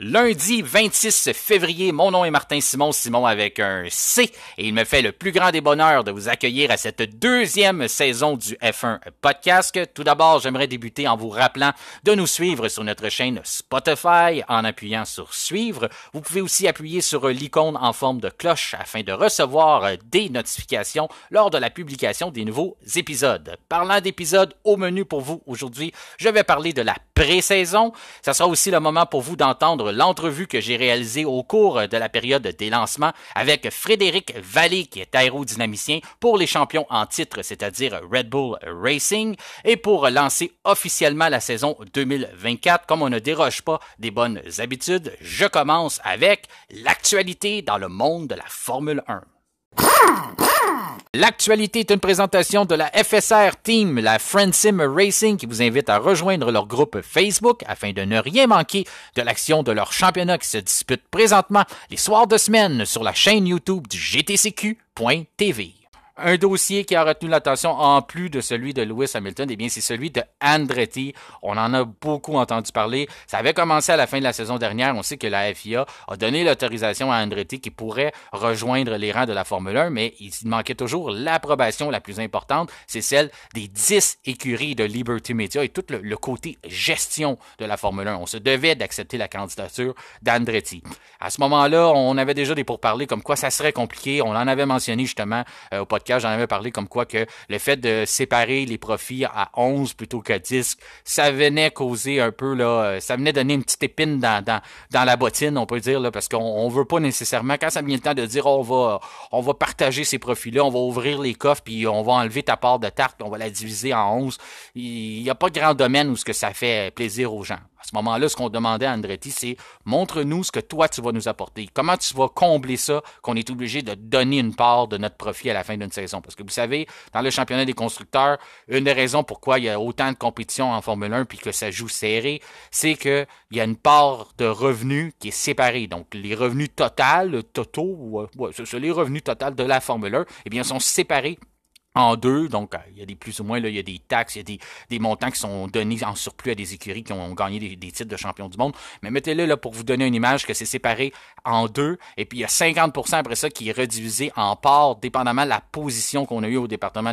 lundi 26 février. Mon nom est Martin Simon avec un C, et il me fait le plus grand des bonheurs de vous accueillir à cette deuxième saison du F1 Podcast. Tout d'abord, j'aimerais débuter en vous rappelant de nous suivre sur notre chaîne Spotify en appuyant sur suivre. Vous pouvez aussi appuyer sur l'icône en forme de cloche afin de recevoir des notifications lors de la publication des nouveaux épisodes. Parlant d'épisodes au menu pour vous aujourd'hui, je vais parler de la pré-saison. Ça sera aussi le moment pour vous d'entendre l'entrevue que j'ai réalisée au cours de la période des lancements avec Frédéric Vallée, qui est aérodynamicien pour les champions en titre, c'est-à-dire Red Bull Racing. Et pour lancer officiellement la saison 2024, comme on ne déroge pas des bonnes habitudes, je commence avec l'actualité dans le monde de la Formule 1. L'actualité est une présentation de la FSR Team, la Friendsim Racing, qui vous invite à rejoindre leur groupe Facebook afin de ne rien manquer de l'action de leur championnat qui se dispute présentement les soirs de semaine sur la chaîne YouTube du GTCQ.tv. Un dossier qui a retenu l'attention en plus de celui de Lewis Hamilton, eh bien c'est celui de Andretti. On en a beaucoup entendu parler. Ça avait commencé à la fin de la saison dernière. On sait que la FIA a donné l'autorisation à Andretti qui pourrait rejoindre les rangs de la Formule 1, mais il manquait toujours l'approbation la plus importante, c'est celle des 10 écuries de Liberty Media et tout le côté gestion de la Formule 1. On se devait d'accepter la candidature d'Andretti. À ce moment-là, on avait déjà des pourparlers comme quoi ça serait compliqué. On en avait mentionné justement au podcast. J'en avais parlé comme quoi que le fait de séparer les profits à 11 plutôt qu'à 10, ça venait causer un peu, là, ça venait donner une petite épine dans la bottine, on peut dire, là, parce qu'on veut pas nécessairement, quand ça vient le temps de dire on va partager ces profits-là, on va ouvrir les coffres, puis on va enlever ta part de tarte, puis on va la diviser en 11. Il n'y a pas grand domaine où ce que ça fait plaisir aux gens. À ce moment-là, ce qu'on demandait à Andretti, c'est montre-nous ce que toi tu vas nous apporter. Comment tu vas combler ça, qu'on est obligé de donner une part de notre profit à la fin d'une saison. Parce que vous savez, dans le championnat des constructeurs, une des raisons pourquoi il y a autant de compétition en Formule 1 puis que ça joue serré, c'est qu'il y a une part de revenus qui est séparée. Donc, les revenus les revenus totaux de la Formule 1, eh bien, sont séparés en deux. Donc il y a des plus ou moins, là, il y a des taxes, il y a des montants qui sont donnés en surplus à des écuries qui ont gagné des titres de champion du monde, mais mettez-le là pour vous donner une image que c'est séparé en deux, et puis il y a 50% après ça qui est redivisé en parts, dépendamment de la position qu'on a eue au département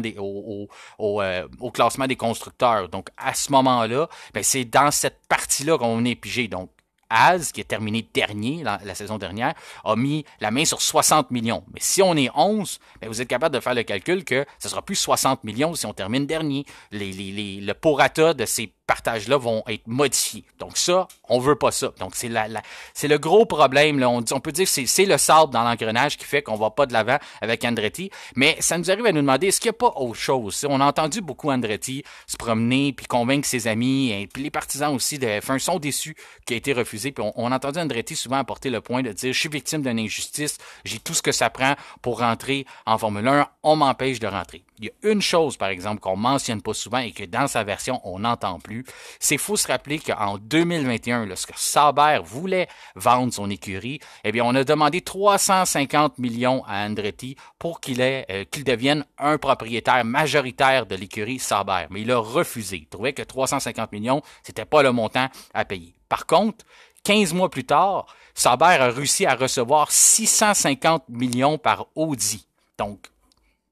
au classement des constructeurs. Donc à ce moment-là, ben, c'est dans cette partie-là qu'on est pigé. Donc Haas, qui a terminé dernier la saison dernière, a mis la main sur 60 millions. Mais si on est 11, bien vous êtes capable de faire le calcul que ce sera plus 60 millions si on termine dernier. Le prorata de ces partages-là vont être modifiés. Donc ça, on veut pas ça. Donc c'est le gros problème, là. On peut dire que c'est le sable dans l'engrenage qui fait qu'on va pas de l'avant avec Andretti. Mais ça nous arrive à nous demander, est-ce qu'il n'y a pas autre chose? On a entendu beaucoup Andretti se promener puis convaincre ses amis, et puis les partisans aussi de F1 sont déçus qu'il a été refusé. Puis on a entendu Andretti souvent apporter le point de dire, je suis victime d'une injustice, j'ai tout ce que ça prend pour rentrer en Formule 1, on m'empêche de rentrer. Il y a une chose, par exemple, qu'on mentionne pas souvent et que dans sa version, on n'entend plus. C'est faut se rappeler qu'en 2021, lorsque Sauber voulait vendre son écurie, eh bien, on a demandé 350 millions à Andretti pour qu'il devienne un propriétaire majoritaire de l'écurie Sauber. Mais il a refusé. Il trouvait que 350 millions, c'était pas le montant à payer. Par contre, 15 mois plus tard, Sauber a réussi à recevoir 650 millions par Audi. Donc,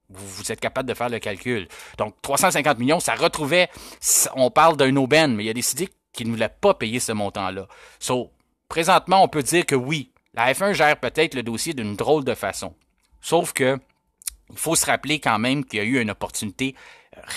vous êtes capable de faire le calcul. Donc, 350 millions, ça retrouvait, on parle d'un aubaine, mais il a décidé qu'il ne voulait pas payer ce montant-là. Présentement, on peut dire que oui, la F1 gère peut-être le dossier d'une drôle de façon. Sauf que, il faut se rappeler quand même qu'il y a eu une opportunité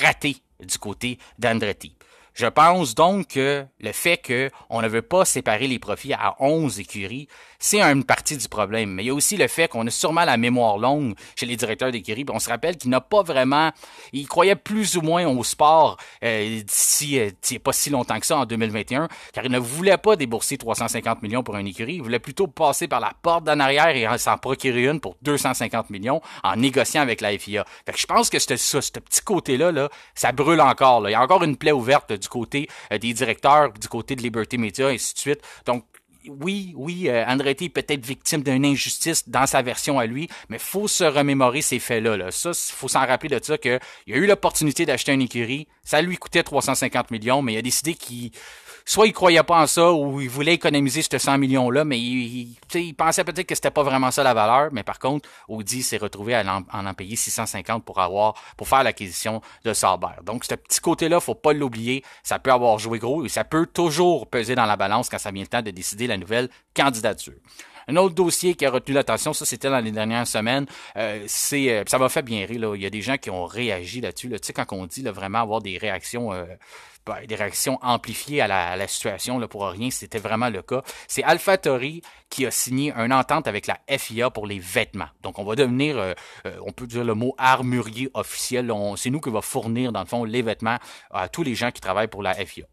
ratée du côté d'Andretti. Je pense donc que le fait qu'on ne veut pas séparer les profits à 11 écuries, c'est une partie du problème. Mais il y a aussi le fait qu'on a sûrement la mémoire longue chez les directeurs d'écurie. On se rappelle qu'ils n'ont pas vraiment... Ils croyaient plus ou moins au sport d'ici pas si longtemps que ça, en 2021, car ils ne voulaient pas débourser 350 millions pour une écurie. Ils voulaient plutôt passer par la porte d'en arrière et s'en procurer une pour 250 millions en négociant avec la FIA. Fait que je pense que ce petit côté-là, là, ça brûle encore. Là. Il y a encore une plaie ouverte du côté des directeurs, du côté de Liberty Media, et ainsi de suite. Donc, oui, Andretti est peut-être victime d'une injustice dans sa version à lui, mais faut se remémorer ces faits-là. Là. Ça, faut s'en rappeler de ça, qu'il a eu l'opportunité d'acheter une écurie, ça lui coûtait 350 millions, mais il a décidé qu'il soit il croyait pas en ça, ou il voulait économiser ce 100 millions-là, mais il pensait peut-être que c'était pas vraiment ça la valeur, mais par contre, Audi s'est retrouvé à en payer 650 pour faire l'acquisition de Sauber. Donc, ce petit côté-là, faut pas l'oublier, ça peut avoir joué gros, et ça peut toujours peser dans la balance quand ça vient le temps de décider la nouvelle candidature. Un autre dossier qui a retenu l'attention, ça c'était dans les dernières semaines, ça m'a fait bien rire, là. Il y a des gens qui ont réagi là-dessus, là. Tu sais, quand on dit là, vraiment avoir des réactions amplifiées à la situation là, pour rien, c'était vraiment le cas. C'est AlphaTauri qui a signé une entente avec la FIA pour les vêtements. Donc, on va devenir, on peut dire le mot armurier officiel. C'est nous qui va fournir, dans le fond, les vêtements à tous les gens qui travaillent pour la FIA.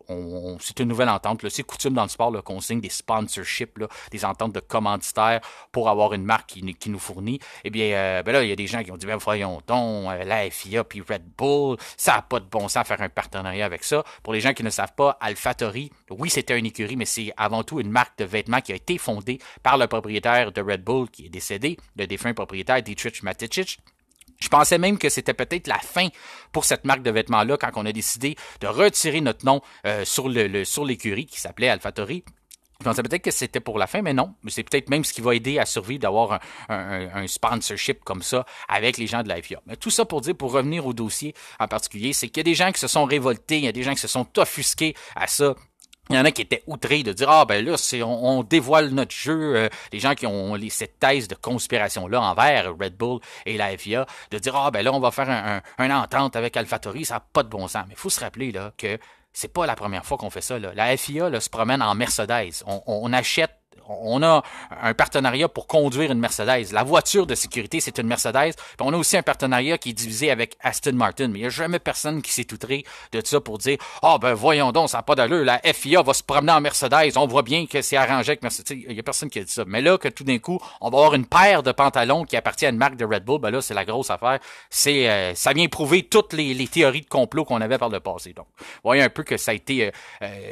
C'est une nouvelle entente. Là. C'est coutume dans le sport là, qu'on signe des sponsorships, là, des ententes de commanditaires pour avoir une marque qui nous fournit. Eh bien, là, il y a des gens qui ont dit, voyons donc, la FIA puis Red Bull, ça n'a pas de bon sens à faire un partenariat avec ça. Pour les gens qui ne savent pas, AlphaTauri, oui, c'était une écurie, mais c'est avant tout une marque de vêtements qui a été fondée par le propriétaire de Red Bull qui est décédé, le défunt propriétaire Dietrich Mateschitz. Je pensais même que c'était peut-être la fin pour cette marque de vêtements-là quand on a décidé de retirer notre nom sur l'écurie qui s'appelait AlphaTauri. Je pensais peut-être que c'était pour la fin, mais non. C'est peut-être même ce qui va aider à survivre d'avoir un sponsorship comme ça avec les gens de la FIA. Mais tout ça pour dire, pour revenir au dossier en particulier, c'est qu'il y a des gens qui se sont révoltés, il y a des gens qui se sont offusqués à ça. Il y en a qui étaient outrés de dire ben là on dévoile notre jeu, les gens qui ont cette thèse de conspiration là envers Red Bull et la FIA, de dire ben là on va faire un entente avec AlphaTauri, ça n'a pas de bon sens. Mais il faut se rappeler là que c'est pas la première fois qu'on fait ça là. La FIA là, se promène en Mercedes, on achète. On a un partenariat pour conduire une Mercedes. La voiture de sécurité, c'est une Mercedes. Puis on a aussi un partenariat qui est divisé avec Aston Martin. Mais il n'y a jamais personne qui s'est outré de ça pour dire ben voyons donc, ça n'a pas d'allure. La FIA va se promener en Mercedes. On voit bien que c'est arrangé avec Mercedes. Il n'y a personne qui a dit ça. Mais là, que tout d'un coup, on va avoir une paire de pantalons qui appartient à une marque de Red Bull, ben là, c'est la grosse affaire. Ça vient prouver toutes les théories de complot qu'on avait par le passé. Donc, vous voyez un peu que ça a été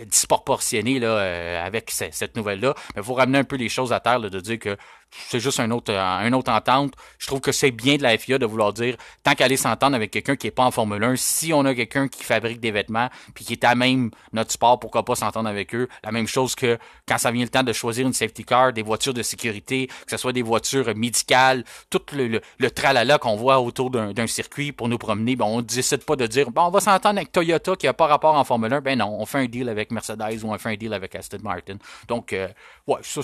disproportionné là, avec cette nouvelle-là. Mais vous ramener un peu les choses à terre, là, de dire que c'est juste une autre entente. Je trouve que c'est bien de la FIA de vouloir dire, tant qu'aller s'entendre avec quelqu'un qui n'est pas en Formule 1, si on a quelqu'un qui fabrique des vêtements puis qui est à même notre sport, pourquoi pas s'entendre avec eux. La même chose que quand ça vient le temps de choisir une safety car, des voitures de sécurité, que ce soit des voitures médicales, tout le tralala qu'on voit autour d'un circuit pour nous promener, on ne décide pas de dire, on va s'entendre avec Toyota qui n'a pas rapport en Formule 1. Ben non, on fait un deal avec Mercedes ou on fait un deal avec Aston Martin. Donc, ouais, ça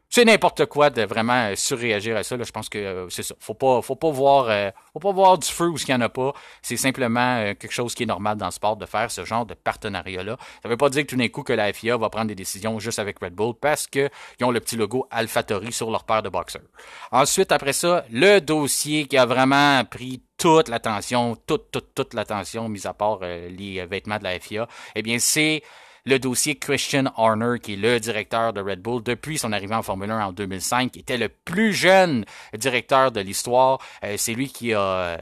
c'est n'importe quoi de vraiment surréagir à ça. Là. Je pense que c'est ça. Faut pas voir du feu où il n'y en a pas. C'est simplement quelque chose qui est normal dans le sport de faire ce genre de partenariat-là. Ça veut pas dire que tout d'un coup que la FIA va prendre des décisions juste avec Red Bull parce qu'ils ont le petit logo AlphaTauri sur leur paire de boxers. Ensuite, après ça, le dossier qui a vraiment pris toute l'attention, toute l'attention, mis à part les vêtements de la FIA, eh bien, c'est le dossier Christian Horner, qui est le directeur de Red Bull depuis son arrivée en Formule 1 en 2005, qui était le plus jeune directeur de l'histoire. C'est lui qui a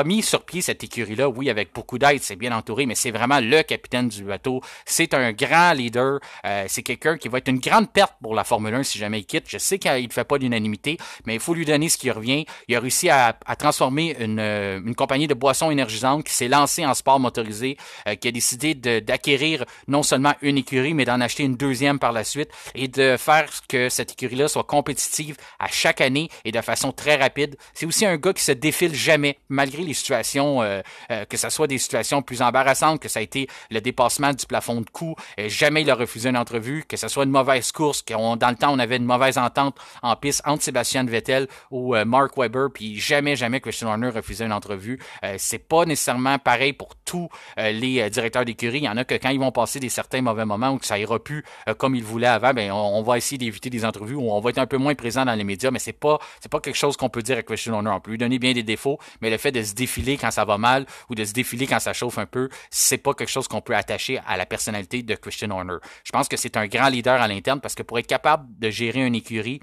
mis sur pied cette écurie-là. Oui, avec beaucoup d'aide, c'est bien entouré, mais c'est vraiment le capitaine du bateau. C'est un grand leader. C'est quelqu'un qui va être une grande perte pour la Formule 1 si jamais il quitte. Je sais qu'il ne fait pas d'unanimité, mais il faut lui donner ce qui revient. Il a réussi à transformer une compagnie de boissons énergisantes qui s'est lancée en sport motorisé, qui a décidé d'acquérir non seulement une écurie, mais d'en acheter une deuxième par la suite et de faire que cette écurie-là soit compétitive à chaque année et de façon très rapide. C'est aussi un gars qui se défile jamais, malgré les situations, que ce soit des situations plus embarrassantes, que ça a été le dépassement du plafond de coût. Jamais il a refusé une entrevue, que ce soit une mauvaise course, dans le temps, on avait une mauvaise entente en piste entre Sébastien Vettel ou Mark Webber, puis jamais Christian Horner refusait une entrevue. C'est pas nécessairement pareil pour tous les directeurs d'écurie. Il y en a que quand ils vont passer des certains mauvais moments où ça ira plus comme ils voulaient avant, on va essayer d'éviter des entrevues où on va être un peu moins présent dans les médias, mais c'est pas quelque chose qu'on peut dire à Christian Horner. On peut lui donner bien des défauts, mais le fait de se défiler quand ça va mal ou de se défiler quand ça chauffe un peu, c'est pas quelque chose qu'on peut attacher à la personnalité de Christian Horner. Je pense que c'est un grand leader à l'interne parce que pour être capable de gérer une écurie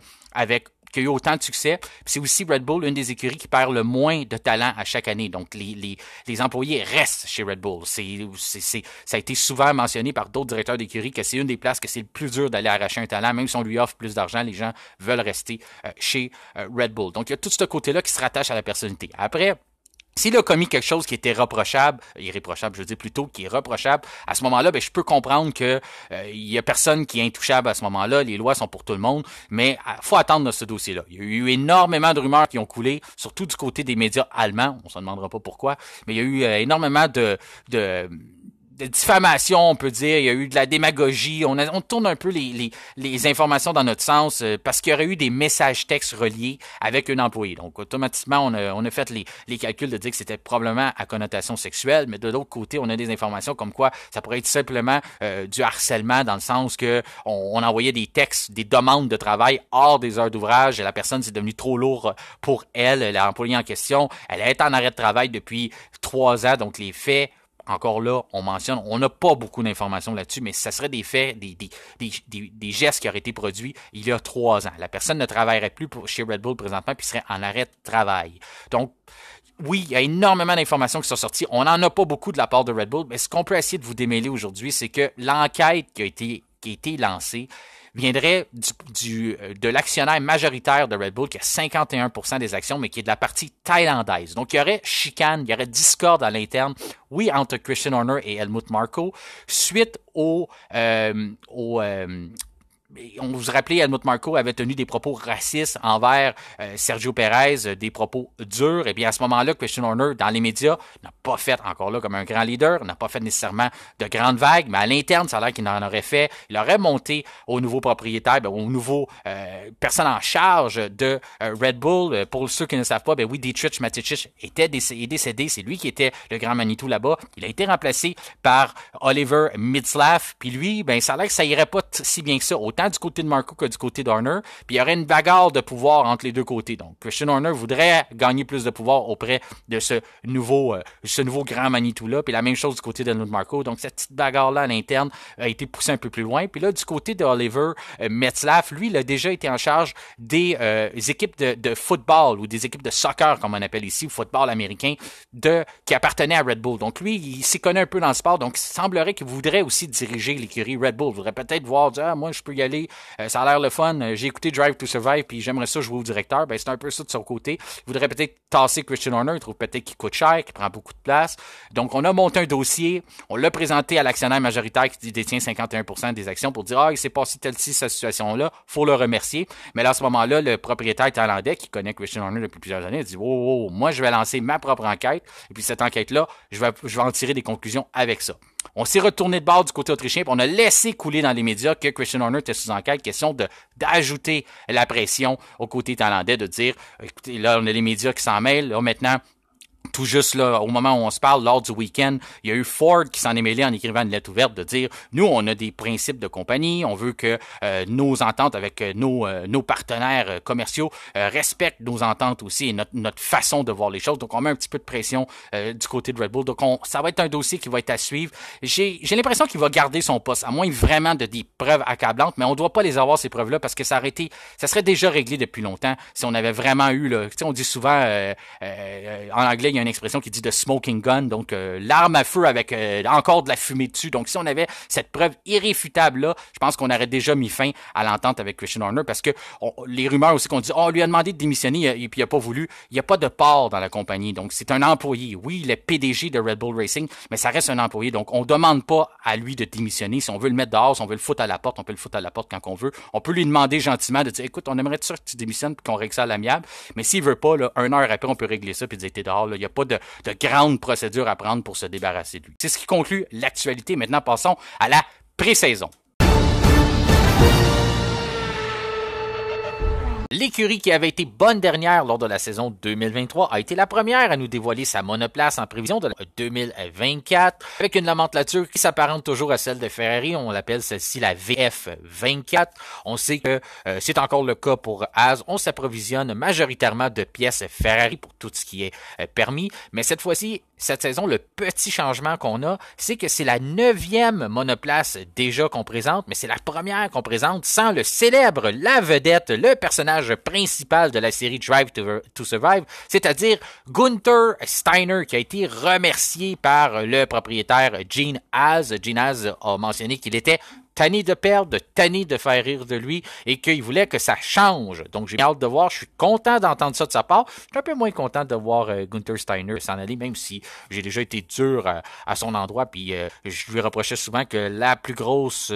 qui a eu autant de succès. Puis c'est aussi Red Bull, une des écuries qui perd le moins de talent à chaque année. Donc, les employés restent chez Red Bull. Ça a été souvent mentionné par d'autres directeurs d'écurie que c'est une des places que c'est le plus dur d'aller arracher un talent. Même si on lui offre plus d'argent, les gens veulent rester chez Red Bull. Donc, il y a tout ce côté-là qui se rattache à la personnalité. Après, S'il a commis quelque chose qui était irréprochable, je veux dire plutôt, qui est reprochable, à ce moment-là, ben, je peux comprendre que il y a personne qui est intouchable à ce moment-là, les lois sont pour tout le monde, mais faut attendre dans ce dossier-là. Il y a eu énormément de rumeurs qui ont coulé, surtout du côté des médias allemands, on se demandera pas pourquoi, mais il y a eu énormément de diffamation, on peut dire, il y a eu de la démagogie, on tourne un peu les informations dans notre sens parce qu'il y aurait eu des messages textes reliés avec un employé. Donc, automatiquement, on a fait les calculs de dire que c'était probablement à connotation sexuelle, mais de l'autre côté, on a des informations comme quoi ça pourrait être simplement du harcèlement dans le sens que on envoyait des textes, des demandes de travail hors des heures d'ouvrage et la personne c'est devenu trop lourd pour elle, l'employée en question. Elle est en arrêt de travail depuis 3 ans, donc les faits encore là, on mentionne, on n'a pas beaucoup d'informations là-dessus, mais ça serait des faits, des gestes qui auraient été produits il y a 3 ans. La personne ne travaillerait plus chez Red Bull présentement, puis serait en arrêt de travail. Donc, oui, il y a énormément d'informations qui sont sorties. On n'en a pas beaucoup de la part de Red Bull, mais ce qu'on peut essayer de vous démêler aujourd'hui, c'est que l'enquête qui a été lancée viendrait de l'actionnaire majoritaire de Red Bull qui a 51% des actions, mais qui est de la partie thaïlandaise. Donc, il y aurait chicane, il y aurait discorde à l'interne, oui, entre Christian Horner et Helmut Marko, suite on vous rappelez, Helmut Marko avait tenu des propos racistes envers Sergio Perez, des propos durs. Et bien à ce moment-là, Christian Horner, dans les médias, n'a pas fait, encore là, comme un grand leader, n'a pas fait nécessairement de grandes vagues, mais à l'interne, ça a l'air qu'il en aurait fait. Il aurait monté au nouveau propriétaire, au nouveau personne en charge de Red Bull. Pour ceux qui ne savent pas, oui, Dietrich Mateschitz est décédé. C'est lui qui était le grand Manitou là-bas. Il a été remplacé par Oliver Mitzlaff. Puis lui, ça a l'air que ça irait pas si bien que ça. Autant du côté de Marko que du côté d'Horner, puis il y aurait une bagarre de pouvoir entre les deux côtés. Donc, Christian Horner voudrait gagner plus de pouvoir auprès de ce nouveau grand Manitou-là, puis la même chose du côté de Marko. Donc, cette petite bagarre-là à l'interne a été poussée un peu plus loin. Puis là, du côté d'Oliver Metzlaff, lui, il a déjà été en charge des équipes de football ou des équipes de soccer, comme on appelle ici, ou football américain, qui appartenaient à Red Bull. Donc, lui, il s'y connaît un peu dans le sport, donc il semblerait qu'il voudrait aussi diriger l'écurie Red Bull. Il voudrait peut-être voir, moi, je peux y aller, ça a l'air le fun, j'ai écouté Drive to Survive, puis j'aimerais ça jouer au directeur, c'est un peu ça de son côté. Il voudrait peut-être tasser Christian Horner, il trouve peut-être qu'il coûte cher, qu'il prend beaucoup de place. Donc, on a monté un dossier, on l'a présenté à l'actionnaire majoritaire qui détient 51% des actions pour dire, il s'est passé telle-ci cette situation-là, faut le remercier. Mais là, à ce moment-là, le propriétaire thaïlandais qui connaît Christian Horner depuis plusieurs années, il dit, moi, je vais lancer ma propre enquête, et puis cette enquête-là, je vais en tirer des conclusions avec ça. On s'est retourné de bord du côté autrichien, puis on a laissé couler dans les médias que Christian Horner était sous enquête. Question d'ajouter la pression au côté thaïlandais, de dire, écoutez, là, on a les médias qui s'en mêlent, là, maintenant, tout juste là, au moment où on se parle, lors du week-end, il y a eu Ford qui s'en est mêlé en écrivant une lettre ouverte de dire, nous, on a des principes de compagnie, on veut que nos ententes avec nos partenaires commerciaux respectent nos ententes aussi et notre façon de voir les choses. Donc, on met un petit peu de pression du côté de Red Bull. Donc, ça va être un dossier qui va être à suivre. J'ai l'impression qu'il va garder son poste, à moins vraiment de des preuves accablantes, mais on ne doit pas les avoir, ces preuves-là, parce que ça serait déjà réglé depuis longtemps si on avait vraiment eu, là, tu sais, on dit souvent, en anglais, il y a une expression qui dit de smoking gun, donc l'arme à feu avec encore de la fumée dessus. Donc, si on avait cette preuve irréfutable-là, je pense qu'on aurait déjà mis fin à l'entente avec Christian Horner, parce que les rumeurs aussi qu'on dit, on lui a demandé de démissionner et puis il n'a pas voulu. Il n'y a pas de part dans la compagnie, donc c'est un employé. Oui, il est PDG de Red Bull Racing, mais ça reste un employé, donc on ne demande pas à lui de démissionner. Si on veut le mettre dehors, si on veut le foutre à la porte, on peut le foutre à la porte quand on veut. On peut lui demander gentiment de dire, écoute, on aimerait ça que tu démissionnes puis qu'on règle ça à l'amiable, mais s'il veut pas, là, 1 heure après, on peut régler ça puis dire, t'es dehors, là. Il n'y a pas de grande procédure à prendre pour se débarrasser de lui. C'est ce qui conclut l'actualité. Maintenant, passons à la pré-saison. L'écurie qui avait été bonne dernière lors de la saison 2023 a été la première à nous dévoiler sa monoplace en prévision de 2024 avec une nomenclature qui s'apparente toujours à celle de Ferrari. On l'appelle celle-ci la VF24. On sait que c'est encore le cas pour Haas. On s'approvisionne majoritairement de pièces Ferrari pour tout ce qui est permis. Mais cette fois-ci, cette saison, le petit changement qu'on a, c'est que c'est la 9e monoplace déjà qu'on présente, mais c'est la première qu'on présente sans le célèbre, la vedette, le personnage principal de la série Drive to Survive, c'est-à-dire Gunther Steiner, qui a été remercié par le propriétaire Gene Haas. Gene Haas a mentionné qu'il était tanné de perdre, tanné de faire rire de lui et qu'il voulait que ça change. Donc j'ai hâte de voir, je suis content d'entendre ça de sa part. Je suis un peu moins content de voir Gunther Steiner s'en aller, même si j'ai déjà été dur à son endroit, puis je lui reprochais souvent que la plus grosse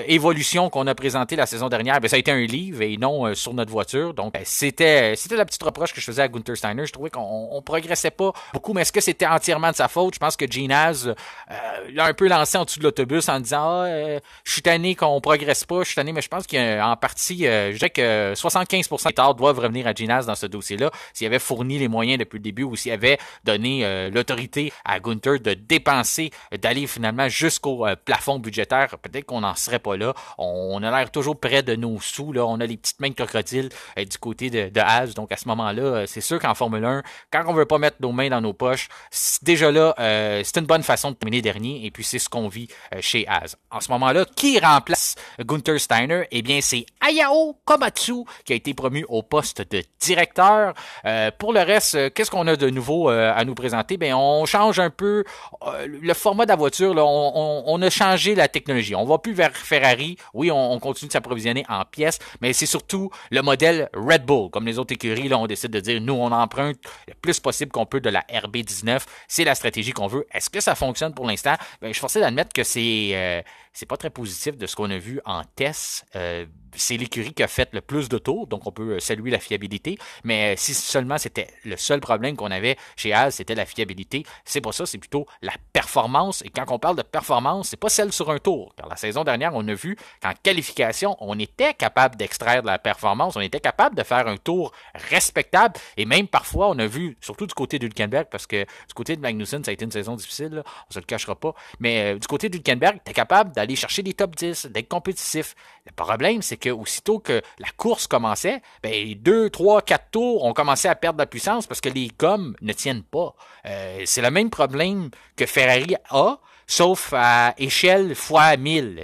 évolution qu'on a présentée la saison dernière, ben, ça a été un livre et non sur notre voiture. Donc c'était la petite reproche que je faisais à Gunther Steiner. Je trouvais qu'on progressait pas beaucoup, mais est-ce que c'était entièrement de sa faute? Je pense que Gene l'a un peu lancé en dessous de l'autobus en disant je suis tanné qu'on progresse pas, je suis tanné, mais je pense qu'en partie, je dirais que 75% des torts doivent revenir à Gene dans ce dossier-là. S'il avait fourni les moyens depuis le début ou s'il avait donné l'autorité à Gunther de dépenser, d'aller finalement jusqu'au plafond budgétaire, peut-être qu'on n'en serait pas là. On a l'air toujours près de nos sous, là. On a les petites mains de crocodile du côté de Haas. Donc à ce moment-là, c'est sûr qu'en Formule 1, quand on veut pas mettre nos mains dans nos poches, déjà là, c'est une bonne façon de terminer dernier, et puis c'est ce qu'on vit chez Haas. En ce moment-là, qui remplace Gunther Steiner? Eh bien, c'est Ayao Komatsu qui a été promu au poste de directeur. Pour le reste, qu'est-ce qu'on a de nouveau à nous présenter? Ben, on change un peu le format de la voiture. Là, on a changé la technologie. On va plus vers Ferrari. Oui, on continue de s'approvisionner en pièces, mais c'est surtout le modèle Red Bull. Comme les autres écuries, là, on décide de dire, nous, on emprunte le plus possible qu'on peut de la RB19. C'est la stratégie qu'on veut. Est-ce que ça fonctionne pour l'instant? Ben, je suis forcé d'admettre que c'est pas très positif de ce qu'on a vu en test. C'est l'écurie qui a fait le plus de tours, donc on peut saluer la fiabilité, mais si seulement c'était le seul problème qu'on avait chez Haas, c'était la fiabilité, c'est pas ça, c'est plutôt la performance, et quand on parle de performance, c'est pas celle sur un tour, car la saison dernière, on a vu qu'en qualification, on était capable d'extraire de la performance, on était capable de faire un tour respectable, et même parfois, on a vu, surtout du côté d'Hülkenberg, parce que du côté de Magnussen, ça a été une saison difficile, là, on se le cachera pas, mais du côté d'Hülkenberg, t'es capable d'aller chercher des top 10, d'être compétitif. Le problème, c'est que aussitôt que la course commençait, ben 2, 3, 4 tours, on commençait à perdre de la puissance parce que les gommes ne tiennent pas. C'est le même problème que Ferrari a, sauf à échelle fois 1000.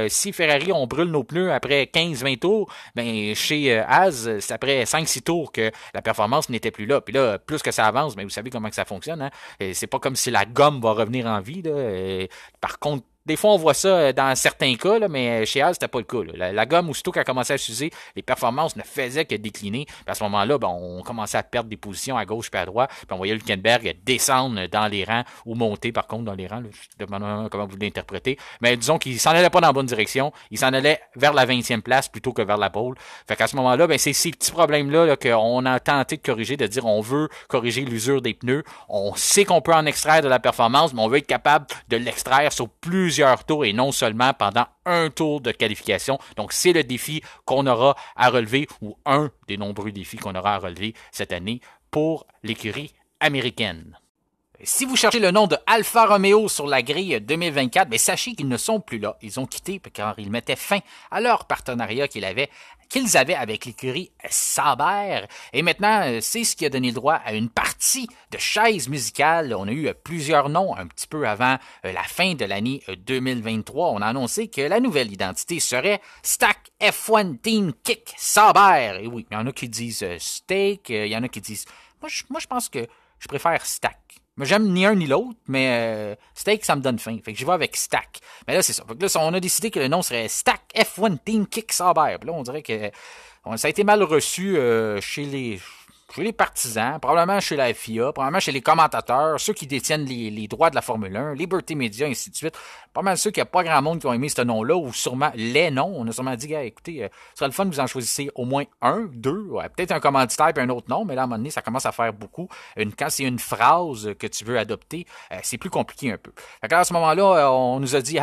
Si Ferrari, on brûle nos pneus après 15-20 tours, ben chez Haas, c'est après 5-6 tours que la performance n'était plus là. Puis là, plus que ça avance, mais vous savez comment que ça fonctionne. Hein? C'est pas comme si la gomme va revenir en vie. Là. Par contre, des fois, on voit ça dans certains cas, là, mais chez Haas, c'était pas le cas. Là. La gomme, aussitôt qu'elle commençait à s'user, les performances ne faisaient que décliner. Puis à ce moment-là, ben, on commençait à perdre des positions à gauche et à droite. Puis on voyait Hülkenberg descendre dans les rangs ou monter, par contre, dans les rangs. Là, je demande comment vous l'interprétez. Mais disons qu'il s'en allait pas dans la bonne direction. Il s'en allait vers la 20e place plutôt que vers la pole. Fait qu'à ce moment-là, ben, c'est ces petits problèmes-là là, qu'on a tenté de corriger, de dire on veut corriger l'usure des pneus. On sait qu'on peut en extraire de la performance, mais on veut être capable de l'extraire sur plusieurs tours et non seulement pendant un tour de qualification. Donc, c'est le défi qu'on aura à relever, ou un des nombreux défis qu'on aura à relever cette année pour l'écurie américaine. Si vous cherchez le nom de Alfa Romeo sur la grille 2024, mais sachez qu'ils ne sont plus là. Ils ont quitté car ils mettaient fin à leur partenariat qu'ils avaient avec l'écurie Sauber. Et maintenant, c'est ce qui a donné le droit à une partie de chaises musicales. On a eu plusieurs noms un petit peu avant la fin de l'année 2023. On a annoncé que la nouvelle identité serait Stack F1 Team Kick Sauber. Et oui, il y en a qui disent Steak, il y en a qui disent... Moi, je pense que je préfère Stack. Moi, j'aime ni un ni l'autre, mais Steak, ça me donne faim. Fait que j'y vais avec Stack. Mais là, c'est ça. Fait que là, on a décidé que le nom serait Stack F1 Team Kick Sauber. Puis là, on dirait que ça a été mal reçu chez les partisans, probablement chez la FIA, probablement chez les commentateurs, ceux qui détiennent les droits de la Formule 1, Liberty Media, ainsi de suite. Pas mal ceux qu'il n'y a pas grand monde qui ont aimé ce nom-là, ou sûrement les noms. On a sûrement dit, écoutez, ce serait le fun que vous en choisissez au moins un, deux, ouais, peut-être un commanditaire et un autre nom, mais là, à un moment donné, ça commence à faire beaucoup. Quand c'est une phrase que tu veux adopter, c'est plus compliqué un peu. Fait à ce moment-là, on nous a dit,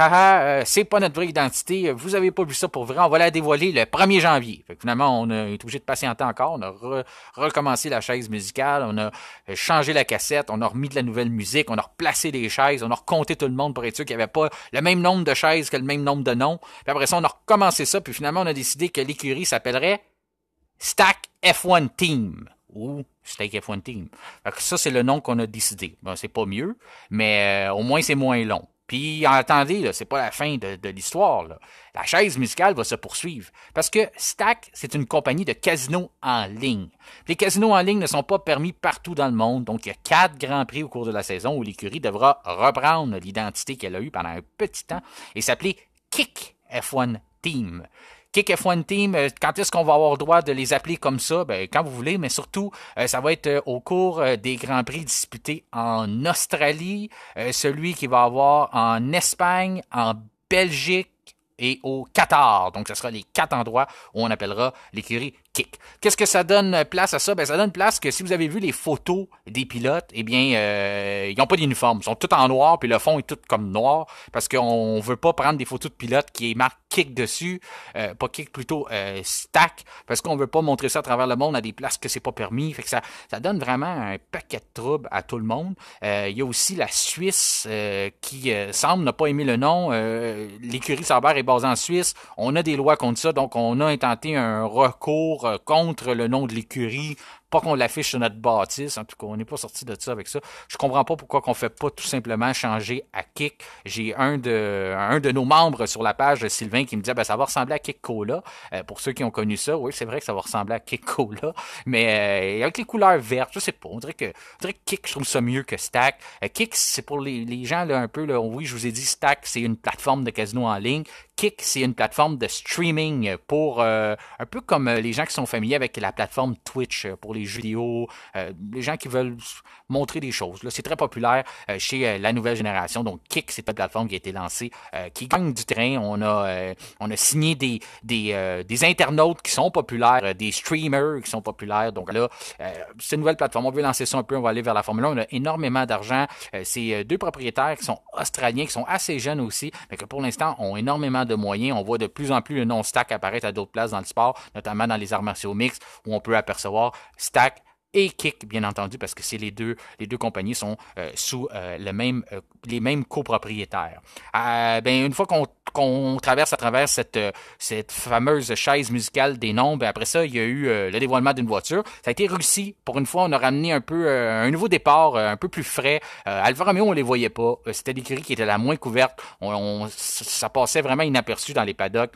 c'est pas notre vraie identité, vous avez pas vu ça pour vrai, on va la dévoiler le 1er janvier. Fait que finalement, on a été obligé de patienter encore, on a recommencé la chaise musicale, on a changé la cassette, on a remis de la nouvelle musique, on a replacé les chaises, on a recompté tout le monde pour être sûr qu'il n'y avait pas le même nombre de chaises que le même nombre de noms. Puis après ça, on a recommencé ça, puis finalement, on a décidé que l'écurie s'appellerait Stack F1 Team. Ou Stack F1 Team. Alors ça, c'est le nom qu'on a décidé. Bon, c'est pas mieux, mais au moins, c'est moins long. Puis attendez, là, c'est pas la fin de l'histoire, là. La chaise musicale va se poursuivre. Parce que Stack, c'est une compagnie de casinos en ligne. Les casinos en ligne ne sont pas permis partout dans le monde, donc il y a 4 grands prix au cours de la saison où l'écurie devra reprendre l'identité qu'elle a eue pendant un petit temps et s'appeler Kick F1 Team. Kick F1 Team, quand est-ce qu'on va avoir le droit de les appeler comme ça? Ben, quand vous voulez, mais surtout, ça va être au cours des Grands Prix disputés en Australie, celui qui va avoir en Espagne, en Belgique et au Qatar. Donc, ce sera les 4 endroits où on appellera l'écurie Kick. Qu'est-ce que ça donne place à ça? Ben, ça donne place que si vous avez vu les photos des pilotes, eh bien, ils n'ont pas d'uniforme. Ils sont tous en noir, puis le fond est tout comme noir, parce qu'on veut pas prendre des photos de pilotes qui marquent Kick dessus, pas Kick, plutôt Stack, parce qu'on veut pas montrer ça à travers le monde à des places que c'est pas permis. Fait que ça donne vraiment un paquet de troubles à tout le monde. Il y a aussi la Suisse qui semble n'a pas aimé le nom. L'écurie Sauber est basée en Suisse. On a des lois contre ça, donc on a intenté un recours contre le nom de l'écurie. Pas qu'on l'affiche sur notre bâtisse, en tout cas, on n'est pas sorti de ça avec ça. Je comprends pas pourquoi qu'on fait pas tout simplement changer à Kick. J'ai un de nos membres sur la page, Sylvain, qui me disait, ben, ça va ressembler à Kick Cola. Pour ceux qui ont connu ça, oui, c'est vrai que ça va ressembler à Kick Cola, mais avec les couleurs vertes, je sais pas, on dirait que Kick, je trouve ça mieux que Stack. Kick, c'est pour les gens, là, un peu, là, oui, je vous ai dit, Stack, c'est une plateforme de casino en ligne. Kick, c'est une plateforme de streaming pour un peu comme les gens qui sont familiers avec la plateforme Twitch pour les jeux vidéo, les gens qui veulent montrer des choses. Là, c'est très populaire chez la nouvelle génération. Donc, Kick, c'est une plateforme qui a été lancée, qui gagne du train. On a signé des internautes qui sont populaires, des streamers qui sont populaires. Donc là, c'est une nouvelle plateforme. On veut lancer ça un peu, on va aller vers la Formule 1. On a énormément d'argent. C'est 2 propriétaires qui sont australiens, qui sont assez jeunes aussi, mais que pour l'instant ont énormément de moyens. On voit de plus en plus le nom Stack apparaître à d'autres places dans le sport, notamment dans les arts martiaux mixtes, où on peut apercevoir Stack et Kick, bien entendu, parce que c'est les deux compagnies sont sous les mêmes copropriétaires. Une fois qu'on traverse à travers cette fameuse chaise musicale des noms, ben après ça, il y a eu le dévoilement d'une voiture. Ça a été réussi. Pour une fois, on a ramené un peu un nouveau départ, un peu plus frais. Alfa Romeo, on les voyait pas. C'était l'écurie qui était la moins couverte. Ça passait vraiment inaperçu dans les paddocks.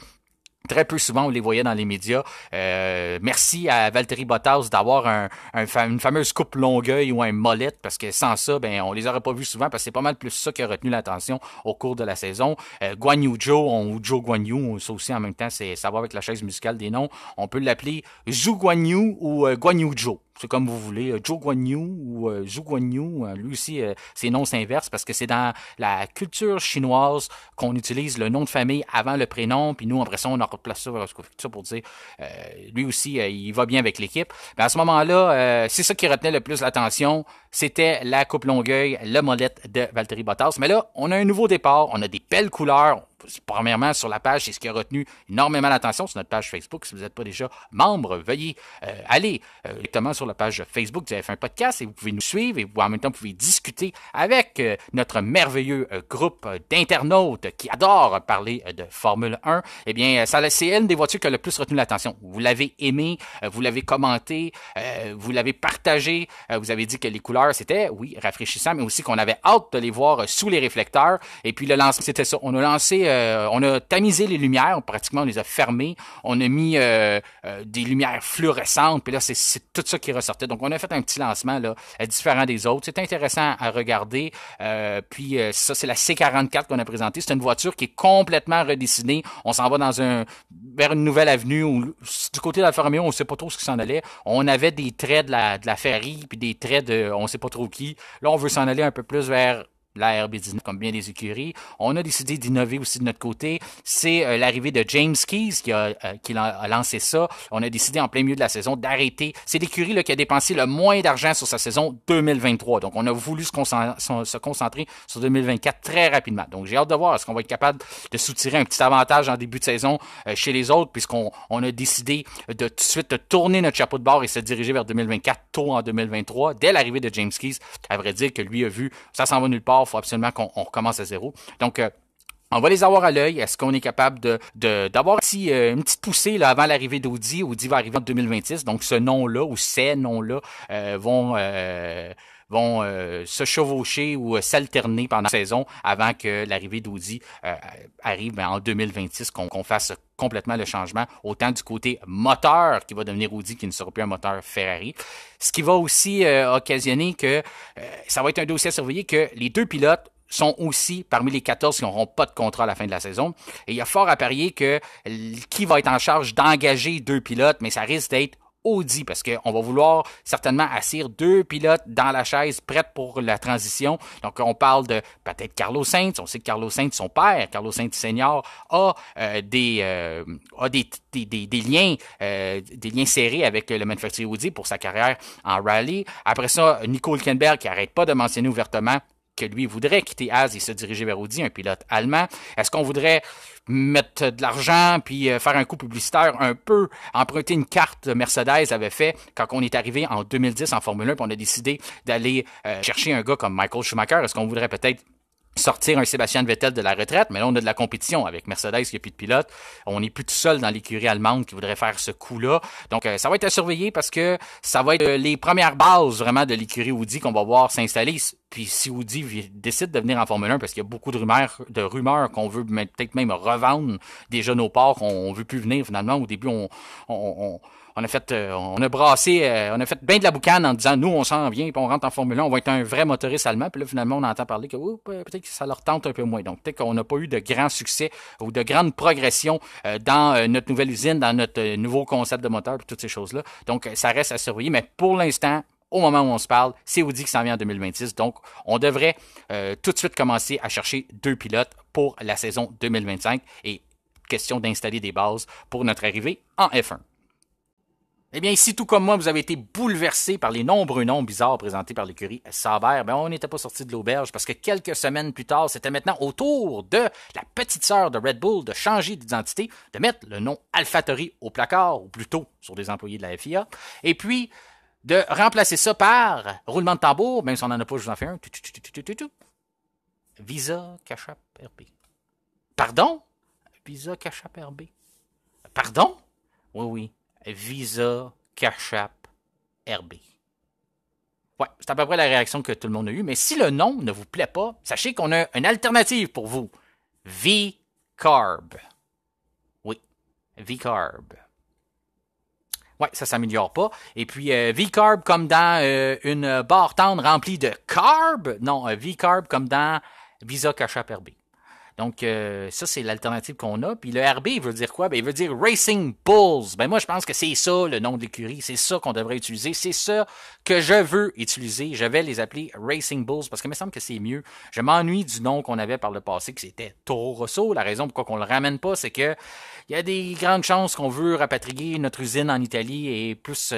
Très peu souvent, on les voyait dans les médias. Merci à Valtteri Bottas d'avoir une fameuse coupe Longueuil ou un molette, parce que sans ça, ben on les aurait pas vus souvent, parce que c'est pas mal plus ça qui a retenu l'attention au cours de la saison. Guan Yu Zhou, ou Zhou Guan Yu, ça aussi en même temps, ça va avec la chaise musicale des noms. On peut l'appeler Zhou Guan Yu ou Guan Yu Zhou. C'est comme vous voulez. Zhou Guan Yu ou Zhou Guan Yu, lui aussi, ses noms s'inversent parce que c'est dans la culture chinoise qu'on utilise le nom de famille avant le prénom, puis nous, après ça, on en replace ça pour dire, lui aussi, il va bien avec l'équipe. Ben, à ce moment-là, c'est ça qui retenait le plus l'attention. C'était la coupe Longueuil, le molette de Valtteri Bottas. Mais là, on a un nouveau départ, on a des belles couleurs. Premièrement, sur la page, c'est ce qui a retenu énormément l'attention sur notre page Facebook. Si vous n'êtes pas déjà membre, veuillez aller directement sur la page Facebook. Vous avez fait un podcast et vous pouvez nous suivre et vous, en même temps, vous pouvez discuter avec notre merveilleux groupe d'internautes qui adorent parler de Formule 1. Eh bien, c'est une des voitures qui a le plus retenu l'attention. Vous l'avez aimé, vous l'avez commenté, vous l'avez partagé, vous avez dit que les couleurs, c'était, oui, rafraîchissant, mais aussi qu'on avait hâte de les voir sous les réflecteurs. Et puis, le lancement, c'était ça. On a tamisé les lumières, pratiquement on les a fermées, on a mis des lumières fluorescentes, puis là c'est tout ça qui ressortait. Donc on a fait un petit lancement là, différent des autres. C'est intéressant à regarder. Puis ça c'est la C44 qu'on a présentée. C'est une voiture qui est complètement redessinée. On s'en va vers une nouvelle avenue où du côté d'Alfa Romeo on ne sait pas trop ce qui s'en allait. On avait des traits de la Ferrari puis des traits de on ne sait pas trop qui. Là on veut s'en aller un peu plus vers la RB19 comme bien des écuries. On a décidé d'innover aussi de notre côté. C'est l'arrivée de James Keys qui a lancé ça. On a décidé en plein milieu de la saison d'arrêter. C'est l'écurie là, qui a dépensé le moins d'argent sur sa saison 2023. Donc on a voulu se concentrer sur 2024 très rapidement. Donc j'ai hâte de voir est-ce qu'on va être capable de soutirer un petit avantage en début de saison chez les autres puisqu'on a décidé de tout de suite tourner notre chapeau de bord et se diriger vers 2024 tôt en 2023 dès l'arrivée de James Keys. À vrai dire que lui a vu ça s'en va nulle part. Il faut absolument qu'on recommence à zéro. Donc, on va les avoir à l'œil. Est-ce qu'on est capable d'avoir une petite poussée là, avant l'arrivée d'Audi? Audi va arriver en 2026. Donc, ce nom-là ou ces noms-là vont vont se chevaucher ou s'alterner pendant la saison avant que l'arrivée d'Audi arrive en 2026, qu'on fasse complètement le changement, autant du côté moteur qui va devenir Audi, qui ne sera plus un moteur Ferrari. Ce qui va aussi occasionner que ça va être un dossier à surveiller, que les deux pilotes sont aussi parmi les 14 qui n'auront pas de contrat à la fin de la saison. Et il y a fort à parier que qui va être en charge d'engager deux pilotes, mais ça risque d'être Audi, parce qu'on va vouloir certainement asseoir deux pilotes dans la chaise prête pour la transition. Donc, on parle de peut-être Carlos Sainz. On sait que Carlos Sainz, son père, Carlos Sainz Senior, a des liens serrés avec le manufacturier Audi pour sa carrière en rallye. Après ça, Nico Hülkenberg, qui n'arrête pas de mentionner ouvertement que lui voudrait quitter Haas et se diriger vers Audi, un pilote allemand. Est-ce qu'on voudrait mettre de l'argent puis faire un coup publicitaire un peu, emprunter une carte Mercedes avait fait quand on est arrivé en 2010 en Formule 1 puis on a décidé d'aller chercher un gars comme Michael Schumacher? Est-ce qu'on voudrait peut-être sortir un Sébastien Vettel de la retraite, mais là, on a de la compétition avec Mercedes qui n'a plus de pilote. On n'est plus tout seul dans l'écurie allemande qui voudrait faire ce coup-là. Donc, ça va être à surveiller parce que ça va être les premières bases vraiment de l'écurie Audi qu'on va voir s'installer. Puis si Audi décide de venir en Formule 1, parce qu'il y a beaucoup de rumeurs qu'on veut peut-être même revendre déjà nos parts, qu'on veut plus venir finalement. Au début, on a fait bien de la boucane en disant, nous, on s'en vient, puis on rentre en Formule 1, on va être un vrai motoriste allemand. Puis là, finalement, on entend parler que peut-être que ça leur tente un peu moins. Donc, peut-être qu'on n'a pas eu de grand succès ou de grande progression dans notre nouvelle usine, dans notre nouveau concept de moteur, puis toutes ces choses-là. Donc, ça reste à surveiller. Mais pour l'instant, au moment où on se parle, c'est Audi qui s'en vient en 2026. Donc, on devrait tout de suite commencer à chercher deux pilotes pour la saison 2025. Et question d'installer des bases pour notre arrivée en F1. Eh bien, si tout comme moi, vous avez été bouleversé par les nombreux noms bizarres présentés par l'écurie Sauber, on n'était pas sorti de l'auberge parce que quelques semaines plus tard, c'était maintenant au tour de la petite sœur de Red Bull de changer d'identité, de mettre le nom AlphaTauri au placard, ou plutôt sur des employés de la FIA, et puis de remplacer ça par roulement de tambour, même si on n'en a pas, je vous en fais un. Visa Cash App RB. Pardon? Visa Cash App RB. Pardon? Oui. Visa Cash App RB. Ouais, c'est à peu près la réaction que tout le monde a eue. Mais si le nom ne vous plaît pas, sachez qu'on a une alternative pour vous. V-Carb. Oui, V-Carb. Ouais, ça s'améliore pas. Et puis, V-Carb comme dans une barre tendre remplie de carb. Non, V-Carb comme dans Visa Cash App RB. Donc, ça, c'est l'alternative qu'on a. Puis le RB, il veut dire quoi? Ben, il veut dire Racing Bulls. Ben, moi, je pense que c'est ça, le nom de l'écurie. C'est ça qu'on devrait utiliser. C'est ça que je veux utiliser. Je vais les appeler Racing Bulls parce qu'il me semble que c'est mieux. Je m'ennuie du nom qu'on avait par le passé, que c'était Toro Rosso. La raison pourquoi on le ramène pas, c'est que il y a des grandes chances qu'on veut rapatrier notre usine en Italie et plus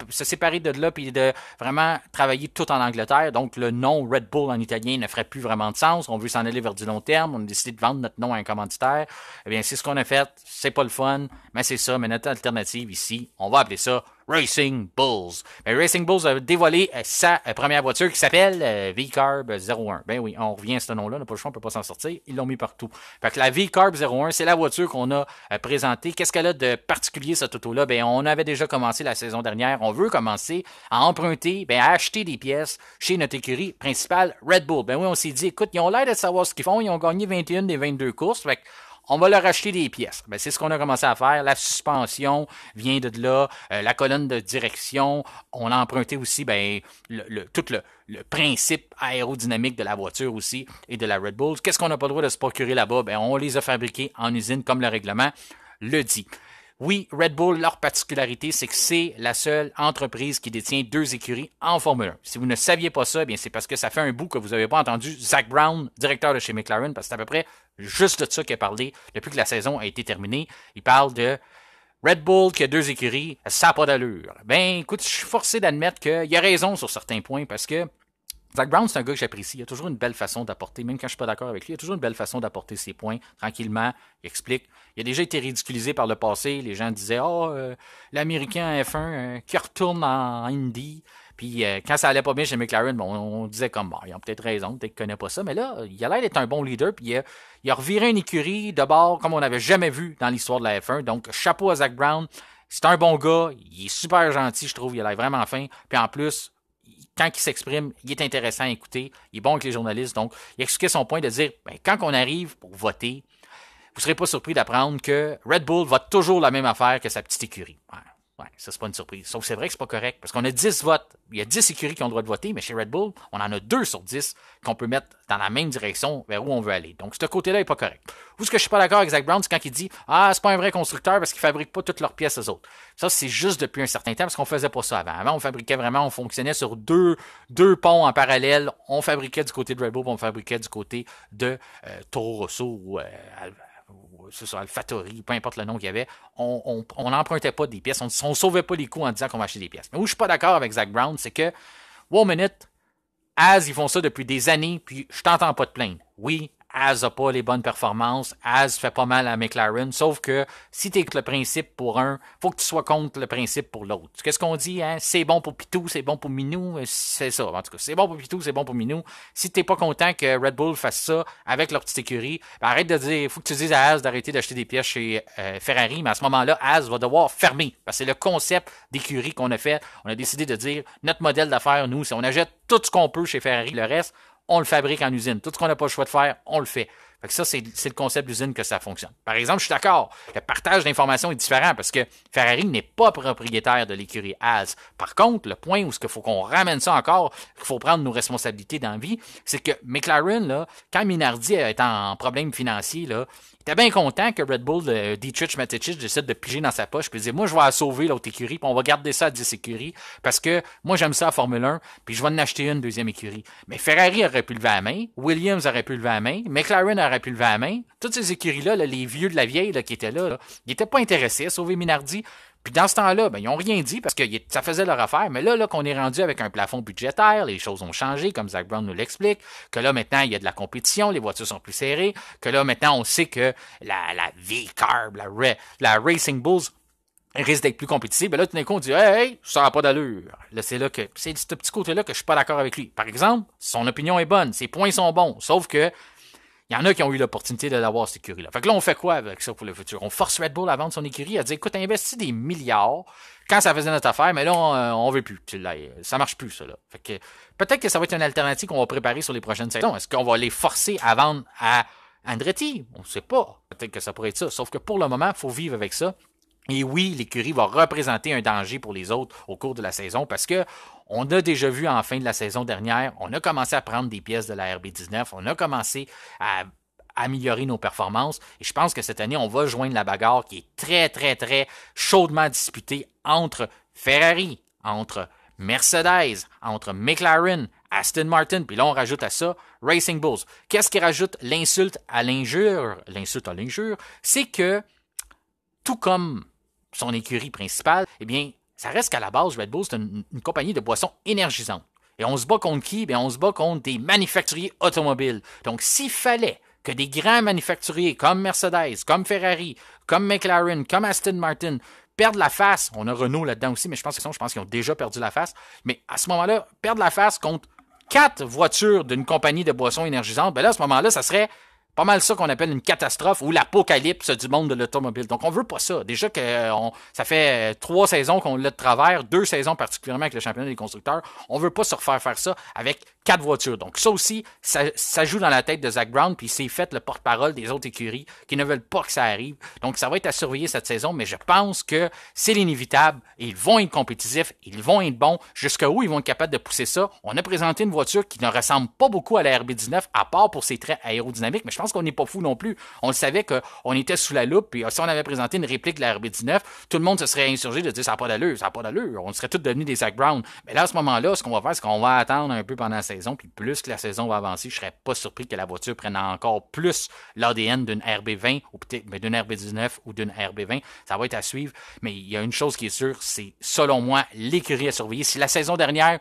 se séparer de là puis de vraiment travailler tout en Angleterre. Donc, le nom Red Bull en italien ne ferait plus vraiment de sens. On veut s'en aller vers du long terme. On a décidé de vendre notre nom à un commanditaire. Eh bien, c'est ce qu'on a fait. C'est pas le fun, mais c'est ça. Mais notre alternative ici, on va appeler ça Racing Bulls. Ben, Racing Bulls a dévoilé sa première voiture qui s'appelle V-Carb 01. Ben oui, on revient à ce nom-là. On n'a pas le choix, on peut pas s'en sortir. Ils l'ont mis partout. Fait que la V-Carb 01, c'est la voiture qu'on a présentée. Qu'est-ce qu'elle a de particulier, cette auto-là? Ben, on avait déjà commencé la saison dernière. On veut commencer à emprunter, à acheter des pièces chez notre écurie principale Red Bull. Ben oui, on s'est dit, écoute, ils ont l'air de savoir ce qu'ils font. Ils ont gagné 21 des 22 courses. Fait que on va leur acheter des pièces. Ben, c'est ce qu'on a commencé à faire. La suspension vient de là. La colonne de direction. On a emprunté aussi tout le principe aérodynamique de la voiture aussi et de la Red Bull. Qu'est-ce qu'on n'a pas le droit de se procurer là-bas? Ben, on les a fabriqués en usine comme le règlement le dit. Oui, Red Bull, leur particularité, c'est que c'est la seule entreprise qui détient deux écuries en Formule 1. Si vous ne saviez pas ça, bien c'est parce que ça fait un bout que vous n'avez pas entendu Zak Brown, directeur de chez McLaren, parce que c'est à peu près juste de ça qu'il a parlé depuis que la saison a été terminée. Il parle de Red Bull qui a deux écuries, ça n'a pas d'allure. Ben, écoute, je suis forcé d'admettre qu'il a raison sur certains points, parce que Zak Brown, c'est un gars que j'apprécie. Il a toujours une belle façon d'apporter, même quand je suis pas d'accord avec lui, il a toujours une belle façon d'apporter ses points, tranquillement, il explique. Il a déjà été ridiculisé par le passé. Les gens disaient, l'Américain F1 qui retourne en Indy. Puis quand ça allait pas bien chez McLaren, on disait comme, ils ont peut-être raison, peut-être qu'ils ne connaissent pas ça. Mais là, il a l'air d'être un bon leader. Puis il a reviré une écurie de bord comme on n'avait jamais vu dans l'histoire de la F1. Donc, chapeau à Zak Brown. C'est un bon gars. Il est super gentil, je trouve. Il a l'air vraiment fin. Puis en plus, quand il s'exprime, il est intéressant à écouter, il est bon avec les journalistes, donc il expliquait son point de dire, quand on arrive pour voter, vous ne serez pas surpris d'apprendre que Red Bull vote toujours la même affaire que sa petite écurie. Ouais, ça, c'est pas une surprise. Sauf que c'est vrai que c'est pas correct, parce qu'on a 10 votes. Il y a 10 écuries qui ont le droit de voter, mais chez Red Bull, on en a 2 sur 10 qu'on peut mettre dans la même direction vers où on veut aller. Donc, ce côté-là est pas correct. Où ce que je suis pas d'accord avec Zach Brown, c'est quand il dit « Ah, c'est pas un vrai constructeur parce qu'ils fabriquent pas toutes leurs pièces aux autres. » Ça, c'est juste depuis un certain temps, parce qu'on faisait pas ça avant. Avant, on fabriquait vraiment, on fonctionnait sur deux ponts en parallèle. On fabriquait du côté de Red Bull, on fabriquait du côté de Toro Rosso ou c'est ça, AlphaTauri, peu importe le nom qu'il y avait, on n'empruntait pas des pièces, on sauvait pas les coûts en disant qu'on va acheter des pièces. Mais où je suis pas d'accord avec Zach Brown, c'est que, one minute, Az, ils font ça depuis des années, puis je t'entends pas te plaindre. Oui, Az a pas les bonnes performances, Az fait pas mal à McLaren, sauf que si t'es contre le principe pour un, faut que tu sois contre le principe pour l'autre. Qu'est-ce qu'on dit, hein? C'est bon pour Pitou, c'est bon pour Minou, c'est ça, en tout cas, c'est bon pour Pitou, c'est bon pour Minou. Si t'es pas content que Red Bull fasse ça avec leur petite écurie, ben arrête de dire, faut que tu dises à Az d'arrêter d'acheter des pièces chez Ferrari, mais à ce moment-là, Az va devoir fermer, parce que c'est le concept d'écurie qu'on a fait. On a décidé de dire, notre modèle d'affaires, nous, c'est on achète tout ce qu'on peut chez Ferrari, le reste, on le fabrique en usine. Tout ce qu'on n'a pas le choix de faire, on le fait. Fait que ça, c'est le concept d'usine que ça fonctionne. Par exemple, je suis d'accord, le partage d'informations est différent parce que Ferrari n'est pas propriétaire de l'écurie Az. Par contre, le point où il faut qu'on ramène ça encore, qu'il faut prendre nos responsabilités dans la vie, c'est que McLaren, là, quand Minardi est en problème financier, là, il était bien content que Red Bull, Dietrich Mateschitz, décide de piger dans sa poche puis dire, moi, je vais sauver l'autre écurie puis on va garder ça à 10 écuries parce que moi, j'aime ça à Formule 1 puis je vais en acheter une deuxième écurie. Mais Ferrari aurait pu lever la main, Williams aurait pu lever la main, McLaren aurait pu lever la main. Toutes ces écuries-là, là, les vieux de la vieille là, qui étaient là, ils n'étaient pas intéressés à sauver Minardi. Puis dans ce temps-là, ben, ils n'ont rien dit parce que ça faisait leur affaire. Mais là qu'on est rendu avec un plafond budgétaire, les choses ont changé, comme Zach Brown nous l'explique, que là, maintenant, il y a de la compétition, les voitures sont plus serrées, que là, maintenant, on sait que la V-Carb, la Racing Bulls risque d'être plus compétitive. Ben là, tout d'un coup, on dit « Hey, ça n'a pas d'allure. » Là, c'est ce petit côté-là que je suis pas d'accord avec lui. Par exemple, son opinion est bonne, ses points sont bons, sauf que il y en a qui ont eu l'opportunité de l'avoir, cette écurie-là. Fait que là, on fait quoi avec ça pour le futur? On force Red Bull à vendre son écurie, à dire, écoute, investis des milliards quand ça faisait notre affaire, mais là, on veut plus. Ça marche plus, ça, là. Fait que peut-être que ça va être une alternative qu'on va préparer sur les prochaines saisons. Est-ce qu'on va les forcer à vendre à Andretti? On ne sait pas. Peut-être que ça pourrait être ça. Sauf que pour le moment, il faut vivre avec ça. Et oui, l'écurie va représenter un danger pour les autres au cours de la saison parce que on a déjà vu en fin de la saison dernière, on a commencé à prendre des pièces de la RB19, on a commencé à améliorer nos performances et je pense que cette année, on va joindre la bagarre qui est très, très, très chaudement disputée entre Ferrari, entre Mercedes, entre McLaren, Aston Martin, puis là, on rajoute à ça Racing Bulls. Qu'est-ce qui rajoute l'insulte à l'injure? L'insulte à l'injure, c'est que tout comme son écurie principale, eh bien, ça reste qu'à la base, Red Bull, c'est une compagnie de boissons énergisantes. Et on se bat contre qui? Bien, on se bat contre des manufacturiers automobiles. Donc, s'il fallait que des grands manufacturiers comme Mercedes, comme Ferrari, comme McLaren, comme Aston Martin perdent la face, on a Renault là-dedans aussi, mais je pense qu'ils ont déjà perdu la face, mais à ce moment-là, perdre la face contre 4 voitures d'une compagnie de boissons énergisantes, bien là, à ce moment-là, ça serait pas mal ça qu'on appelle une catastrophe ou l'apocalypse du monde de l'automobile. Donc, on veut pas ça. Déjà que ça fait 3 saisons qu'on l'a de travers, 2 saisons particulièrement avec le championnat des constructeurs. On veut pas se refaire faire ça avec 4 voitures. Donc, ça aussi, ça joue dans la tête de Zach Brown, puis il s'est fait le porte-parole des autres écuries qui ne veulent pas que ça arrive. Donc, ça va être à surveiller cette saison, mais je pense que c'est l'inévitable. Ils vont être compétitifs, ils vont être bons. Jusqu'à où ils vont être capables de pousser ça? On a présenté une voiture qui ne ressemble pas beaucoup à la RB19, à part pour ses traits aérodynamiques, mais je pense qu'on n'est pas fou non plus. On le savait qu'on était sous la loupe, puis si on avait présenté une réplique de la RB19, tout le monde se serait insurgé de dire ça n'a pas d'allure, ça n'a pas d'allure. On serait tous devenus des Zach Brown. Mais là, à ce moment-là, ce qu'on va faire, c'est qu'on va attendre un peu pendant la saison, puis plus que la saison va avancer, je serais pas surpris que la voiture prenne encore plus l'ADN d'une RB20 ou peut-être d'une RB19 ou d'une RB20. Ça va être à suivre. Mais il y a une chose qui est sûre, c'est selon moi l'écurie à surveiller. Si la saison dernière,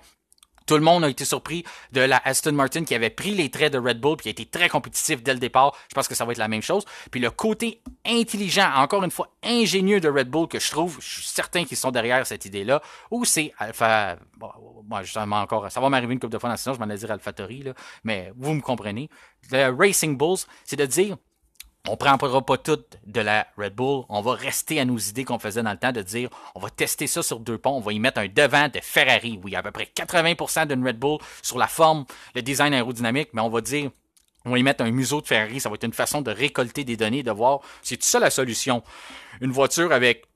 tout le monde a été surpris de la Aston Martin qui avait pris les traits de Red Bull et qui a été très compétitif dès le départ. Je pense que ça va être la même chose. Puis le côté intelligent, encore une fois, ingénieux de Red Bull que je trouve, je suis certain qu'ils sont derrière cette idée-là, ou c'est Alpha... Bon, moi, justement, encore, ça va m'arriver une couple de fois dans la saison, je m'en ai dire AlphaTauri, là, mais vous me comprenez. Le Racing Bulls, c'est de dire... On ne prendra pas tout de la Red Bull. On va rester à nos idées qu'on faisait dans le temps de dire on va tester ça sur 2 ponts. On va y mettre un devant de Ferrari. Oui, à peu près 80% d'une Red Bull sur la forme, le design aérodynamique, mais on va dire on va y mettre un museau de Ferrari. Ça va être une façon de récolter des données, de voir c'est tout ça la solution. Une voiture avec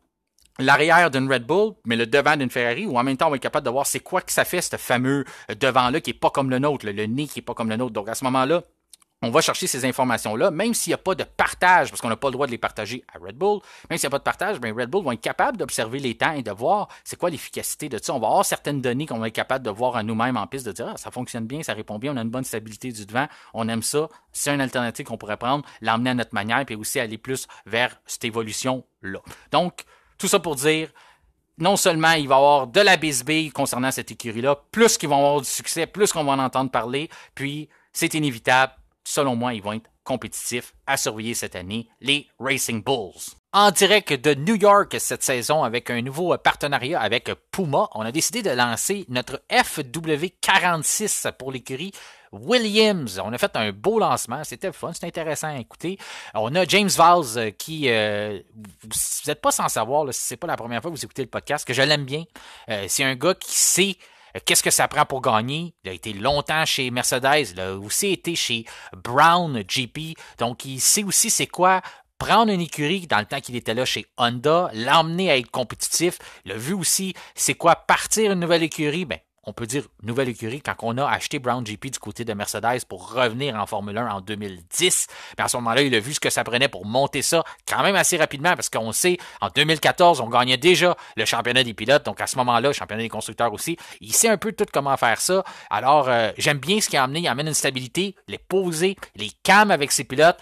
l'arrière d'une Red Bull, mais le devant d'une Ferrari, ou en même temps, on va être capable de voir c'est quoi que ça fait, ce fameux devant-là qui est pas comme le nôtre, le nez qui est pas comme le nôtre. Donc à ce moment-là, on va chercher ces informations-là, même s'il n'y a pas de partage, parce qu'on n'a pas le droit de les partager à Red Bull, même s'il n'y a pas de partage, bien Red Bull vont être capables d'observer les temps et de voir c'est quoi l'efficacité de ça. On va avoir certaines données qu'on va être capable de voir à nous-mêmes en piste, de dire ça fonctionne bien, ça répond bien, on a une bonne stabilité du devant, on aime ça, c'est une alternative qu'on pourrait prendre, l'emmener à notre manière, puis aussi aller plus vers cette évolution-là. Donc, tout ça pour dire, non seulement il va y avoir de la bisbille concernant cette écurie-là, plus qu'ils vont avoir du succès, plus qu'on va en entendre parler, puis c'est inévitable. Selon moi, ils vont être compétitifs à surveiller cette année, les Racing Bulls. En direct de New York cette saison avec un nouveau partenariat avec Puma, on a décidé de lancer notre FW46 pour l'écurie Williams. On a fait un beau lancement, c'était fun, c'était intéressant à écouter. On a James Valls qui, vous n'êtes pas sans savoir, là, si c'est pas la première fois que vous écoutez le podcast, que je l'aime bien. C'est un gars qui sait qu'est-ce que ça prend pour gagner? Il a été longtemps chez Mercedes, il a aussi été chez Brown GP, donc il sait aussi c'est quoi prendre une écurie dans le temps qu'il était là chez Honda, l'emmener à être compétitif. Il a vu aussi c'est quoi partir une nouvelle écurie, ben on peut dire nouvelle écurie quand on a acheté Brown GP du côté de Mercedes pour revenir en Formule 1 en 2010. Mais à ce moment-là, il a vu ce que ça prenait pour monter ça quand même assez rapidement parce qu'on sait, en 2014, on gagnait déjà le championnat des pilotes. Donc à ce moment-là, le championnat des constructeurs aussi. Il sait un peu tout comment faire ça. Alors, j'aime bien ce qu'il a amené. Il amène une stabilité, les poser, les calme avec ses pilotes.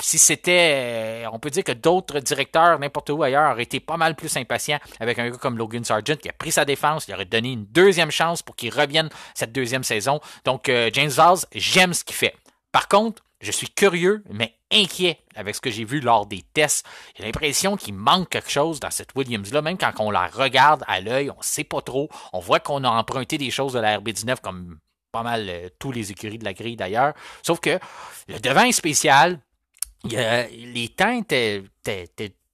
Si c'était, on peut dire que d'autres directeurs, n'importe où ailleurs, auraient été pas mal plus impatients avec un gars comme Logan Sargent qui a pris sa défense, il aurait donné une deuxième chance pour qu'il revienne cette deuxième saison. Donc, James Valls, j'aime ce qu'il fait. Par contre, je suis curieux, mais inquiet avec ce que j'ai vu lors des tests. J'ai l'impression qu'il manque quelque chose dans cette Williams-là, même quand on la regarde à l'œil, on ne sait pas trop. On voit qu'on a emprunté des choses de la RB19 comme pas mal tous les écuries de la grille d'ailleurs. Sauf que le devant est spécial. Les temps étaient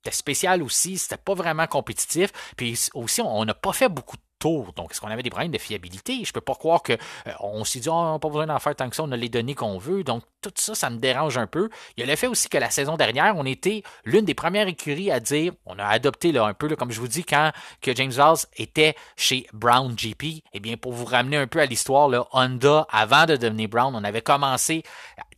spécial aussi, c'était pas vraiment compétitif. Puis aussi, on n'a pas fait beaucoup de tours. Donc, est-ce qu'on avait des problèmes de fiabilité? Je peux pas croire que on s'est dit, on n'a pas besoin d'en faire tant que ça, on a les données qu'on veut. Donc, tout ça, ça me dérange un peu. Il y a le fait aussi que la saison dernière, on était l'une des premières écuries à dire, on a adopté là, un peu, là, comme je vous dis, quand que James Valls était chez Brown GP, eh bien, pour vous ramener un peu à l'histoire, là, Honda, avant de devenir Brown, on avait commencé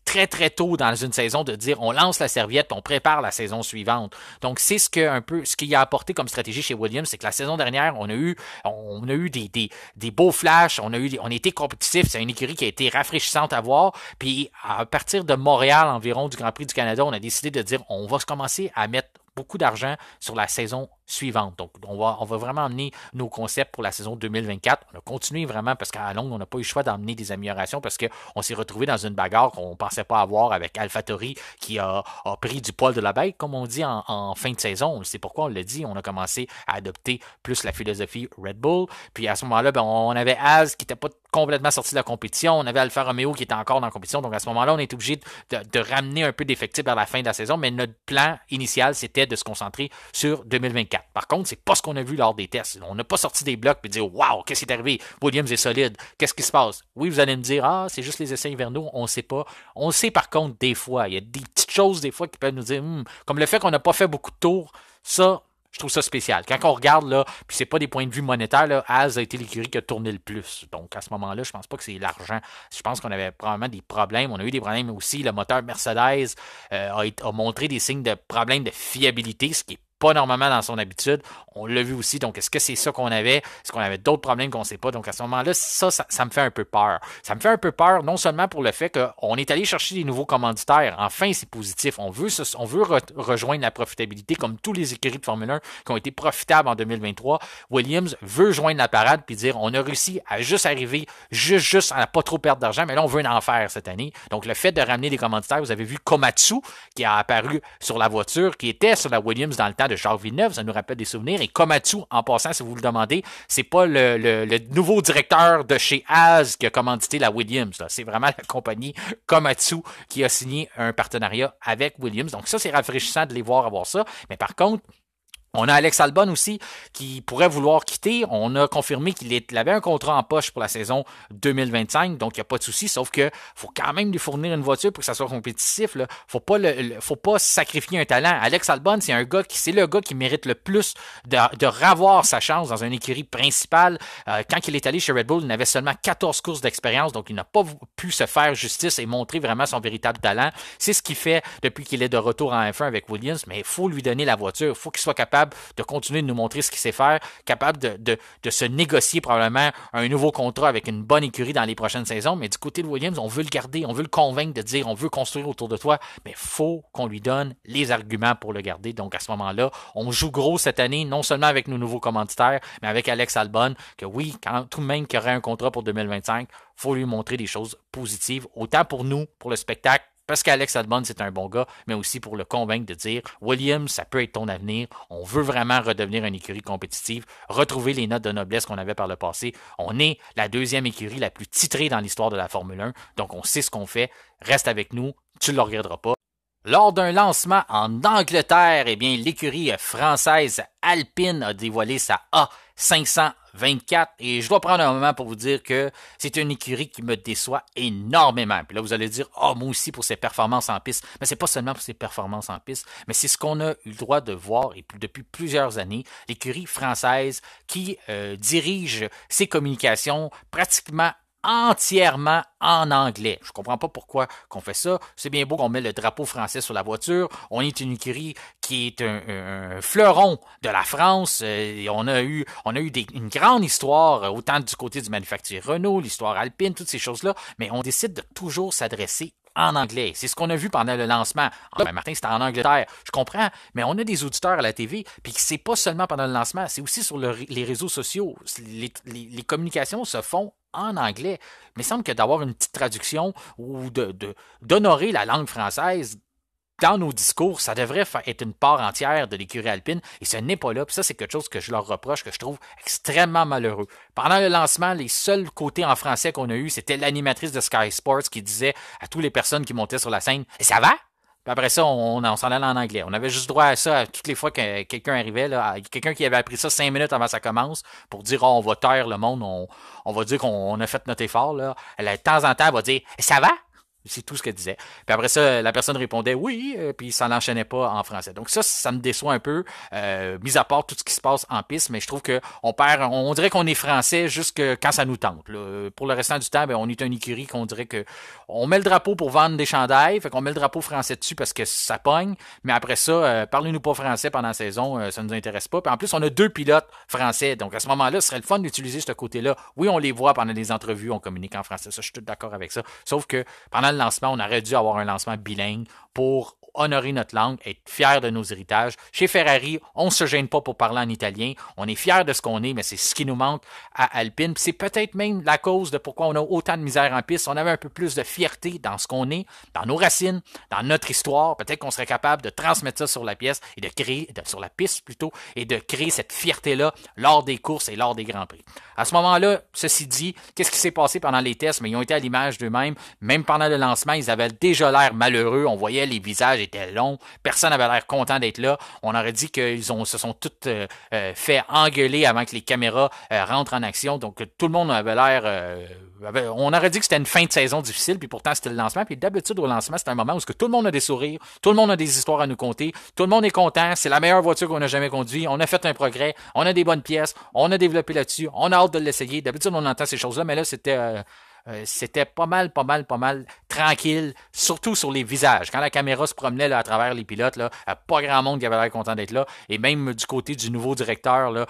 très très tôt dans une saison de dire on lance la serviette, on prépare la saison suivante. Donc c'est ce qu'il a apporté comme stratégie chez Williams, c'est que la saison dernière on a eu des beaux flashs, on a été compétitif, c'est une écurie qui a été rafraîchissante à voir. Puis à partir de Montréal environ du Grand Prix du Canada, on a décidé de dire on va commencer à mettre beaucoup d'argent sur la saison suivante. Donc, on va vraiment amener nos concepts pour la saison 2024. On a continué vraiment parce qu'à longue, on n'a pas eu le choix d'emmener des améliorations parce qu'on s'est retrouvé dans une bagarre qu'on ne pensait pas avoir avec AlphaTauri qui a pris du poil de la bête, comme on dit en fin de saison. On sait pourquoi on l'a dit. On a commencé à adopter plus la philosophie Red Bull. Puis à ce moment-là, on avait Haas qui n'était pas complètement sorti de la compétition. On avait Alfa Romeo qui était encore dans la compétition. Donc à ce moment-là, on est obligé de ramener un peu d'effectifs vers la fin de la saison. Mais notre plan initial, c'était de se concentrer sur 2024. Par contre, c'est pas ce qu'on a vu lors des tests. On n'a pas sorti des blocs et dire waouh, qu'est-ce qui est arrivé? Williams est solide. Qu'est-ce qui se passe? Oui, vous allez me dire c'est juste les essais hivernaux. On ne sait pas. On sait par contre des fois. Il y a des petites choses des fois qui peuvent nous dire comme le fait qu'on n'a pas fait beaucoup de tours. Ça, je trouve ça spécial. Quand on regarde, là, puis c'est pas des points de vue monétaires, là, Haas a été l'écurie qui a tourné le plus. Donc, à ce moment-là, je pense pas que c'est l'argent. Je pense qu'on avait probablement des problèmes. On a eu des problèmes aussi. Le moteur Mercedes a montré des signes de problèmes de fiabilité, ce qui est pas normalement dans son habitude. On l'a vu aussi. Donc, est-ce que c'est ça qu'on avait? Est-ce qu'on avait d'autres problèmes qu'on ne sait pas? Donc, à ce moment-là, ça me fait un peu peur. Ça me fait un peu peur, non seulement pour le fait qu'on est allé chercher des nouveaux commanditaires. Enfin, c'est positif. On veut rejoindre la profitabilité comme tous les écuries de Formule 1 qui ont été profitables en 2023. Williams veut joindre la parade puis dire on a réussi à juste arriver, juste à ne pas trop perdre d'argent, mais là, on veut en faire cette année. Donc, le fait de ramener des commanditaires, vous avez vu Komatsu qui a apparu sur la voiture, qui était sur la Williams dans le temps de Jacques Villeneuve, ça nous rappelle des souvenirs. Et Komatsu, en passant, si vous le demandez, c'est pas le nouveau directeur de chez Haas qui a commandité la Williams. Là. C'est vraiment la compagnie Komatsu qui a signé un partenariat avec Williams. Donc ça, c'est rafraîchissant de les voir avoir ça. Mais par contre, on a Alex Albon aussi qui pourrait vouloir quitter. On a confirmé qu'il avait un contrat en poche pour la saison 2025, donc il n'y a pas de souci, sauf que faut quand même lui fournir une voiture pour que ça soit compétitif. Là. Faut pas sacrifier un talent. Alex Albon, c'est le gars qui mérite le plus de ravoir sa chance dans une écurie principale. Quand il est allé chez Red Bull, il n'avait seulement 14 courses d'expérience, donc il n'a pas pu se faire justice et montrer vraiment son véritable talent. C'est ce qu'il fait depuis qu'il est de retour en F1 avec Williams, mais il faut lui donner la voiture. Il faut qu'il soit capable de continuer de nous montrer ce qu'il sait faire, capable de se négocier probablement un nouveau contrat avec une bonne écurie dans les prochaines saisons. Mais du côté de Williams, on veut le garder, on veut le convaincre de dire on veut construire autour de toi, mais il faut qu'on lui donne les arguments pour le garder. Donc à ce moment-là, on joue gros cette année, non seulement avec nos nouveaux commanditaires, mais avec Alex Albon, que oui, quand tout le monde qui aurait un contrat pour 2025, il faut lui montrer des choses positives, autant pour nous, pour le spectacle, parce qu'Alex Albon, c'est un bon gars, mais aussi pour le convaincre de dire « Williams, ça peut être ton avenir. On veut vraiment redevenir une écurie compétitive, retrouver les notes de noblesse qu'on avait par le passé. On est la deuxième écurie la plus titrée dans l'histoire de la Formule 1, donc on sait ce qu'on fait. Reste avec nous, tu ne le regretteras pas. » Lors d'un lancement en Angleterre, eh bien, l'écurie française Alpine a dévoilé sa A524 et je dois prendre un moment pour vous dire que c'est une écurie qui me déçoit énormément. Puis là, vous allez dire, moi aussi pour ses performances en piste. Mais c'est pas seulement pour ses performances en piste, mais c'est ce qu'on a eu le droit de voir et depuis plusieurs années, l'écurie française qui dirige ses communications pratiquement entièrement en anglais. Je comprends pas pourquoi qu'on fait ça. C'est bien beau qu'on met le drapeau français sur la voiture. On est une écurie qui est un fleuron de la France. Et on a eu une grande histoire, autant du côté du manufacturier Renault, l'histoire Alpine, toutes ces choses-là, mais on décide de toujours s'adresser en anglais. C'est ce qu'on a vu pendant le lancement. Martin, c'était en Angleterre. Je comprends, mais on a des auditeurs à la TV, puis c'est pas seulement pendant le lancement, c'est aussi sur les réseaux sociaux. Les communications se font en anglais. Mais il semble que d'avoir une petite traduction ou d'honorer la langue française dans nos discours, ça devrait être une part entière de l'écurie alpine, et ce n'est pas là. Puis ça, c'est quelque chose que je leur reproche, que je trouve extrêmement malheureux. Pendant le lancement, les seuls côtés en français qu'on a eu, c'était l'animatrice de Sky Sports qui disait à toutes les personnes qui montaient sur la scène « Ça va? » Puis après ça, on s'en allait en anglais. On avait juste droit à ça toutes les fois que quelqu'un arrivait, là, quelqu'un qui avait appris ça 5 minutes avant que ça commence, pour dire on va taire le monde, on va dire qu'on a fait notre effort. Là. Elle, de temps en temps, elle va dire « Ça va? » C'est tout ce qu'elle disait. Puis après ça, la personne répondait oui, puis ça n'enchaînait pas en français. Donc ça me déçoit un peu, mis à part tout ce qui se passe en piste, mais je trouve que on dirait qu'on est français juste quand ça nous tente. Là. Pour le restant du temps, on est une écurie qu'on dirait que on met le drapeau pour vendre des chandails, fait qu'on met le drapeau français dessus parce que ça pogne, mais après ça, parlez-nous pas français pendant la saison, ça nous intéresse pas. Puis en plus, on a 2 pilotes français, donc à ce moment-là, ce serait le fun d'utiliser ce côté-là. Oui, on les voit pendant les entrevues, on communique en français, ça, je suis tout d'accord avec ça. Sauf que pendant le lancement, on aurait dû avoir un lancement bilingue pour honorer notre langue, être fiers de nos héritages. Chez Ferrari, on ne se gêne pas pour parler en italien. On est fiers de ce qu'on est, mais c'est ce qui nous manque à Alpine. Puis c'est peut-être même la cause de pourquoi on a autant de misère en piste. On avait un peu plus de fierté dans ce qu'on est, dans nos racines, dans notre histoire. Peut-être qu'on serait capable de transmettre ça sur la pièce et de créer, sur la piste plutôt, et de créer cette fierté-là lors des courses et lors des Grands Prix. À ce moment-là, ceci dit, qu'est-ce qui s'est passé pendant les tests? Mais ils ont été à l'image d'eux-mêmes. Même pendant le lancement, ils avaient déjà l'air malheureux. On voyait les visages étaient longs. Personne n'avait l'air content d'être là. On aurait dit qu'ils se sont tous fait engueuler avant que les caméras rentrent en action. Donc, tout le monde avait l'air... on aurait dit que c'était une fin de saison difficile, puis pourtant, c'était le lancement. Puis d'habitude, au lancement, c'est un moment où tout le monde a des sourires, tout le monde a des histoires à nous conter, tout le monde est content. C'est la meilleure voiture qu'on a jamais conduite. On a fait un progrès. On a des bonnes pièces. On a développé là-dessus. On a hâte de l'essayer. D'habitude, on entend ces choses-là, mais là, c'était pas mal tranquille, surtout sur les visages. Quand la caméra se promenait là, à travers les pilotes, là, pas grand monde qui avait l'air content d'être là. Et même du côté du nouveau directeur, là,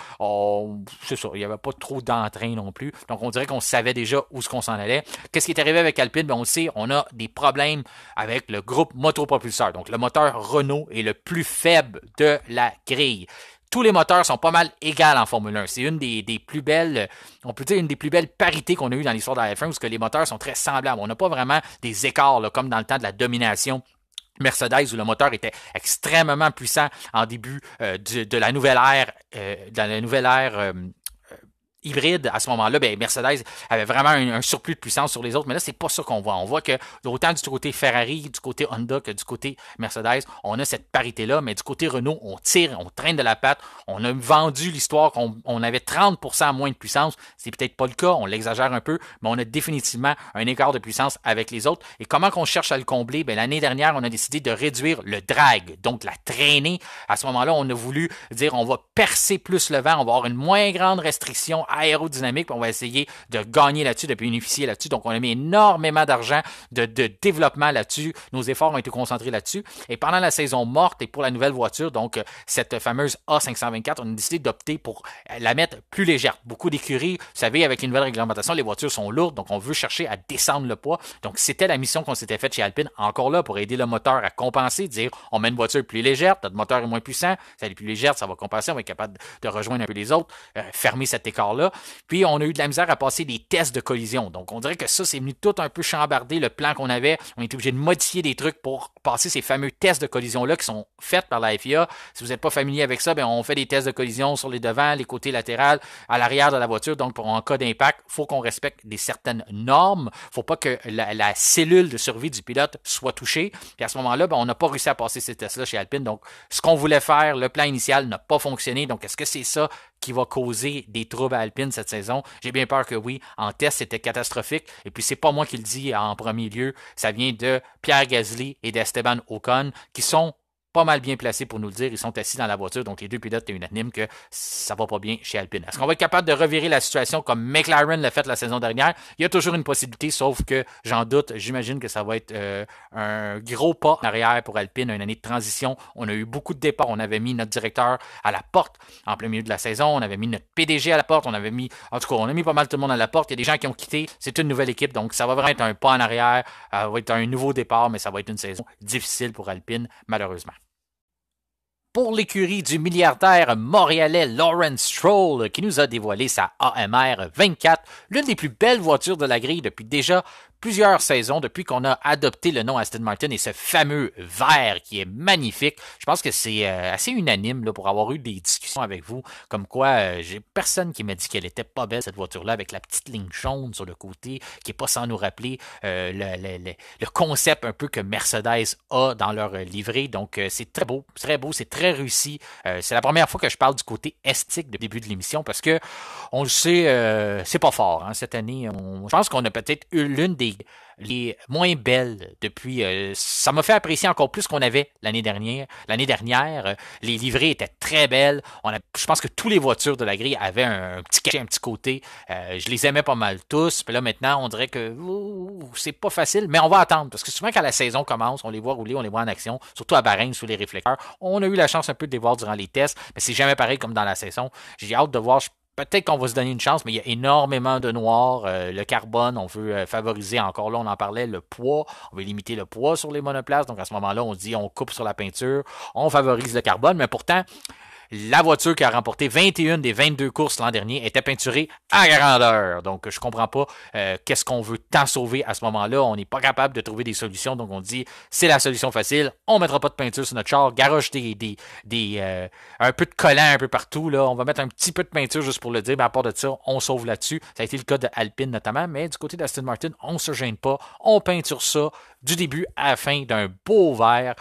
c'est ça, il n'y avait pas trop d'entrain non plus. Donc on dirait qu'on savait déjà où ce qu'on s'en allait. Qu'est-ce qui est arrivé avec Alpine? On le sait, on a des problèmes avec le groupe motopropulseur. Donc le moteur Renault est le plus faible de la grille. Tous les moteurs sont pas mal égaux en Formule 1. C'est une des plus belles, on peut dire une des plus belles parités qu'on a eues dans l'histoire de la F1, parce que les moteurs sont très semblables. On n'a pas vraiment des écarts là, comme dans le temps de la domination Mercedes où le moteur était extrêmement puissant en début de la nouvelle ère hybride, à ce moment-là, ben Mercedes avait vraiment un surplus de puissance sur les autres, mais là, c'est pas ça qu'on voit. On voit que autant du côté Ferrari, du côté Honda que du côté Mercedes, on a cette parité-là, mais du côté Renault, on tire, on traîne de la patte. On a vendu l'histoire qu'on avait 30% moins de puissance. C'est peut-être pas le cas, on l'exagère un peu, mais on a définitivement un écart de puissance avec les autres. Et comment qu'on cherche à le combler? Ben, l'année dernière, on a décidé de réduire le drag, donc la traînée. À ce moment-là, on a voulu dire on va percer plus le vent, on va avoir une moins grande restriction aérodynamique, puis on va essayer de gagner là-dessus, de bénéficier là-dessus. Donc, on a mis énormément d'argent de développement là-dessus. Nos efforts ont été concentrés là-dessus. Et pendant la saison morte et pour la nouvelle voiture, donc cette fameuse A524, on a décidé d'opter pour la mettre plus légère. Beaucoup d'écuries, vous savez, avec les nouvelles réglementations, les voitures sont lourdes, donc on veut chercher à descendre le poids. Donc, c'était la mission qu'on s'était faite chez Alpine, encore là, pour aider le moteur à compenser, dire, on met une voiture plus légère, notre moteur est moins puissant, ça est plus légère, ça va compenser, on va être capable de rejoindre un peu les autres, fermer cet écart-là. Puis, on a eu de la misère à passer des tests de collision. Donc, on dirait que ça, c'est venu tout un peu chambarder le plan qu'on avait. On est obligé de modifier des trucs pour passer ces fameux tests de collision-là qui sont faits par la FIA. Si vous n'êtes pas familier avec ça, ben on fait des tests de collision sur les devants, les côtés latérales, à l'arrière de la voiture. Donc, pour en cas d'impact, il faut qu'on respecte des certaines normes. Il ne faut pas que la cellule de survie du pilote soit touchée. Puis à ce moment-là, ben, on n'a pas réussi à passer ces tests-là chez Alpine. Donc, ce qu'on voulait faire, le plan initial n'a pas fonctionné. Donc, est-ce que c'est ça qui va causer des troubles à Alpine cette saison? J'ai bien peur que oui. En test, c'était catastrophique. Et puis, c'est pas moi qui le dis en premier lieu. Ça vient de Pierre Gasly et d'Esteban Ocon, qui sont pas mal bien placés pour nous le dire. Ils sont assis dans la voiture, donc les deux pilotes étaient unanimes que ça va pas bien chez Alpine. Est-ce qu'on va être capable de revirer la situation comme McLaren l'a fait la saison dernière? Il y a toujours une possibilité, sauf que j'en doute. J'imagine que ça va être un gros pas en arrière pour Alpine, une année de transition. On a eu beaucoup de départs. On avait mis notre directeur à la porte en plein milieu de la saison. On avait mis notre PDG à la porte. On avait mis, en tout cas, on a mis pas mal tout le monde à la porte. Il y a des gens qui ont quitté. C'est une nouvelle équipe, donc ça va vraiment être un pas en arrière. Ça va être un nouveau départ, mais ça va être une saison difficile pour Alpine, malheureusement. Pour l'écurie du milliardaire montréalais Lawrence Stroll, qui nous a dévoilé sa AMR 24, l'une des plus belles voitures de la grille depuis déjà plusieurs saisons, depuis qu'on a adopté le nom Aston Martin et ce fameux vert qui est magnifique. Je pense que c'est assez unanime là, pour avoir eu des discussions avec vous, comme quoi j'ai personne qui m'a dit qu'elle était pas belle cette voiture-là, avec la petite ligne jaune sur le côté, qui est pas sans nous rappeler le concept un peu que Mercedes a dans leur livrée. Donc c'est très beau, c'est très réussi. C'est la première fois que je parle du côté esthétique depuis le début de l'émission, parce que on le sait, c'est pas fort. Hein, cette année, je pense qu'on a peut-être eu l'une des les moins belles depuis. Ça m'a fait apprécier encore plus qu'on avait l'année dernière. Les livrées étaient très belles. Je pense que toutes les voitures de la grille avaient un petit cachet, un petit côté. Je les aimais pas mal tous. Puis là, maintenant, on dirait que c'est pas facile, mais on va attendre. Parce que souvent, quand la saison commence, on les voit rouler, on les voit en action, surtout à Bahreïn, sous les réflecteurs. On a eu la chance un peu de les voir durant les tests, mais c'est jamais pareil comme dans la saison. J'ai hâte de voir. Peut-être qu'on va se donner une chance, mais il y a énormément de noir. Le carbone, on veut favoriser, encore là, on en parlait, le poids. On veut limiter le poids sur les monoplaces. Donc, à ce moment-là, on dit on coupe sur la peinture, on favorise le carbone. Mais pourtant, la voiture qui a remporté 21 des 22 courses l'an dernier était peinturée à grandeur. Donc, je comprends pas qu'est-ce qu'on veut tant sauver à ce moment-là. On n'est pas capable de trouver des solutions. Donc, on dit, c'est la solution facile. On mettra pas de peinture sur notre char. Garoche un peu de collant un peu partout. Là. On va mettre un petit peu de peinture juste pour le dire. Mais à part de ça, on sauve là-dessus. Ça a été le cas de Alpine notamment. Mais du côté d'Aston Martin, on se gêne pas. On peinture ça du début à la fin d'un beau vert.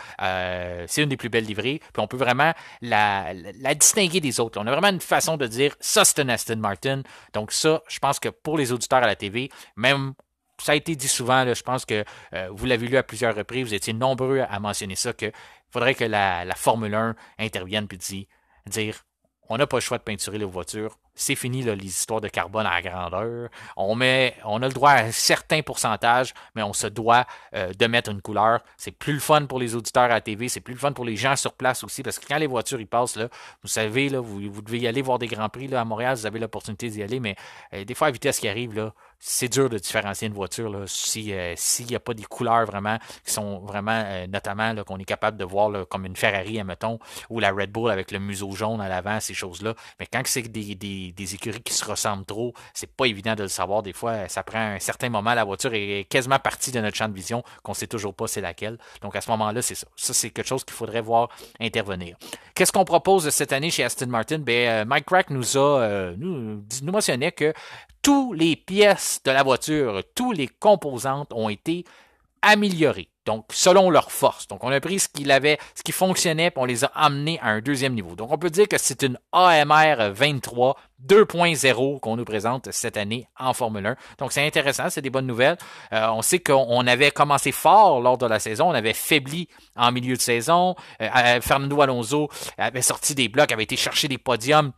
C'est une des plus belles livrées. Puis on peut vraiment la distinguer des autres. On a vraiment une façon de dire ça, c'est un Aston Martin. Donc ça, je pense que pour les auditeurs à la TV, même ça a été dit souvent, là, je pense que vous l'avez lu à plusieurs reprises, vous étiez nombreux à mentionner ça, qu'il faudrait que la Formule 1 intervienne puis dire on n'a pas le choix de peinturer les voitures. C'est fini là, les histoires de carbone à la grandeur. On a le droit à un certain pourcentage, mais on se doit de mettre une couleur. C'est plus le fun pour les auditeurs à la TV, c'est plus le fun pour les gens sur place aussi, parce que quand les voitures y passent, là, vous savez, là, vous devez y aller voir des Grands Prix là, à Montréal, vous avez l'opportunité d'y aller, mais des fois, à vitesse qui arrive, là, c'est dur de différencier une voiture là, s'il n'y a pas des couleurs vraiment qui sont vraiment, notamment là, qu'on est capable de voir là, comme une Ferrari, admettons, ou la Red Bull avec le museau jaune à l'avant, ces choses-là. Mais quand c'est des des écuries qui se ressemblent trop, c'est pas évident de le savoir. Des fois, ça prend un certain moment, la voiture est quasiment partie de notre champ de vision, qu'on sait toujours pas c'est laquelle. Donc à ce moment-là, c'est ça. Ça, c'est quelque chose qu'il faudrait voir intervenir. Qu'est-ce qu'on propose cette année chez Aston Martin? Mike Crack nous mentionnait que toutes les pièces de la voiture, tous les composantes ont été améliorées. Donc, selon leur force. Donc, on a pris ce qui fonctionnait, puis on les a amenés à un deuxième niveau. Donc, on peut dire que c'est une AMR 23 2.0 qu'on nous présente cette année en Formule 1. Donc, c'est intéressant, c'est des bonnes nouvelles. On sait qu'on avait commencé fort lors de la saison, on avait faibli en milieu de saison. Fernando Alonso avait sorti des blocs, avait été chercher des podiums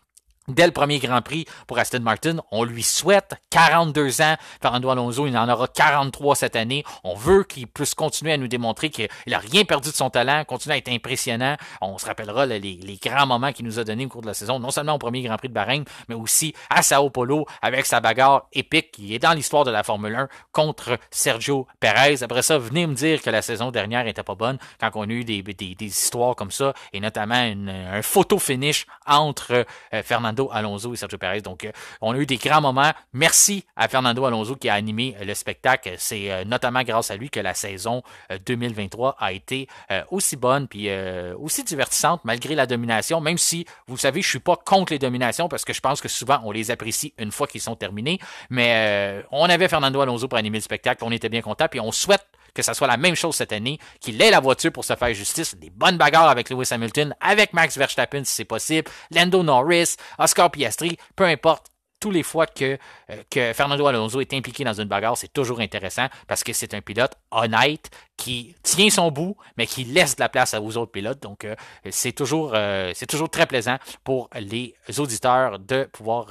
dès le premier Grand Prix pour Aston Martin. On lui souhaite 42 ans. Fernando Alonso, il en aura 43 cette année. On veut qu'il puisse continuer à nous démontrer qu'il n'a rien perdu de son talent, continue à être impressionnant. On se rappellera les grands moments qu'il nous a donnés au cours de la saison, non seulement au premier Grand Prix de Bahreïn, mais aussi à Sao Paulo avec sa bagarre épique qui est dans l'histoire de la Formule 1 contre Sergio Perez. Après ça, venez me dire que la saison dernière était pas bonne quand on a eu des histoires comme ça, et notamment un photo finish entre Fernando Alonso et Sergio Perez. Donc, on a eu des grands moments. Merci à Fernando Alonso qui a animé le spectacle. C'est notamment grâce à lui que la saison 2023 a été aussi bonne puis aussi divertissante malgré la domination, même si, vous savez, je suis pas contre les dominations parce que je pense que souvent, on les apprécie une fois qu'ils sont terminés. Mais on avait Fernando Alonso pour animer le spectacle. On était bien contents puis on souhaite que ça soit la même chose cette année, qu'il ait la voiture pour se faire justice, des bonnes bagarres avec Lewis Hamilton, avec Max Verstappen si c'est possible, Lando Norris, Oscar Piastri, peu importe. Tous les fois que Fernando Alonso est impliqué dans une bagarre, c'est toujours intéressant parce que c'est un pilote honnête qui tient son bout, mais qui laisse de la place aux autres pilotes. Donc, c'est toujours très plaisant pour les auditeurs de pouvoir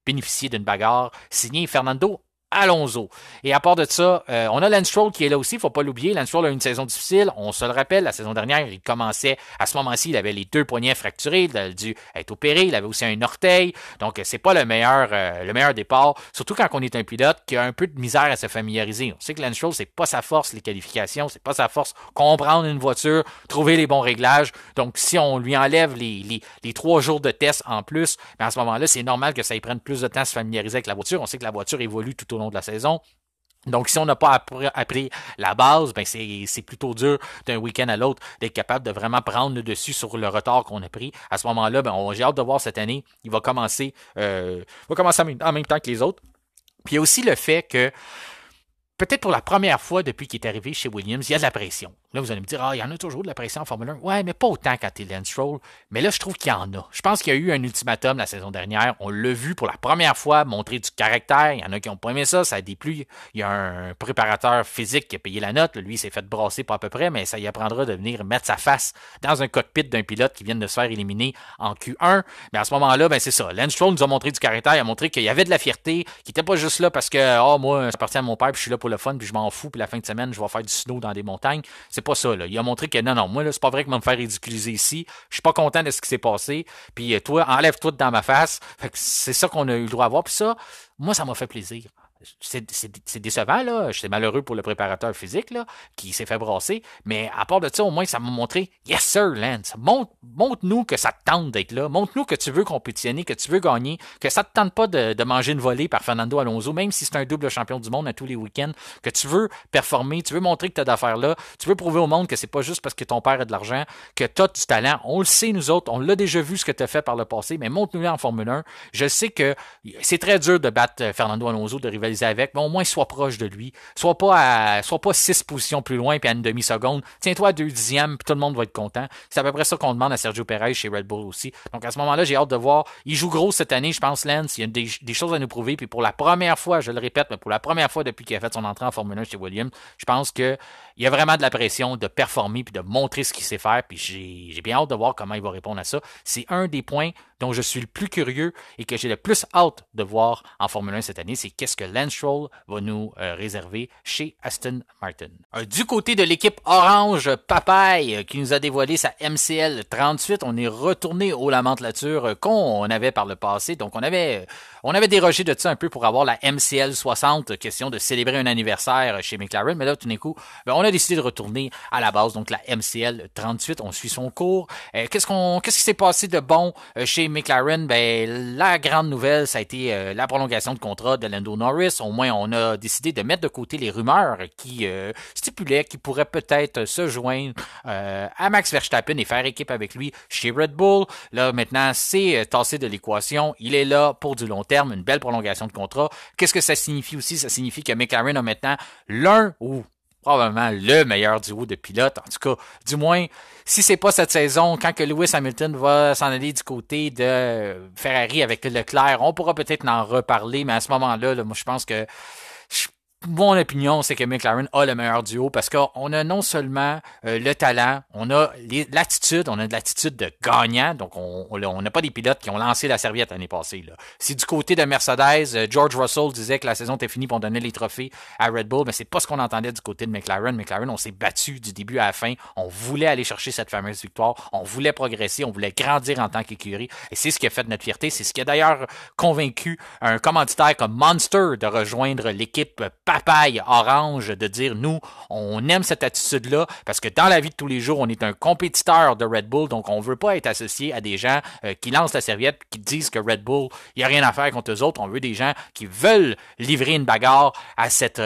bénéficier d'une bagarre signée Fernando Alonso. Et à part de ça, on a Lance Stroll qui est là aussi, il ne faut pas l'oublier. Lance Stroll a eu une saison difficile, on se le rappelle, la saison dernière, il commençait, à ce moment-ci, il avait les 2 poignets fracturés, il a dû être opéré, il avait aussi un orteil, donc c'est pas le meilleur départ, surtout quand on est un pilote qui a un peu de misère à se familiariser. On sait que Lance Stroll, c'est pas sa force, les qualifications, c'est pas sa force, comprendre une voiture, trouver les bons réglages, donc si on lui enlève les 3 jours de test en plus, mais à ce moment-là, c'est normal que ça y prenne plus de temps à se familiariser avec la voiture. On sait que la voiture évolue tout au long de la saison. Donc, si on n'a pas appris la base, ben c'est plutôt dur d'un week-end à l'autre d'être capable de vraiment prendre le dessus sur le retard qu'on a pris. À ce moment-là, j'ai hâte de voir cette année. Il va commencer en même temps que les autres. Puis il y a aussi le fait que peut-être pour la première fois depuis qu'il est arrivé chez Williams, il y a de la pression. Là, vous allez me dire, il y en a toujours de la pression en Formule 1. Ouais, mais pas autant quand t'es Lance Stroll. Mais là, je trouve qu'il y en a. Je pense qu'il y a eu un ultimatum la saison dernière. On l'a vu pour la première fois montrer du caractère. Il y en a qui ont pas aimé ça. Ça a déplu. Il y a un préparateur physique qui a payé la note. Lui, il s'est fait brasser pas à peu près, mais ça y apprendra de venir mettre sa face dans un cockpit d'un pilote qui vient de se faire éliminer en Q1. Mais à ce moment-là, c'est ça. Lance Stroll nous a montré du caractère. Il a montré qu'il y avait de la fierté, qu'il était pas juste là parce que, moi, ça appartient à mon père, puis je suis là pour le fun, puis je m'en fous, puis la fin de semaine, je vais faire du snow dans des montagnes. C'est pas ça, là. Il a montré que non, moi, là, c'est pas vrai que je vais me faire ridiculiser ici. Je suis pas content de ce qui s'est passé. Puis toi, enlève-toi dans ma face. Fait que c'est ça qu'on a eu le droit à voir. Puis ça, moi, ça m'a fait plaisir. C'est décevant, là. C'est malheureux pour le préparateur physique, là, qui s'est fait brasser. Mais à part de ça, au moins, ça m'a montré, yes sir, Lance. Montre-nous que ça te tente d'être là. Montre-nous que tu veux compétitionner, que tu veux gagner, que ça te tente pas de manger une volée par Fernando Alonso, même si c'est un double champion du monde à tous les week-ends, que tu veux performer, tu veux montrer que tu as d'affaires là, tu veux prouver au monde que c'est pas juste parce que ton père a de l'argent, que tu as du talent. On le sait, nous autres, on l'a déjà vu ce que tu as fait par le passé, mais montre-nous en Formule 1. Je sais que c'est très dur de battre Fernando Alonso, de rivaliser avec, mais au moins sois proche de lui. Sois pas 6 positions plus loin puis à une demi-seconde. Tiens-toi à 2 dixièmes puis tout le monde va être content. C'est à peu près ça qu'on demande à Sergio Perez chez Red Bull aussi. Donc à ce moment-là, j'ai hâte de voir. Il joue gros cette année, je pense, Lance. Il y a des choses à nous prouver. Puis pour la première fois, je le répète, mais pour la première fois depuis qu'il a fait son entrée en Formule 1 chez Williams, je pense que il y a vraiment de la pression de performer puis de montrer ce qu'il sait faire. Puis j'ai bien hâte de voir comment il va répondre à ça. C'est un des points dont je suis le plus curieux et que j'ai le plus hâte de voir en Formule 1 cette année, c'est qu'est-ce que Lance Stroll va nous réserver chez Aston Martin. Du côté de l'équipe Orange Papaye qui nous a dévoilé sa MCL 38, on est retourné aux lamentalatures qu'on avait par le passé. Donc on avait dérogé de ça un peu pour avoir la MCL 60, question de célébrer un anniversaire chez McLaren, mais là tout d'un coup, on a a décidé de retourner à la base, donc la MCL 38, on suit son cours. Qu'est-ce qui s'est passé de bon chez McLaren? Ben, la grande nouvelle, ça a été la prolongation de contrat de Lando Norris. Au moins, on a décidé de mettre de côté les rumeurs qui stipulaient qu'il pourrait peut-être se joindre à Max Verstappen et faire équipe avec lui chez Red Bull. Là, maintenant, c'est tassé de l'équation. Il est là pour du long terme, une belle prolongation de contrat. Qu'est-ce que ça signifie aussi? Ça signifie que McLaren a maintenant l'un ou probablement le meilleur duo de pilotes. En tout cas, du moins, si c'est pas cette saison, quand que Lewis Hamilton va s'en aller du côté de Ferrari avec Leclerc, on pourra peut-être en reparler, mais à ce moment-là, moi, je pense que mon opinion, c'est que McLaren a le meilleur duo parce qu'on a non seulement le talent, on a l'attitude, on a de l'attitude de gagnant, donc on n'a pas des pilotes qui ont lancé la serviette l'année passée. Là. Si du côté de Mercedes, George Russell disait que la saison était finie pour donner les trophées à Red Bull, mais c'est pas ce qu'on entendait du côté de McLaren. McLaren, on s'est battu du début à la fin, on voulait aller chercher cette fameuse victoire, on voulait progresser, on voulait grandir en tant qu'écurie, et c'est ce qui a fait notre fierté, c'est ce qui a d'ailleurs convaincu un commanditaire comme Monster de rejoindre l'équipe papaye orange, de dire nous, on aime cette attitude-là parce que dans la vie de tous les jours, on est un compétiteur de Red Bull, donc on veut pas être associé à des gens qui lancent la serviette, qui disent que Red Bull, il n'y a rien à faire contre eux autres. On veut des gens qui veulent livrer une bagarre à cette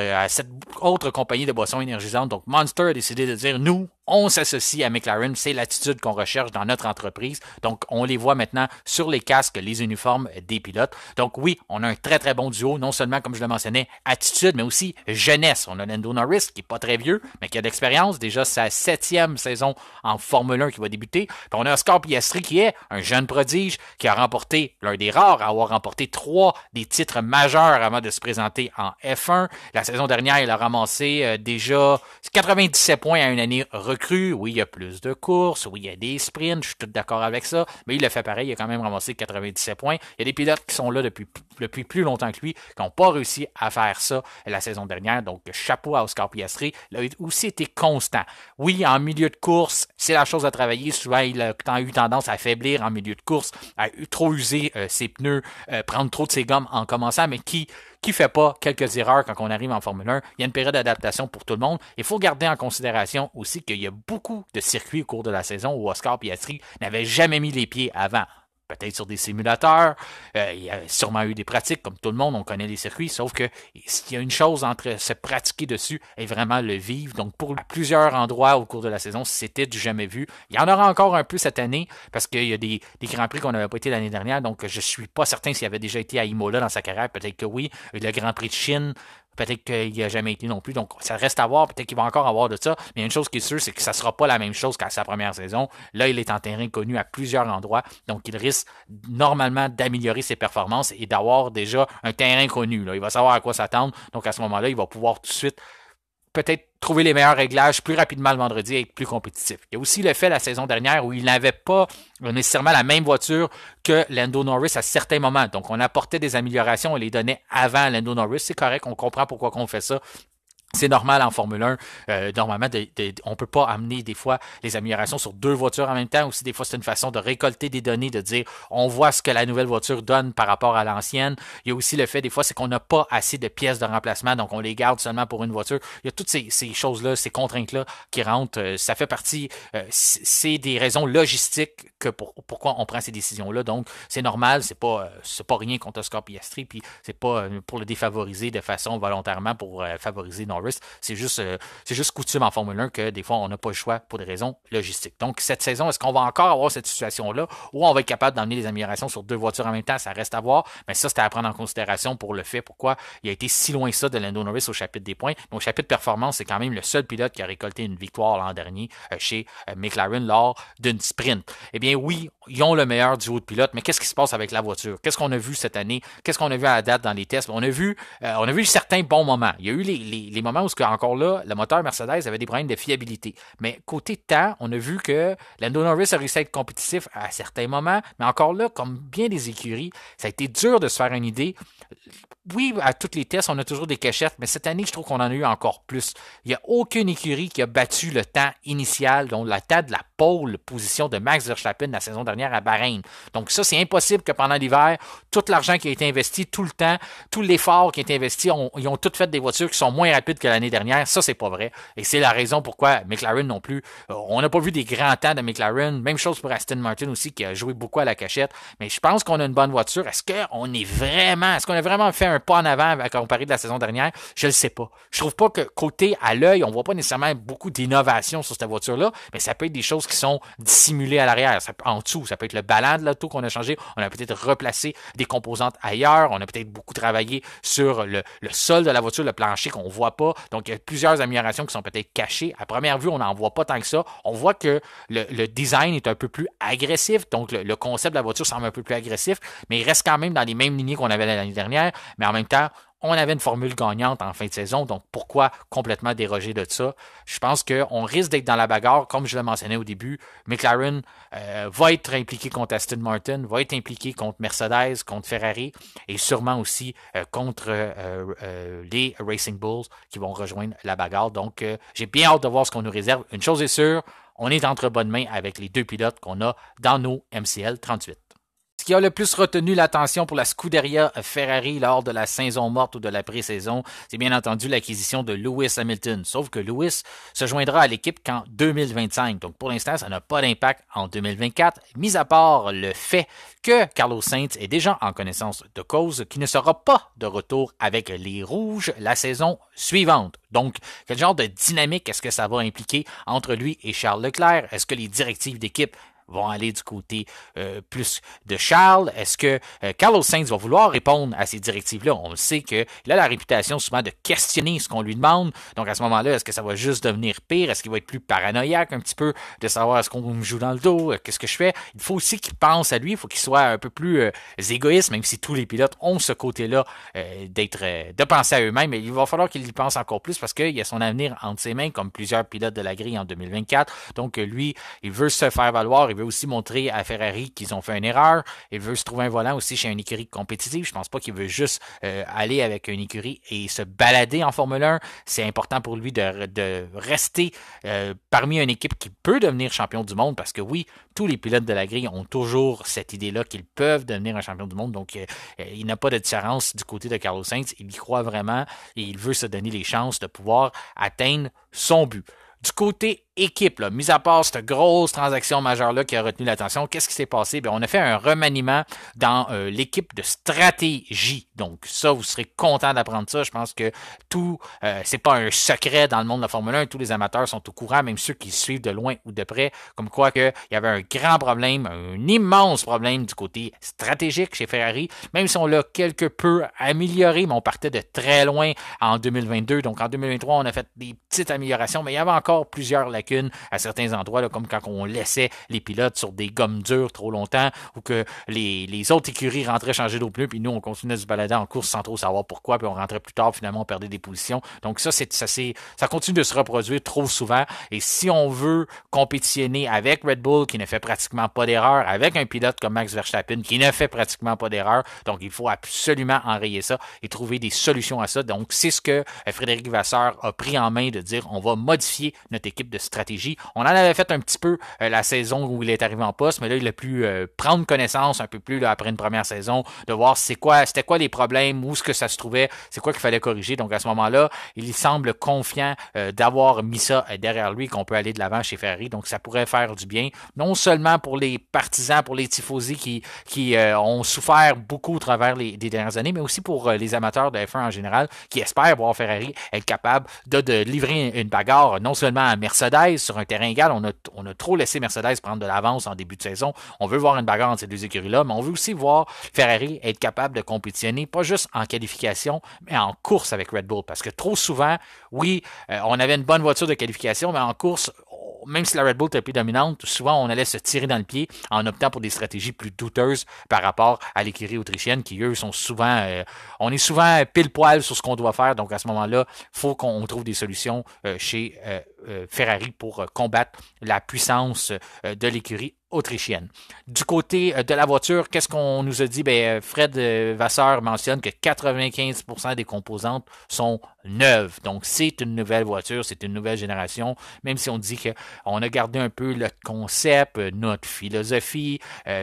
autre compagnie de boissons énergisantes. Donc Monster a décidé de dire nous, on s'associe à McLaren, c'est l'attitude qu'on recherche dans notre entreprise. Donc, on les voit maintenant sur les casques, les uniformes des pilotes. Donc oui, on a un très très bon duo, non seulement, comme je le mentionnais, attitude, mais aussi jeunesse. On a Lando Norris, qui est pas très vieux, mais qui a d'expérience. Déjà sa 7e saison en Formule 1 qui va débuter. Puis on a Oscar Piastri, qui est un jeune prodige, qui a remporté, l'un des rares à avoir remporté 3 des titres majeurs avant de se présenter en F1. La saison dernière, il a ramassé déjà 97 points à une année recrue. Oui, il y a plus de courses, oui, il y a des sprints, je suis tout d'accord avec ça, mais il a fait pareil, il a quand même ramassé 97 points. Il y a des pilotes qui sont là depuis plus longtemps que lui, qui n'ont pas réussi à faire ça la saison dernière, donc chapeau à Oscar Piastri. Il a aussi été constant. Oui, en milieu de course, c'est la chose à travailler. Souvent, il a eu tendance à faiblir en milieu de course, à trop user ses pneus, prendre trop de ses gommes en commençant, mais qui fait pas quelques erreurs quand on arrive en Formule 1. Il y a une période d'adaptation pour tout le monde. Il faut garder en considération aussi qu'il y a beaucoup de circuits au cours de la saison où Oscar Piastri n'avait jamais mis les pieds avant. Peut-être sur des simulateurs, il y a sûrement eu des pratiques, comme tout le monde, on connaît les circuits, sauf que il y a une chose entre se pratiquer dessus et vraiment le vivre. Donc pour plusieurs endroits au cours de la saison, c'était du jamais vu. Il y en aura encore un peu cette année, parce qu'il y a des Grands Prix qu'on n'avait pas été l'année dernière, donc je suis pas certain s'il avait déjà été à Imola dans sa carrière, peut-être que oui. Le Grand Prix de Chine, peut-être qu'il n'a jamais été non plus. Donc, ça reste à voir. Peut-être qu'il va encore avoir de ça. Mais il y a une chose qui est sûre, c'est que ça ne sera pas la même chose qu'à sa première saison. Là, il est en terrain connu à plusieurs endroits. Donc, il risque normalement d'améliorer ses performances et d'avoir déjà un terrain connu. Là. Il va savoir à quoi s'attendre. Donc, à ce moment-là, il va pouvoir tout de suite peut-être trouver les meilleurs réglages plus rapidement le vendredi et être plus compétitif. Il y a aussi le fait la saison dernière où il n'avait pas nécessairement la même voiture que Lando Norris à certains moments. Donc, on apportait des améliorations, on les donnait avant Lando Norris. C'est correct, on comprend pourquoi on fait ça. C'est normal en Formule 1. Normalement, on peut pas amener des fois les améliorations sur 2 voitures en même temps. Aussi, des fois, c'est une façon de récolter des données, de dire on voit ce que la nouvelle voiture donne par rapport à l'ancienne. Il y a aussi le fait, des fois, c'est qu'on n'a pas assez de pièces de remplacement, donc on les garde seulement pour une voiture. Il y a toutes ces choses-là, ces contraintes-là qui rentrent. Ça fait partie, c'est des raisons logistiques que pourquoi on prend ces décisions-là. Donc, c'est normal, c'est pas rien contre Oscar Piastri, puis c'est pas pour le défavoriser de façon volontairement pour favoriser Norris. C'est juste coutume en Formule 1 que des fois, on n'a pas le choix pour des raisons logistiques. Donc, cette saison, est-ce qu'on va encore avoir cette situation-là où on va être capable d'emmener les améliorations sur 2 voitures en même temps? Ça reste à voir. Mais ça, c'était à prendre en considération pour le fait pourquoi il a été si loin ça de Lando Norris au chapitre des points. Donc, au chapitre performance, c'est quand même le seul pilote qui a récolté une victoire l'an dernier chez McLaren lors d'une sprint. Eh bien, oui, ils ont le meilleur duo de pilotes, mais qu'est-ce qui se passe avec la voiture? Qu'est-ce qu'on a vu cette année? Qu'est-ce qu'on a vu à la date dans les tests? On a vu certains bons moments. Il y a eu les moments où, encore là, le moteur Mercedes avait des problèmes de fiabilité. Mais côté temps, on a vu que Lando Norris a réussi à être compétitif à certains moments, mais encore là, comme bien des écuries, ça a été dur de se faire une idée. oui, à tous les tests, on a toujours des cachettes, mais cette année, je trouve qu'on en a eu encore plus. Il n'y a aucune écurie qui a battu le temps initial, donc la temps de la pole position de Max Verstappen la saison dernière à Bahreïn. Donc ça, c'est impossible que pendant l'hiver, tout l'argent qui a été investi, tout le temps, tout l'effort qui a été investi, ils ont toutes fait des voitures qui sont moins rapides que l'année dernière. Ça, c'est pas vrai. Et c'est la raison pourquoi McLaren non plus. On n'a pas vu des grands temps de McLaren. Même chose pour Aston Martin aussi, qui a joué beaucoup à la cachette. Mais je pense qu'on a une bonne voiture. Est-ce qu'on a vraiment fait un pas en avant à comparer de la saison dernière? Je le sais pas. Je trouve pas que côté à l'œil, on voit pas nécessairement beaucoup d'innovation sur cette voiture-là, mais ça peut être des choses qui sont dissimulées à l'arrière. En dessous, ça peut être le ballon de l'auto qu'on a changé. On a peut-être replacé des composantes ailleurs. On a peut-être beaucoup travaillé sur le sol de la voiture, le plancher qu'on voit pas. Donc, il y a plusieurs améliorations qui sont peut-être cachées. À première vue, on n'en voit pas tant que ça. On voit que le design est un peu plus agressif. Donc, le concept de la voiture semble un peu plus agressif, mais il reste quand même dans les mêmes lignées qu'on avait l'année dernière. Mais en même temps, on avait une formule gagnante en fin de saison, donc pourquoi complètement déroger de ça? Je pense qu'on risque d'être dans la bagarre, comme je le mentionnais au début. McLaren va être impliqué contre Aston Martin, va être impliqué contre Mercedes, contre Ferrari, et sûrement aussi contre les Racing Bulls qui vont rejoindre la bagarre. Donc, j'ai bien hâte de voir ce qu'on nous réserve. Une chose est sûre, on est entre bonnes mains avec les deux pilotes qu'on a dans nos MCL 38. Ce qui a le plus retenu l'attention pour la Scuderia Ferrari lors de la saison morte ou de la pré-saison, c'est bien entendu l'acquisition de Lewis Hamilton. Sauf que Lewis se joindra à l'équipe qu'en 2025. Donc pour l'instant, ça n'a pas d'impact en 2024, mis à part le fait que Carlos Sainz est déjà en connaissance de cause, qui ne sera pas de retour avec les Rouges la saison suivante. Donc, quel genre de dynamique est-ce que ça va impliquer entre lui et Charles Leclerc? Est-ce que les directives d'équipe vont aller du côté plus de Charles? Est-ce que Carlos Sainz va vouloir répondre à ces directives-là? On sait qu'il a la réputation souvent de questionner ce qu'on lui demande. Donc à ce moment-là, est-ce que ça va juste devenir pire? Est-ce qu'il va être plus paranoïaque un petit peu de savoir est-ce qu'on me joue dans le dos? Qu'est-ce que je fais? Il faut aussi qu'il pense à lui. Il faut qu'il soit un peu plus égoïste, même si tous les pilotes ont ce côté-là de penser à eux-mêmes. Mais il va falloir qu'il y pense encore plus parce qu'il a son avenir entre ses mains, comme plusieurs pilotes de la grille en 2024. Donc lui, il veut se faire valoir. Il veut aussi montrer à Ferrari qu'ils ont fait une erreur. Il veut se trouver un volant aussi chez une écurie compétitive. Je pense pas qu'il veut juste aller avec une écurie et se balader en Formule 1. C'est important pour lui de rester parmi une équipe qui peut devenir champion du monde parce que oui, tous les pilotes de la grille ont toujours cette idée-là qu'ils peuvent devenir un champion du monde. Donc, il n'a pas de différence du côté de Carlos Sainz. Il y croit vraiment et il veut se donner les chances de pouvoir atteindre son but. Du côté équipe, là, mis à part cette grosse transaction majeure-là qui a retenu l'attention, qu'est-ce qui s'est passé? Bien, on a fait un remaniement dans l'équipe de stratégie. Donc, ça, vous serez content d'apprendre ça. Je pense que c'est pas un secret dans le monde de la Formule 1. Tous les amateurs sont au courant, même ceux qui suivent de loin ou de près, comme quoi il y avait un grand problème, un immense problème du côté stratégique chez Ferrari, même si on l'a quelque peu amélioré, mais on partait de très loin en 2022. Donc, en 2023, on a fait des petites améliorations, mais il y avait encore plusieurs lacunes à certains endroits, là, comme quand on laissait les pilotes sur des gommes dures trop longtemps ou que les autres écuries rentraient changer d'eau pneus, puis nous, on continuait de se balader en course sans trop savoir pourquoi, puis on rentrait plus tard, finalement, on perdait des positions. Donc ça continue de se reproduire trop souvent. Et si on veut compétitionner avec Red Bull, qui ne fait pratiquement pas d'erreur, avec un pilote comme Max Verstappen, qui ne fait pratiquement pas d'erreur, donc il faut absolument enrayer ça et trouver des solutions à ça. Donc c'est ce que Frédéric Vasseur a pris en main, de dire on va modifier notre équipe de stratégie. On en avait fait un petit peu la saison où il est arrivé en poste, mais là, il a pu prendre connaissance un peu plus là, après une première saison, de voir c'était quoi les problèmes, où est-ce que ça se trouvait, c'est quoi qu'il fallait corriger. Donc à ce moment-là, il semble confiant d'avoir mis ça derrière lui, qu'on peut aller de l'avant chez Ferrari. Donc ça pourrait faire du bien, non seulement pour les partisans, pour les tifosi qui ont souffert beaucoup au travers des dernières années, mais aussi pour les amateurs de F1 en général, qui espèrent voir Ferrari être capable de livrer une bagarre, non seulement à Mercedes sur un terrain égal. On a trop laissé Mercedes prendre de l'avance en début de saison. On veut voir une bagarre entre ces deux écuries-là, mais on veut aussi voir Ferrari être capable de compétitionner, pas juste en qualification, mais en course avec Red Bull. Parce que trop souvent, oui, on avait une bonne voiture de qualification, mais en course, même si la Red Bull était plus dominante, souvent on allait se tirer dans le pied en optant pour des stratégies plus douteuses par rapport à l'écurie autrichienne qui, eux, sont souvent... on est souvent pile-poil sur ce qu'on doit faire. Donc à ce moment-là, il faut qu'on trouve des solutions chez Ferrari pour combattre la puissance de l'écurie autrichienne. Du côté de la voiture, qu'est-ce qu'on nous a dit? Fred Vasseur mentionne que 95% des composantes sont neuves. Donc, c'est une nouvelle voiture, c'est une nouvelle génération, même si on dit qu'on a gardé un peu le concept, notre philosophie,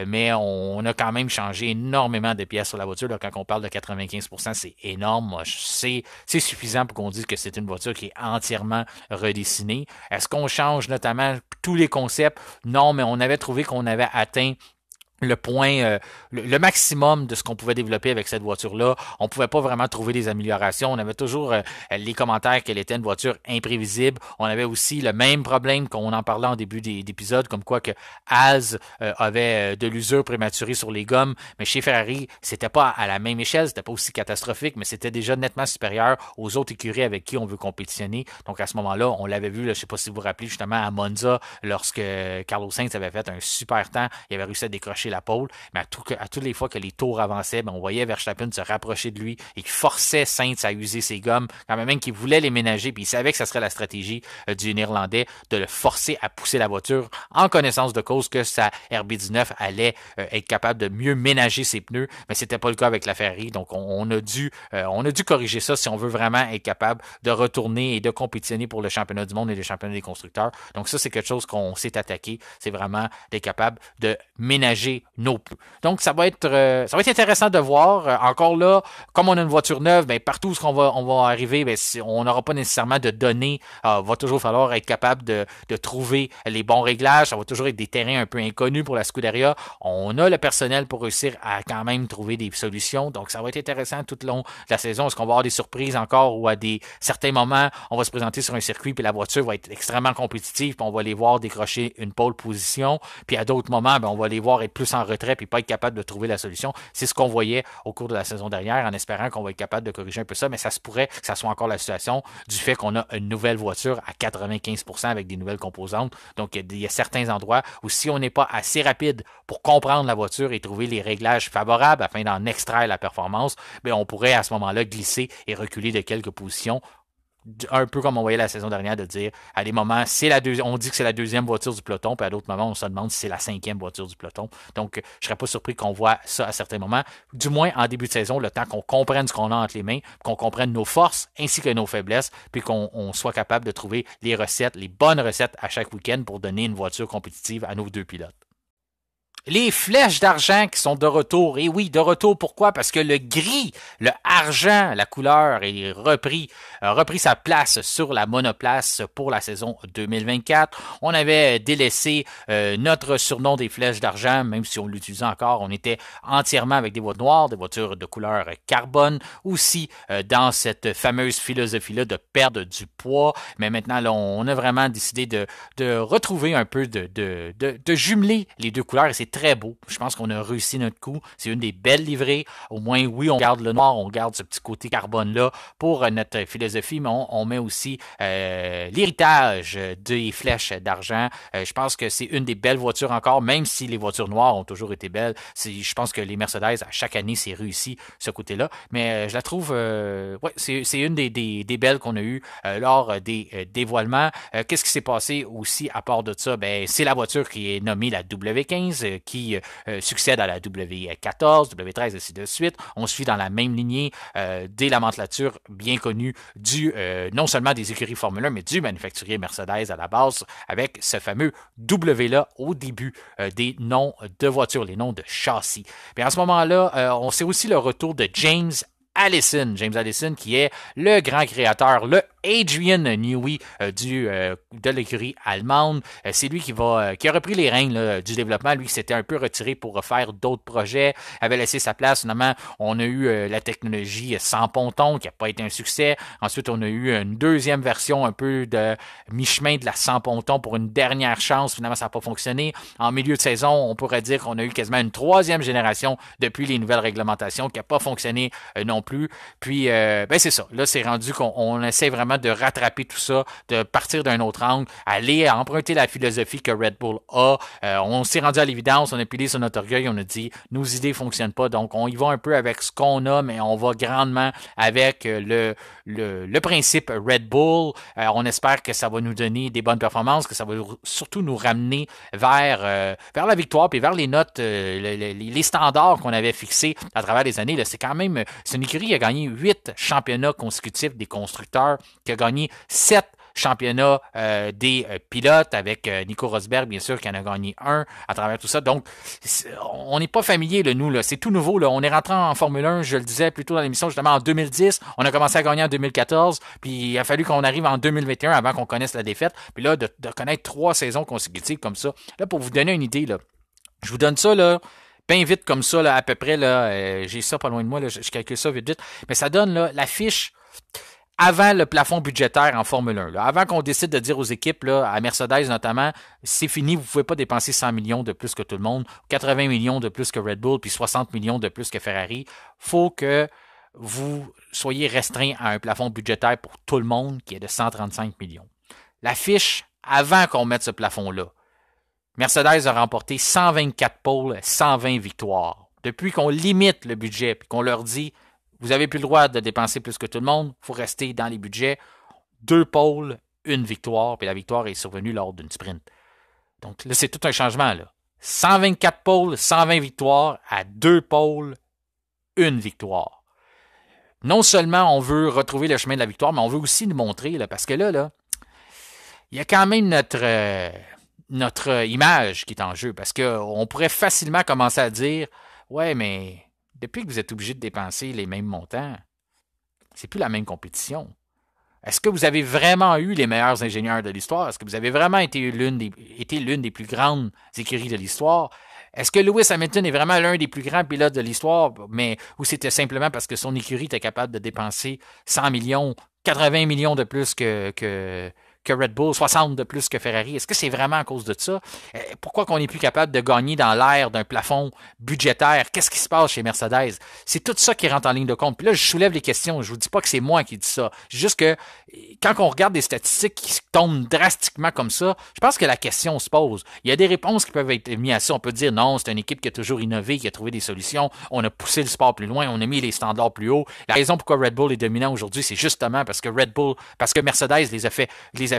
mais on a quand même changé énormément de pièces sur la voiture. Là, quand on parle de 95%, c'est énorme. C'est suffisant pour qu'on dise que c'est une voiture qui est entièrement redessinée. Est-ce qu'on change notamment tous les concepts? Non, mais on avait trouvé qu'on avait atteint le point, le maximum de ce qu'on pouvait développer avec cette voiture-là. On pouvait pas vraiment trouver des améliorations. On avait toujours les commentaires qu'elle était une voiture imprévisible. On avait aussi le même problème qu'on en parlait en début d'épisode, comme quoi que Haas avait de l'usure prématurée sur les gommes. Mais chez Ferrari, c'était pas à la même échelle, c'était pas aussi catastrophique, mais c'était déjà nettement supérieur aux autres écuries avec qui on veut compétitionner. Donc à ce moment-là, on l'avait vu, là, je sais pas si vous vous rappelez justement à Monza, lorsque Carlos Sainz avait fait un super temps, il avait réussi à décrocher la pole, mais à toutes les fois que les tours avançaient, on voyait Verstappen se rapprocher de lui et qui forçait Sainz à user ses gommes, quand même qu'il voulait les ménager, puis il savait que ça serait la stratégie du Néerlandais de le forcer à pousser la voiture en connaissance de cause que sa RB19 allait être capable de mieux ménager ses pneus, mais c'était pas le cas avec la Ferrari, donc on a dû corriger ça si on veut vraiment être capable de retourner et de compétitionner pour le championnat du monde et le championnat des constructeurs. Donc ça, c'est quelque chose qu'on s'est attaqué, c'est vraiment d'être capable de ménager nos pneus. Donc, ça va être intéressant de voir. Encore là, comme on a une voiture neuve, partout où on va arriver, on n'aura pas nécessairement de données. Va toujours falloir être capable de trouver les bons réglages. Ça va toujours être des terrains un peu inconnus pour la Scuderia. On a le personnel pour réussir à quand même trouver des solutions. Donc, ça va être intéressant tout le long de la saison. Est-ce qu'on va avoir des surprises encore ou à certains moments, on va se présenter sur un circuit puis la voiture va être extrêmement compétitive puis on va les voir décrocher une pole position. Puis à d'autres moments, on va les voir être plus en retrait puis pas être capable de trouver la solution. C'est ce qu'on voyait au cours de la saison dernière en espérant qu'on va être capable de corriger un peu ça, mais ça se pourrait que ça soit encore la situation du fait qu'on a une nouvelle voiture à 95% avec des nouvelles composantes. Donc, il y a certains endroits où si on n'est pas assez rapide pour comprendre la voiture et trouver les réglages favorables afin d'en extraire la performance, on pourrait à ce moment-là glisser et reculer de quelques positions. Un peu comme on voyait la saison dernière de dire à des moments on dit que c'est la deuxième voiture du peloton, puis à d'autres moments on se demande si c'est la cinquième voiture du peloton. Donc je serais pas surpris qu'on voit ça à certains moments, du moins en début de saison, le temps qu'on comprenne ce qu'on a entre les mains, qu'on comprenne nos forces ainsi que nos faiblesses, puis qu'on soit capable de trouver les bonnes recettes à chaque week-end pour donner une voiture compétitive à nos deux pilotes. Les flèches d'argent qui sont de retour. Et oui, de retour, pourquoi? Parce que le gris, le argent, la couleur a repris sa place sur la monoplace pour la saison 2024. On avait délaissé notre surnom des flèches d'argent, même si on l'utilisait encore. On était entièrement avec des voitures noires, des voitures de couleur carbone, aussi dans cette fameuse philosophie-là de perdre du poids. Mais maintenant, là, on a vraiment décidé de retrouver un peu, de jumeler les deux couleurs. Et c'est très beau. Je pense qu'on a réussi notre coup. C'est une des belles livrées. Au moins, oui, on garde le noir, on garde ce petit côté carbone-là pour notre philosophie, mais on met aussi l'héritage des flèches d'argent. Je pense que c'est une des belles voitures encore, même si les voitures noires ont toujours été belles. Je pense que les Mercedes, à chaque année, c'est réussi ce côté-là. Mais je la trouve, c'est une des belles qu'on a eues lors des dévoilements. Qu'est-ce qui s'est passé aussi à part de ça? C'est la voiture qui est nommée la W15, qui succède à la W14, W13 et ainsi de suite. On suit dans la même lignée des lamentlatures bien connues non seulement des écuries Formule 1, mais du manufacturier Mercedes à la base, avec ce fameux W-là au début des noms de voitures, les noms de châssis. Puis à ce moment-là, on sait aussi le retour de James Allison qui est le grand créateur, le Adrian Newey de l'écurie allemande. C'est lui qui a repris les rênes là, du développement. Lui qui s'était un peu retiré pour refaire d'autres projets, avait laissé sa place. Finalement, on a eu la technologie sans ponton qui n'a pas été un succès. Ensuite, on a eu une deuxième version un peu de mi-chemin de la sans ponton pour une dernière chance. Finalement, ça n'a pas fonctionné. En milieu de saison, on pourrait dire qu'on a eu quasiment une troisième génération depuis les nouvelles réglementations qui n'a pas fonctionné non plus. Puis, c'est ça. Là, c'est rendu qu'on essaie vraiment vraiment de rattraper tout ça, de partir d'un autre angle, aller emprunter la philosophie que Red Bull a. On s'est rendu à l'évidence, on a pilé sur notre orgueil, on a dit nos idées fonctionnent pas, donc on y va un peu avec ce qu'on a, mais on va grandement avec le principe Red Bull. On espère que ça va nous donner des bonnes performances, que ça va surtout nous ramener vers la victoire puis vers les notes, les standards qu'on avait fixés à travers les années. Là, c'est une écurie qui a gagné 8 championnats consécutifs des constructeurs, qui a gagné 7 championnats des pilotes avec Nico Rosberg, bien sûr, qui en a gagné un à travers tout ça. Donc, on n'est pas familier, là, nous. Là. C'est tout nouveau. Là. On est rentré en Formule 1, je le disais plus tôt dans l'émission, justement en 2010. On a commencé à gagner en 2014. Puis, il a fallu qu'on arrive en 2021 avant qu'on connaisse la défaite. Puis là, de connaître 3 saisons consécutives comme ça. Là, pour vous donner une idée, là, je vous donne ça, là, bien vite comme ça, là, à peu près. Là, j'ai ça pas loin de moi. Là, je calcule ça vite, vite. Mais ça donne là, la fiche avant le plafond budgétaire en Formule 1. Là, avant qu'on décide de dire aux équipes, là, à Mercedes notamment, c'est fini, vous ne pouvez pas dépenser 100 millions de plus que tout le monde, 80 millions de plus que Red Bull, puis 60 millions de plus que Ferrari. Faut que vous soyez restreint à un plafond budgétaire pour tout le monde qui est de 135 millions. La fiche, avant qu'on mette ce plafond-là, Mercedes a remporté 124 pôles, 120 victoires. Depuis qu'on limite le budget, puis qu'on leur dit vous n'avez plus le droit de dépenser plus que tout le monde. Il faut rester dans les budgets. 2 pôles, 1 victoire. Puis la victoire est survenue lors d'une sprint. Donc là, c'est tout un changement. Là. 124 pôles, 120 victoires à 2 pôles, 1 victoire. Non seulement on veut retrouver le chemin de la victoire, mais on veut aussi nous montrer, là, parce que là, il y a quand même notre image qui est en jeu. Parce qu'on pourrait facilement commencer à dire ouais, mais depuis que vous êtes obligé de dépenser les mêmes montants, c'est plus la même compétition. Est-ce que vous avez vraiment eu les meilleurs ingénieurs de l'histoire? Est-ce que vous avez vraiment été l'une des plus grandes écuries de l'histoire? Est-ce que Lewis Hamilton est vraiment l'un des plus grands pilotes de l'histoire, mais ou c'était simplement parce que son écurie était capable de dépenser 100 millions, 80 millions de plus que Red Bull, 60 de plus que Ferrari. Est-ce que c'est vraiment à cause de ça? Pourquoi qu'on n'est plus capable de gagner dans l'air d'un plafond budgétaire? Qu'est-ce qui se passe chez Mercedes? C'est tout ça qui rentre en ligne de compte. Puis là, je soulève les questions. Je vous dis pas que c'est moi qui dis ça. Juste que quand on regarde des statistiques qui tombent drastiquement comme ça, je pense que la question se pose. Il y a des réponses qui peuvent être mises à ça. On peut dire non, c'est une équipe qui a toujours innové, qui a trouvé des solutions. On a poussé le sport plus loin, on a mis les standards plus haut. La raison pourquoi Red Bull est dominant aujourd'hui, c'est justement parce que Mercedes les a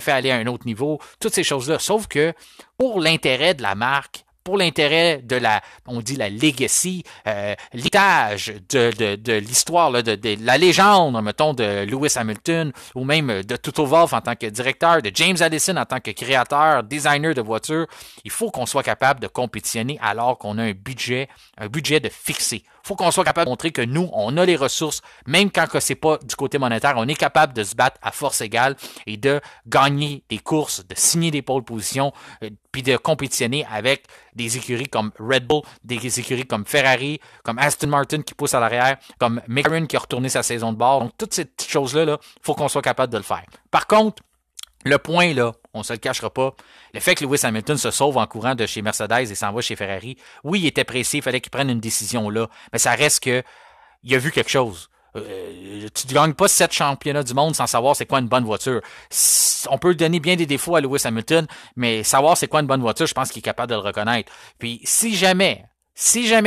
fait aller à un autre niveau, toutes ces choses-là. Sauf que pour l'intérêt de la marque, pour l'intérêt de on dit la legacy, l'héritage de l'histoire, là, de la légende, mettons, de Lewis Hamilton, ou même de Toto Wolff en tant que directeur, de James Allison en tant que créateur, designer de voitures, il faut qu'on soit capable de compétitionner alors qu'on a un budget de fixé. Il faut qu'on soit capable de montrer que nous, on a les ressources, même quand c'est pas du côté monétaire, on est capable de se battre à force égale et de gagner des courses, de signer des pole positions, puis de compétitionner avec des écuries comme Red Bull, des écuries comme Ferrari, comme Aston Martin qui pousse à l'arrière, comme McLaren qui a retourné sa saison de bord. Donc, toutes ces petites choses-là, il faut qu'on soit capable de le faire. Par contre, le point, là, on se le cachera pas, le fait que Lewis Hamilton se sauve en courant de chez Mercedes et s'en va chez Ferrari, oui, il était pressé, il fallait qu'il prenne une décision là, mais ça reste que il a vu quelque chose. Tu ne gagnes pas 7 championnats du monde sans savoir c'est quoi une bonne voiture. On peut donner bien des défauts à Lewis Hamilton, mais savoir c'est quoi une bonne voiture, je pense qu'il est capable de le reconnaître. Puis si jamais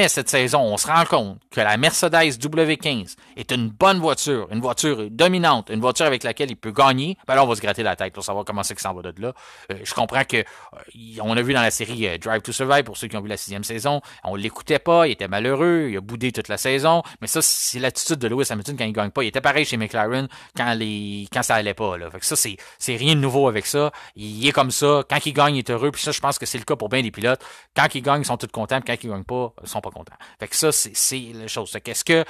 cette saison, on se rend compte que la Mercedes W15 est une bonne voiture, une voiture dominante, une voiture avec laquelle il peut gagner, ben là, on va se gratter la tête pour savoir comment c'est qu'il s'en va de là. Je comprends que on a vu dans la série Drive to Survive, pour ceux qui ont vu la 6e saison, on l'écoutait pas, il était malheureux, il a boudé toute la saison, mais ça, c'est l'attitude de Lewis Hamilton quand il gagne pas. Il était pareil chez McLaren quand ça allait pas, là. Fait que ça, c'est rien de nouveau avec ça. Il est comme ça. Quand il gagne, il est heureux, puis ça, je pense que c'est le cas pour bien des pilotes. Quand ils gagnent, ils sont tous contents, puis quand ils gagnent pas, ils sont pas contents. Fait que ça, c'est la chose. Fait qu'est-ce que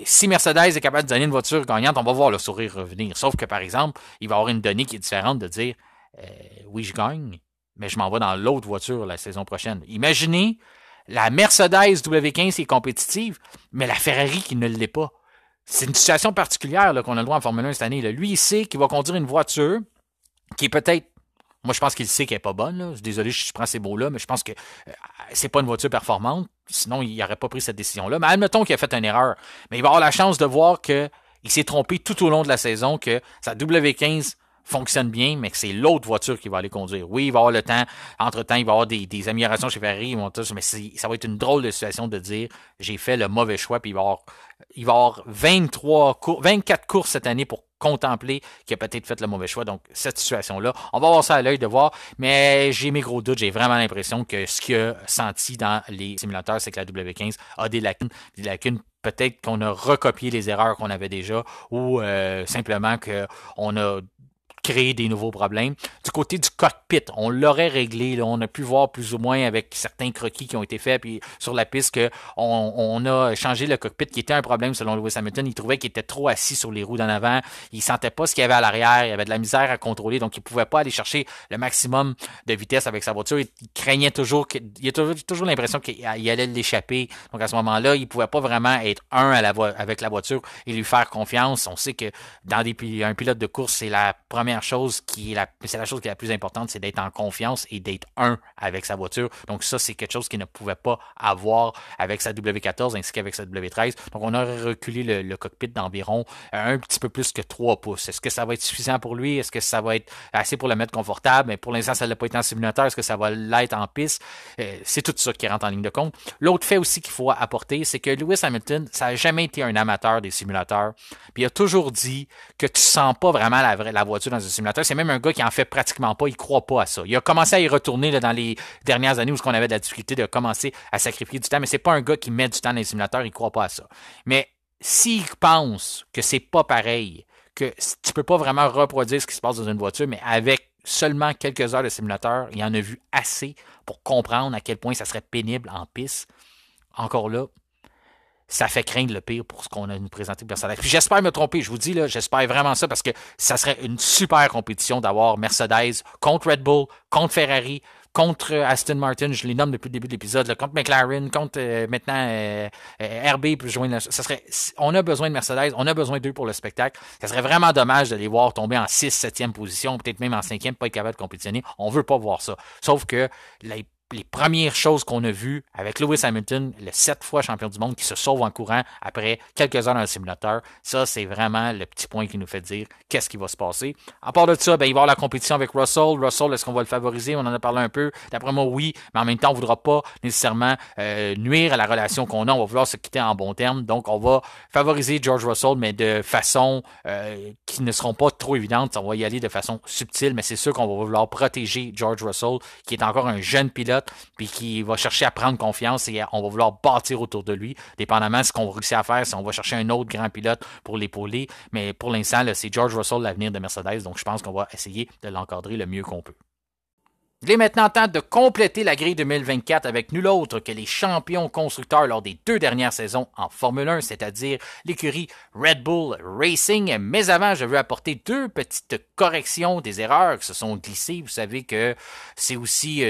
si Mercedes est capable de donner une voiture gagnante, on va voir le sourire revenir. Sauf que, par exemple, il va y avoir une donnée qui est différente de dire oui, je gagne, mais je m'en vais dans l'autre voiture la saison prochaine. Imaginez la Mercedes W15 qui est compétitive, mais la Ferrari qui ne l'est pas. C'est une situation particulière là, qu'on a le droit en Formule 1 cette année. Là. Lui, il sait qu'il va conduire une voiture qui est peut-être. Moi, je pense qu'il sait qu'elle n'est pas bonne. Là. Désolé, je prends ces mots-là, mais je pense que c'est pas une voiture performante. Sinon, il n'aurait pas pris cette décision-là. Mais admettons qu'il a fait une erreur. Mais il va avoir la chance de voir qu'il il s'est trompé tout au long de la saison que sa W15 fonctionne bien, mais que c'est l'autre voiture qui va aller conduire. Oui, il va avoir le temps. Entre-temps, il va y avoir des améliorations chez Ferrari, mais ça va être une drôle de situation de dire j'ai fait le mauvais choix, puis il va y avoir 24 courses cette année pour contempler qu'il a peut-être fait le mauvais choix. Donc, cette situation-là, on va avoir ça à l'œil de voir, mais j'ai mes gros doutes. J'ai vraiment l'impression que ce qu'il a senti dans les simulateurs, c'est que la W15 a des lacunes. Peut-être qu'on a recopié les erreurs qu'on avait déjà, ou simplement qu'on a créer des nouveaux problèmes. Du côté du cockpit, on l'aurait réglé. Là, on a pu voir plus ou moins avec certains croquis qui ont été faits puis sur la piste qu'on a changé le cockpit qui était un problème selon Lewis Hamilton. Il trouvait qu'il était trop assis sur les roues d'en avant. Il sentait pas ce qu'il y avait à l'arrière. Il avait de la misère à contrôler, donc il pouvait pas aller chercher le maximum de vitesse avec sa voiture. Il craignait toujours, il a toujours l'impression qu'il allait l'échapper. Donc à ce moment-là, il pouvait pas vraiment être avec la voiture et lui faire confiance. On sait que dans un pilote de course, c'est la première chose c'est la chose qui est la plus importante, c'est d'être en confiance et d'être avec sa voiture. Donc ça, c'est quelque chose qu'il ne pouvait pas avoir avec sa W14 ainsi qu'avec sa W13. Donc on aurait reculé le cockpit d'environ un petit peu plus que 3 pouces. Est-ce que ça va être suffisant pour lui? Est-ce que ça va être assez pour le mettre confortable? Mais pour l'instant, ça ne l'a pas été en simulateur. Est-ce que ça va l'être en piste? C'est tout ça qui rentre en ligne de compte. L'autre fait aussi qu'il faut apporter, c'est que Lewis Hamilton, ça n'a jamais été un amateur des simulateurs. Puis il a toujours dit que tu sens pas vraiment la voiture dans un simulateur. C'est même un gars qui en fait pratiquement pas. Il croit pas à ça. Il a commencé à y retourner là, dans les dernières années où on avait de la difficulté de commencer à sacrifier du temps, mais c'est pas un gars qui met du temps dans les simulateurs. Il croit pas à ça. Mais s'il pense que c'est pas pareil, que tu peux pas vraiment reproduire ce qui se passe dans une voiture, mais avec seulement quelques heures de simulateur, il en a vu assez pour comprendre à quel point ça serait pénible en piste. Encore là, ça fait craindre le pire pour ce qu'on a nous présenté Mercedes. Puis j'espère me tromper, je vous dis, là, j'espère vraiment ça parce que ça serait une super compétition d'avoir Mercedes contre Red Bull, contre Ferrari, contre Aston Martin, je les nomme depuis le début de l'épisode, là, contre McLaren, contre maintenant RB, puis on a besoin de Mercedes, on a besoin d'eux pour le spectacle. Ça serait vraiment dommage de les voir tomber en 6, 7e position, peut-être même en 5e, pas être capable de compétitionner. On veut pas voir ça. Sauf que les premières choses qu'on a vues avec Lewis Hamilton, le 7 fois champion du monde qui se sauve en courant après quelques heures dans le simulateur, ça, c'est vraiment le petit point qui nous fait dire qu'est-ce qui va se passer. À part de ça, il va y avoir la compétition avec Russell. Russell, est-ce qu'on va le favoriser? On en a parlé un peu. D'après moi, oui, mais en même temps, on ne voudra pas nécessairement nuire à la relation qu'on a. On va vouloir se quitter en bon terme. Donc, on va favoriser George Russell, mais de façon qui ne seront pas trop évidentes. On va y aller de façon subtile, mais c'est sûr qu'on va vouloir protéger George Russell, qui est encore un jeune pilote, puis qui va chercher à prendre confiance et on va vouloir bâtir autour de lui, dépendamment de ce qu'on va réussir à faire, si on va chercher un autre grand pilote pour l'épauler. Mais pour l'instant, là, c'est George Russell l'avenir de Mercedes, donc je pense qu'on va essayer de l'encadrer le mieux qu'on peut. Il est maintenant temps de compléter la grille 2024 avec nul autre que les champions constructeurs lors des 2 dernières saisons en Formule 1, c'est-à-dire l'écurie Red Bull Racing. Mais avant, je veux apporter 2 petites corrections des erreurs qui se sont glissées. Vous savez que c'est aussi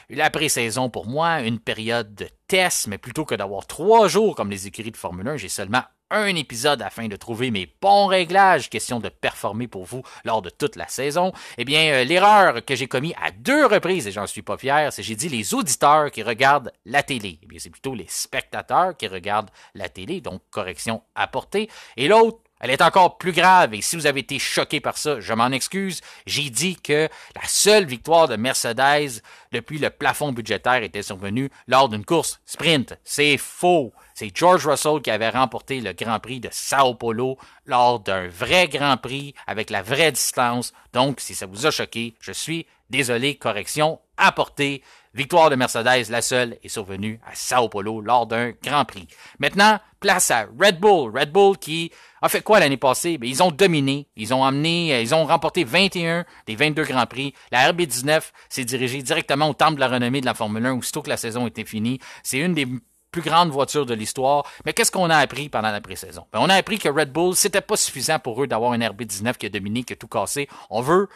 la pré-saison pour moi, une période de test, mais plutôt que d'avoir 3 jours comme les écuries de Formule 1, j'ai seulement un épisode afin de trouver mes bons réglages, question de performer pour vous lors de toute la saison. Eh bien, l'erreur que j'ai commise à 2 reprises, et j'en suis pas fier, c'est j'ai dit les auditeurs qui regardent la télé. Eh bien, c'est plutôt les spectateurs qui regardent la télé, donc correction apportée. Et l'autre, elle est encore plus grave, et si vous avez été choqué par ça, je m'en excuse. J'ai dit que la seule victoire de Mercedes depuis le plafond budgétaire était survenue lors d'une course sprint. C'est faux. C'est George Russell qui avait remporté le Grand Prix de Sao Paulo lors d'un vrai Grand Prix avec la vraie distance. Donc, si ça vous a choqué, je suis désolé, correction apportée. Victoire de Mercedes, la seule, est survenue à Sao Paulo lors d'un Grand Prix. Maintenant, place à Red Bull. Red Bull qui a fait quoi l'année passée? Bien, ils ont dominé. Ils ont remporté 21 des 22 Grands Prix. La RB19 s'est dirigée directement au temple de la renommée de la Formule 1 aussitôt que la saison était finie. C'est une des plus grande voiture de l'histoire. Mais qu'est-ce qu'on a appris pendant la pré-saison? Ben, on a appris que Red Bull, c'était pas suffisant pour eux d'avoir une RB19 qui a dominé, qui a tout cassé. On veut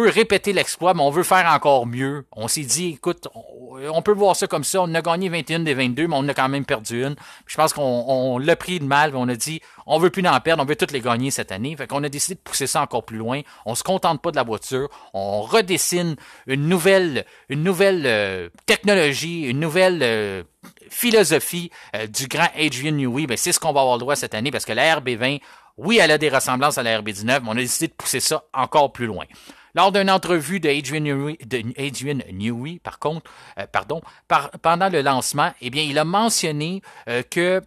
répéter l'exploit, mais on veut faire encore mieux. On s'est dit, écoute, on peut voir ça comme ça. On a gagné 21 des 22, mais on a quand même perdu une. Je pense qu'on l'a pris de mal. On a dit, on veut plus en perdre, on veut toutes les gagner cette année. Fait qu'on a décidé de pousser ça encore plus loin. On se contente pas de la voiture. On redessine une nouvelle technologie, une nouvelle philosophie du grand Adrian Newey. Ben, c'est ce qu'on va avoir le droit cette année parce que la RB20 Oui, elle a des ressemblances à la RB19, mais on a décidé de pousser ça encore plus loin. Lors d'une entrevue de Adrian Newey, par contre, pendant le lancement, eh bien, il a mentionné que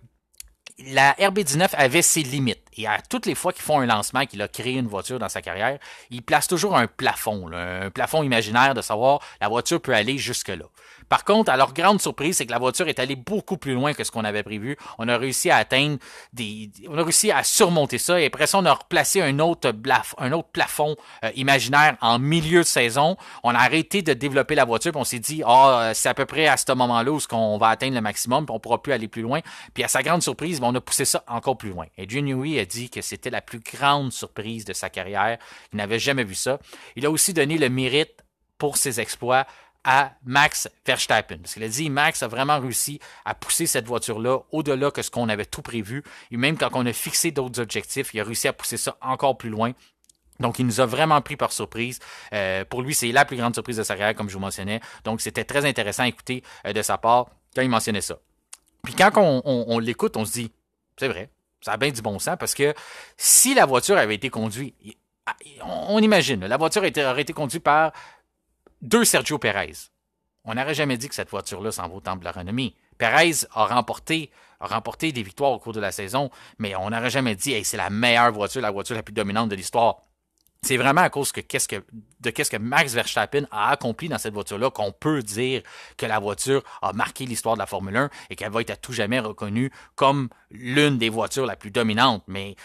la RB19 avait ses limites. Et à toutes les fois qu'ils font un lancement, qu'il a créé une voiture dans sa carrière, il place toujours un plafond, là, un plafond imaginaire de savoir la voiture peut aller jusque-là. Par contre, à leur grande surprise, c'est que la voiture est allée beaucoup plus loin que ce qu'on avait prévu. On a réussi à atteindre on a réussi à surmonter ça. Et après ça, on a replacé un autre plafond imaginaire en milieu de saison. On a arrêté de développer la voiture, puis on s'est dit, c'est à peu près à ce moment-là où on va atteindre le maximum, puis on pourra plus aller plus loin. Puis à sa grande surprise, on a poussé ça encore plus loin. Et Adrian Newey a dit que c'était la plus grande surprise de sa carrière. Il n'avait jamais vu ça. Il a aussi donné le mérite pour ses exploits à Max Verstappen. Parce qu'il a dit, Max a vraiment réussi à pousser cette voiture-là au-delà que ce qu'on avait tout prévu. Et même quand on a fixé d'autres objectifs, il a réussi à pousser ça encore plus loin. Donc, il nous a vraiment pris par surprise. Pour lui, c'est la plus grande surprise de sa carrière, comme je vous mentionnais. Donc, c'était très intéressant à écouter de sa part quand il mentionnait ça. Puis quand on l'écoute, on se dit, c'est vrai, ça a bien du bon sens, parce que si la voiture avait été conduite, on imagine, la voiture aurait été conduite par deux Sergio Perez. On n'aurait jamais dit que cette voiture-là s'en va au temple de la renommée. Perez a remporté des victoires au cours de la saison, mais on n'aurait jamais dit hey, c'est la meilleure voiture, la voiture la plus dominante de l'histoire. C'est vraiment à cause de qu'est-ce que Max Verstappen a accompli dans cette voiture-là qu'on peut dire que la voiture a marqué l'histoire de la Formule 1 et qu'elle va être à tout jamais reconnue comme l'une des voitures la plus dominante. Mais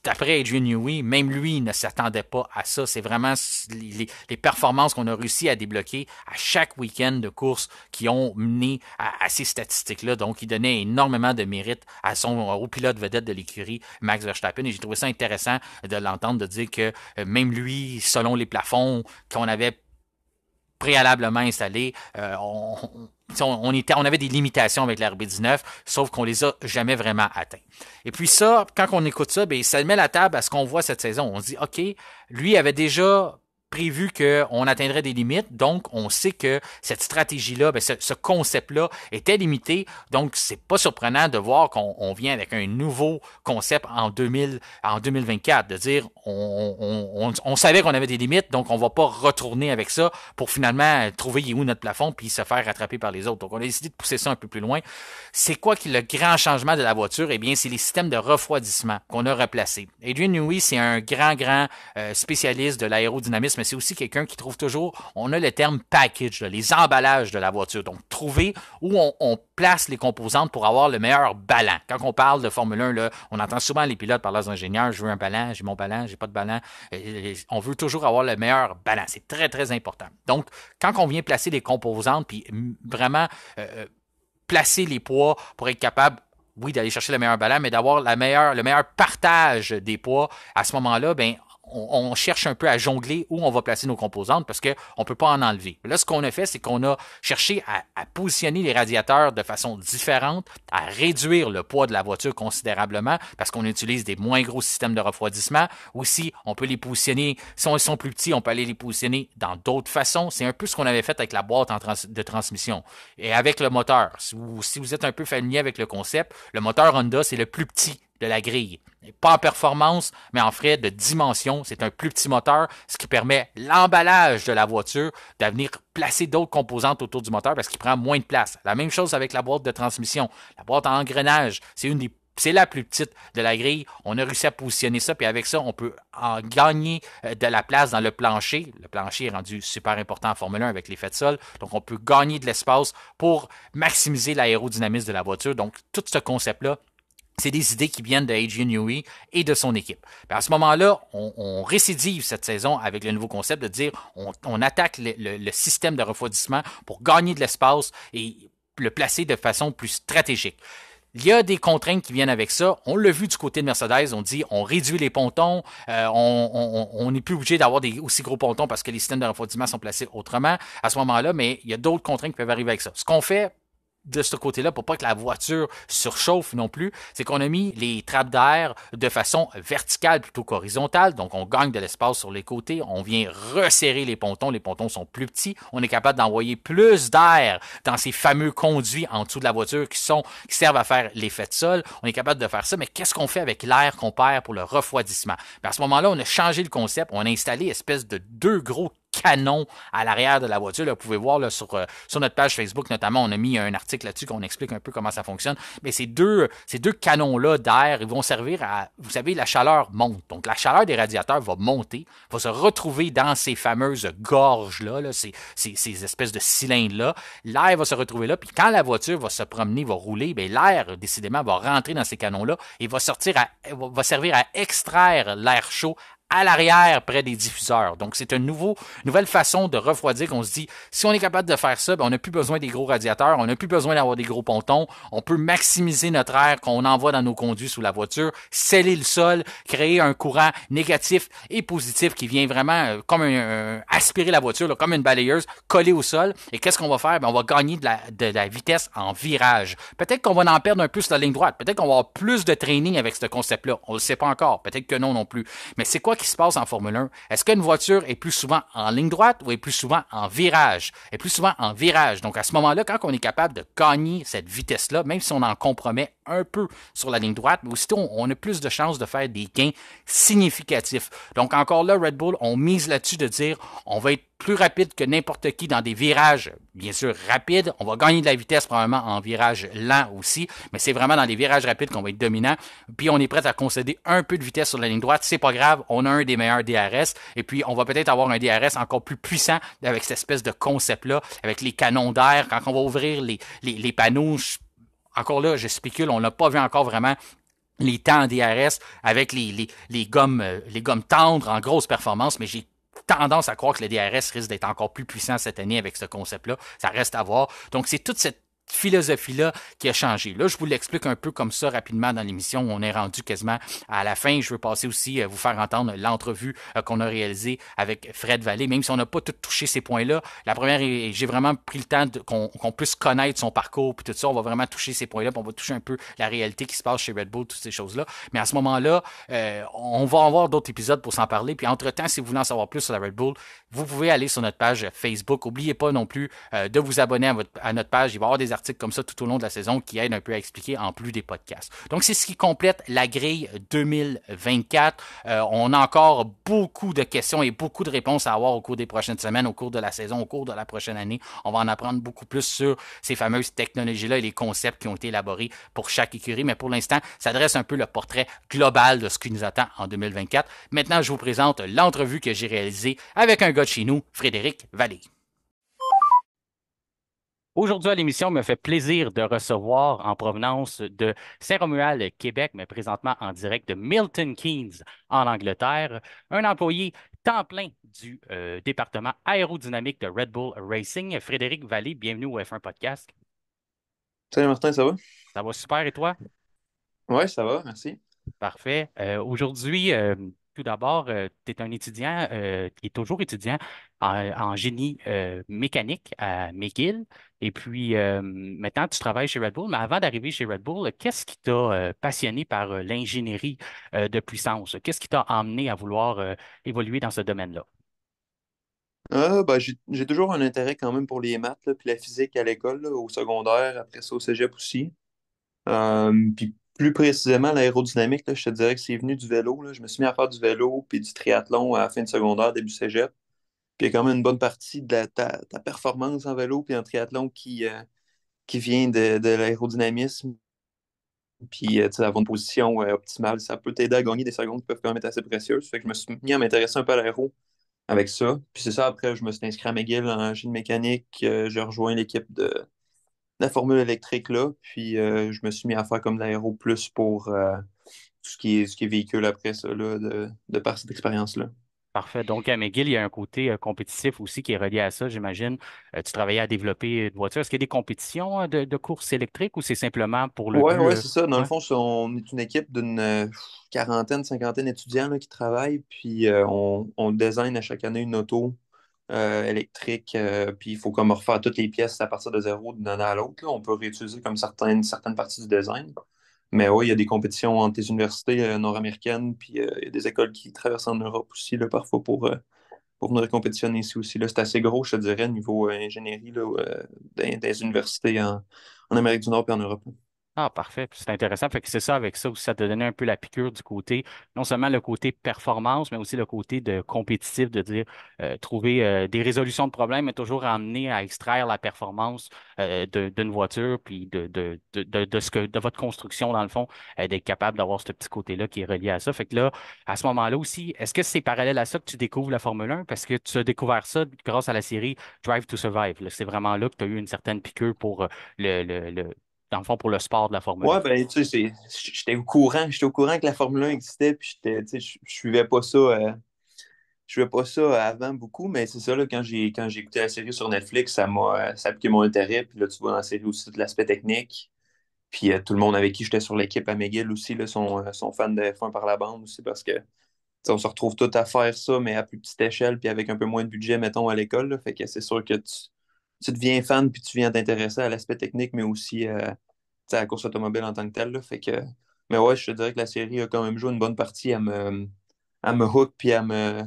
d'après Adrian Newey, même lui ne s'attendait pas à ça. C'est vraiment les performances qu'on a réussi à débloquer à chaque week-end de course qui ont mené à ces statistiques-là. Donc, il donnait énormément de mérite au pilote vedette de l'écurie, Max Verstappen. Et j'ai trouvé ça intéressant de l'entendre, de dire que même lui, selon les plafonds qu'on avait préalablement installés, on avait des limitations avec la RB19, sauf qu'on les a jamais vraiment atteints. Et puis ça, quand on écoute ça, ben, ça met la table à ce qu'on voit cette saison. On se dit, OK, lui avait déjà prévu qu'on atteindrait des limites, donc on sait que cette stratégie-là, ben ce concept-là était limité, donc c'est pas surprenant de voir qu'on vient avec un nouveau concept en 2024, de dire on savait qu'on avait des limites, donc on va pas retourner avec ça pour finalement trouver où notre plafond puis se faire rattraper par les autres. Donc on a décidé de pousser ça un peu plus loin. C'est quoi qui est le grand changement de la voiture? Eh bien, c'est les systèmes de refroidissement qu'on a replacés. Adrian Newey, c'est un grand spécialiste de l'aérodynamisme, mais c'est aussi quelqu'un qui trouve toujours, on a le terme package, là, les emballages de la voiture. Donc, trouver où on place les composantes pour avoir le meilleur ballon. Quand on parle de Formule 1, là, on entend souvent les pilotes parler aux ingénieurs, je veux un ballon, j'ai mon ballon, j'ai pas de ballon. On veut toujours avoir le meilleur ballon. C'est très important. Donc, quand on vient placer les composantes, puis vraiment placer les poids pour être capable oui, d'aller chercher le meilleur ballon, mais d'avoir le meilleur partage des poids, à ce moment-là, ben, on cherche un peu à jongler où on va placer nos composantes parce qu'on ne peut pas en enlever. Là, ce qu'on a fait, c'est qu'on a cherché à positionner les radiateurs de façon différente, à réduire le poids de la voiture considérablement parce qu'on utilise des moins gros systèmes de refroidissement. Aussi, on peut les positionner, si ils sont plus petits, on peut aller les positionner dans d'autres façons. C'est un peu ce qu'on avait fait avec la boîte de transmission. Et avec le moteur, si vous êtes un peu familier avec le concept, le moteur Honda, c'est le plus petit de la grille. Pas en performance, mais en frais de dimension. C'est un plus petit moteur, ce qui permet l'emballage de la voiture de venir placer d'autres composantes autour du moteur parce qu'il prend moins de place. La même chose avec la boîte de transmission. La boîte en engrenage, c'est la plus petite de la grille. On a réussi à positionner ça, puis avec ça, on peut en gagner de la place dans le plancher. Le plancher est rendu super important en Formule 1 avec l'effet de sol. Donc, on peut gagner de l'espace pour maximiser l'aérodynamisme de la voiture. Donc, tout ce concept-là, c'est des idées qui viennent de Adrian Newey et de son équipe. Puis à ce moment-là, on récidive cette saison avec le nouveau concept de dire on attaque le système de refroidissement pour gagner de l'espace et le placer de façon plus stratégique. Il y a des contraintes qui viennent avec ça. On l'a vu du côté de Mercedes, on dit on réduit les pontons, on n'est plus obligé d'avoir des aussi gros pontons parce que les systèmes de refroidissement sont placés autrement à ce moment-là, mais il y a d'autres contraintes qui peuvent arriver avec ça. Ce qu'on fait de ce côté-là, pour pas que la voiture surchauffe non plus, c'est qu'on a mis les trappes d'air de façon verticale plutôt qu'horizontale. Donc, on gagne de l'espace sur les côtés. On vient resserrer les pontons. Les pontons sont plus petits. On est capable d'envoyer plus d'air dans ces fameux conduits en dessous de la voiture qui servent à faire l'effet de sol. On est capable de faire ça. Mais qu'est-ce qu'on fait avec l'air qu'on perd pour le refroidissement? Bien, à ce moment-là, on a changé le concept. On a installé espèce de deux gros canon à l'arrière de la voiture. Là, vous pouvez voir là, sur notre page Facebook, notamment, on a mis un article là-dessus qu'on explique un peu comment ça fonctionne. Mais ces deux canons-là d'air, ils vont servir à, vous savez, la chaleur monte. Donc, la chaleur des radiateurs va monter, va se retrouver dans ces fameuses gorges-là, là, ces espèces de cylindres-là. L'air va se retrouver là, puis quand la voiture va se promener, va rouler, bien, l'air, décidément, va rentrer dans ces canons-là et va servir à extraire l'air chaud à l'arrière, près des diffuseurs. Donc, c'est une nouvelle façon de refroidir qu'on se dit, si on est capable de faire ça, ben, on n'a plus besoin des gros radiateurs, on n'a plus besoin d'avoir des gros pontons, on peut maximiser notre air qu'on envoie dans nos conduits sous la voiture, sceller le sol, créer un courant négatif et positif qui vient vraiment comme aspirer la voiture, là, comme une balayeuse, coller au sol. Et qu'est-ce qu'on va faire? Ben, on va gagner de la vitesse en virage. Peut-être qu'on va en perdre un peu sur la ligne droite. Peut-être qu'on va avoir plus de training avec ce concept-là. On ne le sait pas encore. Peut-être que non plus. Mais c'est quoi qui se passe en Formule 1? Est-ce qu'une voiture est plus souvent en ligne droite ou est plus souvent en virage? Elle est plus souvent en virage. Donc, à ce moment-là, quand on est capable de gagner cette vitesse-là, même si on en compromet un peu sur la ligne droite, mais aussitôt, on a plus de chances de faire des gains significatifs. Donc, encore là, Red Bull, on mise là-dessus de dire, on va être plus rapide que n'importe qui dans des virages, bien sûr, rapides. On va gagner de la vitesse probablement en virage lent aussi, mais c'est vraiment dans les virages rapides qu'on va être dominant. Puis on est prêt à concéder un peu de vitesse sur la ligne droite. C'est pas grave, on a un des meilleurs DRS. Et puis on va peut-être avoir un DRS encore plus puissant avec cette espèce de concept-là, avec les canons d'air. Quand on va ouvrir les panneaux, encore là, je spécule, on n'a pas vu encore vraiment les temps en DRS avec les gommes tendres en grosse performance, mais j'ai tendance à croire que le DRS risque d'être encore plus puissant cette année avec ce concept-là. Ça reste à voir. Donc, c'est toute cette philosophie-là qui a changé. Là, je vous l'explique un peu comme ça rapidement dans l'émission. On est rendu quasiment à la fin. Je veux passer aussi vous faire entendre l'entrevue qu'on a réalisée avec Fred Vallée, même si on n'a pas tout touché ces points-là. La première, j'ai vraiment pris le temps qu'on puisse connaître son parcours puis tout ça. On va vraiment toucher ces points-là, puis on va toucher un peu la réalité qui se passe chez Red Bull, toutes ces choses-là. Mais à ce moment-là, on va avoir d'autres épisodes pour s'en parler. Puis entre-temps, si vous voulez en savoir plus sur la Red Bull, vous pouvez aller sur notre page Facebook. N'oubliez pas non plus de vous abonner à notre page. Il va y avoir des articles comme ça tout au long de la saison qui aident un peu à expliquer en plus des podcasts. Donc, c'est ce qui complète la grille 2024. On a encore beaucoup de questions et beaucoup de réponses à avoir au cours des prochaines semaines, au cours de la saison, au cours de la prochaine année. On va en apprendre beaucoup plus sur ces fameuses technologies-là et les concepts qui ont été élaborés pour chaque écurie. Mais pour l'instant, ça dresse un peu le portrait global de ce qui nous attend en 2024. Maintenant, je vous présente l'entrevue que j'ai réalisée avec un gars de chez nous, Frédéric Vallée. Aujourd'hui à l'émission, il me fait plaisir de recevoir en provenance de Saint-Romuald, Québec, mais présentement en direct de Milton Keynes en Angleterre, un employé temps plein du département aérodynamique de Red Bull Racing, Frédéric Vallée. Bienvenue au F1 Podcast. Salut Martin, ça va? Ça va super et toi? Ouais, ça va, merci. Parfait. Aujourd'hui, tout d'abord, tu es un étudiant qui est toujours étudiant en génie mécanique à McGill. Et puis, maintenant, tu travailles chez Red Bull. Mais avant d'arriver chez Red Bull, qu'est-ce qui t'a passionné par l'ingénierie de puissance? Qu'est-ce qui t'a emmené à vouloir évoluer dans ce domaine-là? J'ai toujours un intérêt quand même pour les maths, là, puis la physique à l'école, là, au secondaire, après ça au cégep aussi. Puis plus précisément, l'aérodynamique, là, je te dirais que c'est venu du vélo, là. Je me suis mis à faire du vélo puis du triathlon à la fin de secondaire, début cégep. Puis il y a quand même une bonne partie de ta performance en vélo puis en triathlon qui vient de l'aérodynamisme. Puis, tu sais, avoir une position optimale, ça peut t'aider à gagner des secondes qui peuvent quand même être assez précieuses. Fait que je me suis mis à m'intéresser un peu à l'aéro avec ça. Puis c'est ça, après, je me suis inscrit à McGill en génie mécanique. J'ai rejoint l'équipe de la formule électrique là. Puis je me suis mis à faire comme de l'aéro plus pour tout ce qui est véhicule après ça, là, de par cette expérience-là. Parfait. Donc, à McGill, il y a un côté compétitif aussi qui est relié à ça, j'imagine. Tu travaillais à développer une voiture. Est-ce qu'il y a des compétitions de courses électriques ou c'est simplement pour le Ouais, but? ouais, c'est ça. Dans le Ouais? fond, on est une équipe d'une quarantaine, cinquantaine d'étudiants là, qui travaillent. Puis on design à chaque année une auto électrique, puis il faut comme refaire toutes les pièces à partir de zéro d'une année à l'autre, là. On peut réutiliser comme certaines parties du design. Mais oui, il y a des compétitions entre les universités nord-américaines, puis il y a des écoles qui traversent en Europe aussi, là, parfois pour venir compétitionner ici aussi. Là, c'est assez gros, je te dirais, niveau ingénierie là, des universités en Amérique du Nord et en Europe, là. Ah, parfait. Puis c'est intéressant. Fait que c'est ça, avec ça aussi, ça te donnait un peu la piqûre du côté, non seulement le côté performance, mais aussi le côté de compétitif, de dire trouver des résolutions de problèmes, mais toujours amener à extraire la performance d'une voiture, puis de ce que de votre construction, dans le fond, d'être capable d'avoir ce petit côté-là qui est relié à ça. Fait que là, à ce moment-là aussi, est-ce que c'est parallèle à ça que tu découvres la Formule 1? Parce que tu as découvert ça grâce à la série Drive to Survive, là. C'est vraiment là que tu as eu une certaine piqûre pour dans le fond, pour le sport de la Formule 1. Ouais, ben, tu sais, j'étais au courant que la Formule 1 existait, puis tu sais, je suivais pas ça avant beaucoup, mais c'est ça, là, quand j'ai écouté la série sur Netflix, ça a piqué mon intérêt, puis là, tu vois dans la série aussi tout l'aspect technique, puis tout le monde avec qui j'étais sur l'équipe à McGill aussi, là, sont fans de F1 par la bande aussi, parce que, tu sais, on se retrouve tous à faire ça, mais à plus petite échelle, puis avec un peu moins de budget, mettons, à l'école, là. Fait que c'est sûr que tu deviens fan, puis tu viens t'intéresser à l'aspect technique, mais aussi à la course automobile en tant que telle, là. Fait que, mais ouais, je te dirais que la série a quand même joué une bonne partie à me hook, puis à me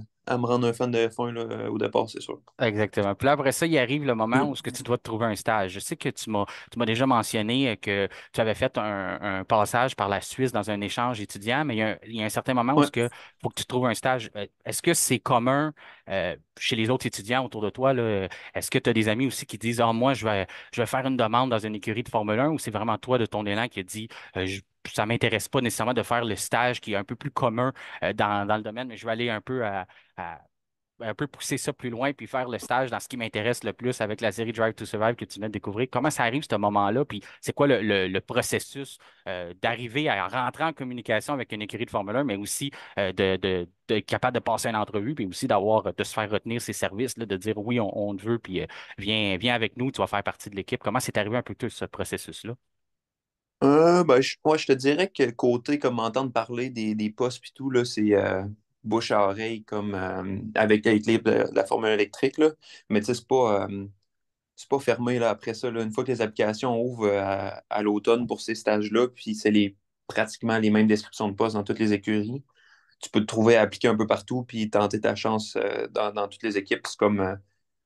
rendre un fan de F1 là, au départ, c'est sûr. Exactement. Puis là, après ça, il arrive le moment où Mm. est-ce que tu dois te trouver un stage. Je sais que tu m'as déjà mentionné que tu avais fait un passage par la Suisse dans un échange étudiant, mais il y a un certain moment où Ouais. est-ce que faut que tu trouves un stage. Est-ce que c'est commun chez les autres étudiants autour de toi, là? Est-ce que tu as des amis aussi qui disent, ah, moi, je vais faire une demande dans une écurie de Formule 1, ou c'est vraiment toi de ton élan qui a dit, ça m'intéresse pas nécessairement de faire le stage qui est un peu plus commun dans le domaine, mais je vais aller un peu pousser ça plus loin puis faire le stage dans ce qui m'intéresse le plus avec la série Drive to Survive que tu viens de découvrir. Comment ça arrive, ce moment-là? Puis c'est quoi le processus d'arriver à rentrer en communication avec une écurie de Formule 1, mais aussi d'être capable de passer une entrevue, puis aussi de se faire retenir ses services, là, de dire oui, on te veut, puis viens avec nous, tu vas faire partie de l'équipe. Comment c'est arrivé un peu tout ce processus-là? Ben, je te dirais que côté comme entendre parler des postes puis tout, là, c'est bouche à oreille comme avec les de la formule électrique, là. Mais tu sais, c'est pas fermé là, après ça, là. Une fois que les applications ouvrent à l'automne pour ces stages-là, puis c'est pratiquement les mêmes descriptions de postes dans toutes les écuries, tu peux te trouver à appliquer un peu partout puis tenter ta chance dans toutes les équipes.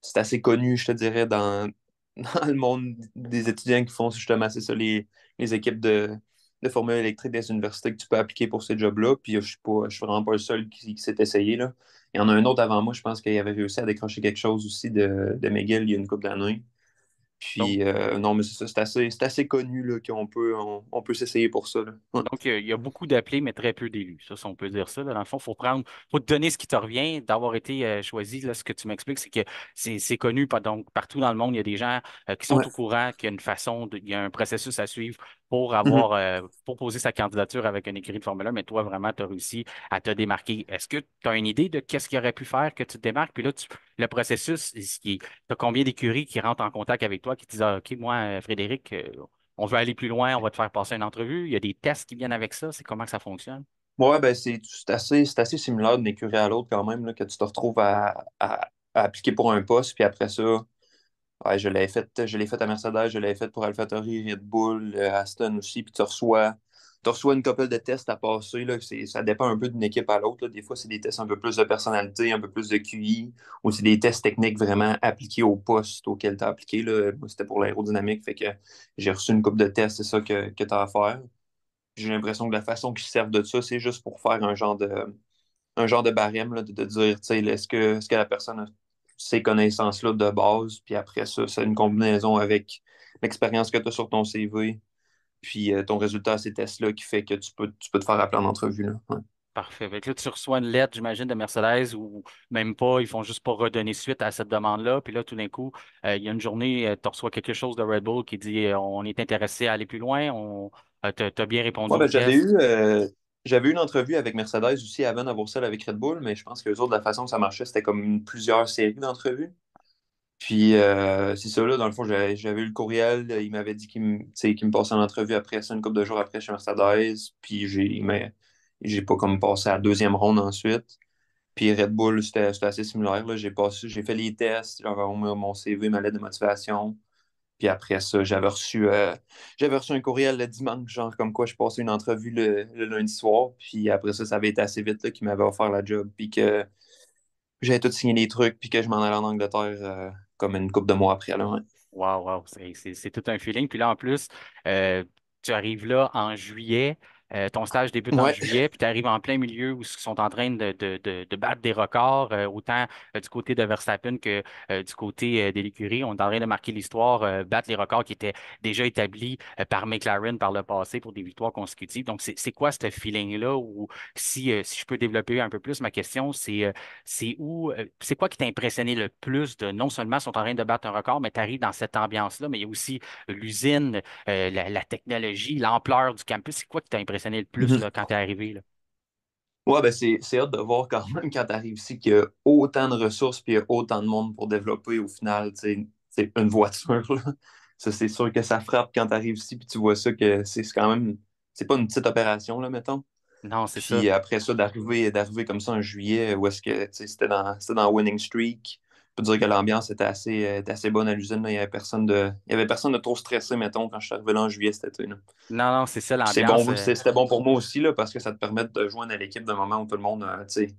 C'est assez connu, je te dirais, dans le monde des étudiants qui font justement, c'est ça, les équipes de formule électrique des universités que tu peux appliquer pour ces jobs-là. Puis je suis vraiment pas le seul qui s'est essayé, là. Il y en a un autre avant moi, je pense qu'il avait réussi à décrocher quelque chose aussi de McGill il y a une couple d'années. Puis non, mais c'est ça, c'est assez connu là, qu'on peut s'essayer pour ça, là. Ouais. Donc, il y a beaucoup d'appelés, mais très peu d'élus. Ça, on peut dire ça, là. Dans le fond, faut te donner ce qui te revient, d'avoir été choisi. Là, ce que tu m'expliques, c'est que c'est connu, donc partout dans le monde, il y a des gens qui sont Ouais. au courant qu'il y a une façon, il y a un processus à suivre pour Mhm. pour poser sa candidature avec une écurie de Formule 1, mais toi, vraiment, tu as réussi à te démarquer. Est-ce que tu as une idée de qu'est-ce qui aurait pu faire que tu te démarques? Puis là, le processus, tu as combien d'écuries qui rentrent en contact avec toi, qui te disent, ah, OK, moi, Frédéric, on veut aller plus loin, on va te faire passer une entrevue. Il y a des tests qui viennent avec ça. C'est comment que ça fonctionne? Ouais, ben c'est assez similaire d'une écurie à l'autre quand même, là, que tu te retrouves à appliquer pour un poste, puis après ça, ouais, je l'ai fait à Mercedes, je l'ai fait pour AlphaTauri, Red Bull, Aston aussi, puis tu reçois une couple de tests à passer, là, ça dépend un peu d'une équipe à l'autre, là. Des fois, c'est des tests un peu plus de personnalité, un peu plus de QI, ou c'est des tests techniques vraiment appliqués au poste auquel tu as appliqué, là. Moi, c'était pour l'aérodynamique, fait que j'ai reçu une couple de tests, c'est ça que tu as à faire. J'ai l'impression que la façon qu'ils se servent de ça, c'est juste pour faire un genre de barème, là, de dire, tu sais, est-ce que la personne a ces connaissances-là de base, puis après ça, c'est une combinaison avec l'expérience que tu as sur ton CV, puis ton résultat à ces tests-là qui fait que tu peux te faire appeler en entrevue, là. Ouais. Parfait. Fait que là, tu reçois une lettre, j'imagine, de Mercedes ou même pas, ils font juste pas redonner suite à cette demande-là. Puis là, tout d'un coup, il y a une journée, tu reçois quelque chose de Red Bull qui dit on est intéressé à aller plus loin, t'as bien répondu Ouais, aux ben, tests. j'avais eu une entrevue avec Mercedes aussi avant d'avoir celle avec Red Bull, mais je pense que les autres, la façon que ça marchait, c'était comme plusieurs séries d'entrevues. Puis c'est ça, là, dans le fond, j'avais eu le courriel, il m'avait dit qu'il me passait en entrevue après ça, une couple de jours après chez Mercedes, puis mais j'ai pas comme passé à la deuxième ronde ensuite. Puis Red Bull, c'était assez similaire, là. J'ai fait les tests, j'avais envoyé mon CV, ma lettre de motivation. Puis après ça, j'avais reçu un courriel le dimanche, genre comme quoi je passais une entrevue le lundi soir. Puis après ça, ça avait été assez vite là, qu'ils m'avaient offert la job. Puis que j'avais tout signé les trucs, puis que je m'en allais en Angleterre comme une couple de mois après. Là, ouais. Wow, wow, c'est tout un feeling. Puis là, en plus, euh, tu arrives là en juillet, ton stage débute en Ouais. juillet, puis tu arrives en plein milieu où ils sont en train de battre des records, autant du côté de Verstappen que du côté de l'écurie. On est en train de marquer l'histoire, battre les records qui étaient déjà établis par McLaren par le passé pour des victoires consécutives. Donc, c'est quoi ce feeling-là? Ou si je peux développer un peu plus ma question, c'est quoi qui t'a impressionné le plus de non seulement sont en train de battre un record, mais tu arrives dans cette ambiance-là, mais il y a aussi l'usine, la technologie, l'ampleur du campus. C'est quoi qui t'a impressionné le plus Mhm. là, quand tu es arrivé, là? Ouais, ben c'est hâte de voir quand même quand tu arrives ici qu'il y a autant de ressources puis il y a autant de monde pour développer au final, tu sais, c'est une voiture, là. Ça, c'est sûr que ça frappe quand tu arrives ici puis tu vois ça que c'est quand même, c'est pas une petite opération, là, mettons. Non, c'est ça. Puis après ça, d'arriver comme ça en juillet, où est-ce que tu sais, c'était dans Winning Streak. Je peux dire que l'ambiance était assez bonne à l'usine, là. Il y avait personne de trop stressé, mettons, quand je suis arrivé là en juillet cet été, là. Non, non, c'est ça Puis c'est l'ambiance. bon, c'était bon pour moi aussi, là, parce que ça te permet de te joindre à l'équipe d'un moment où tout le monde, tu sais,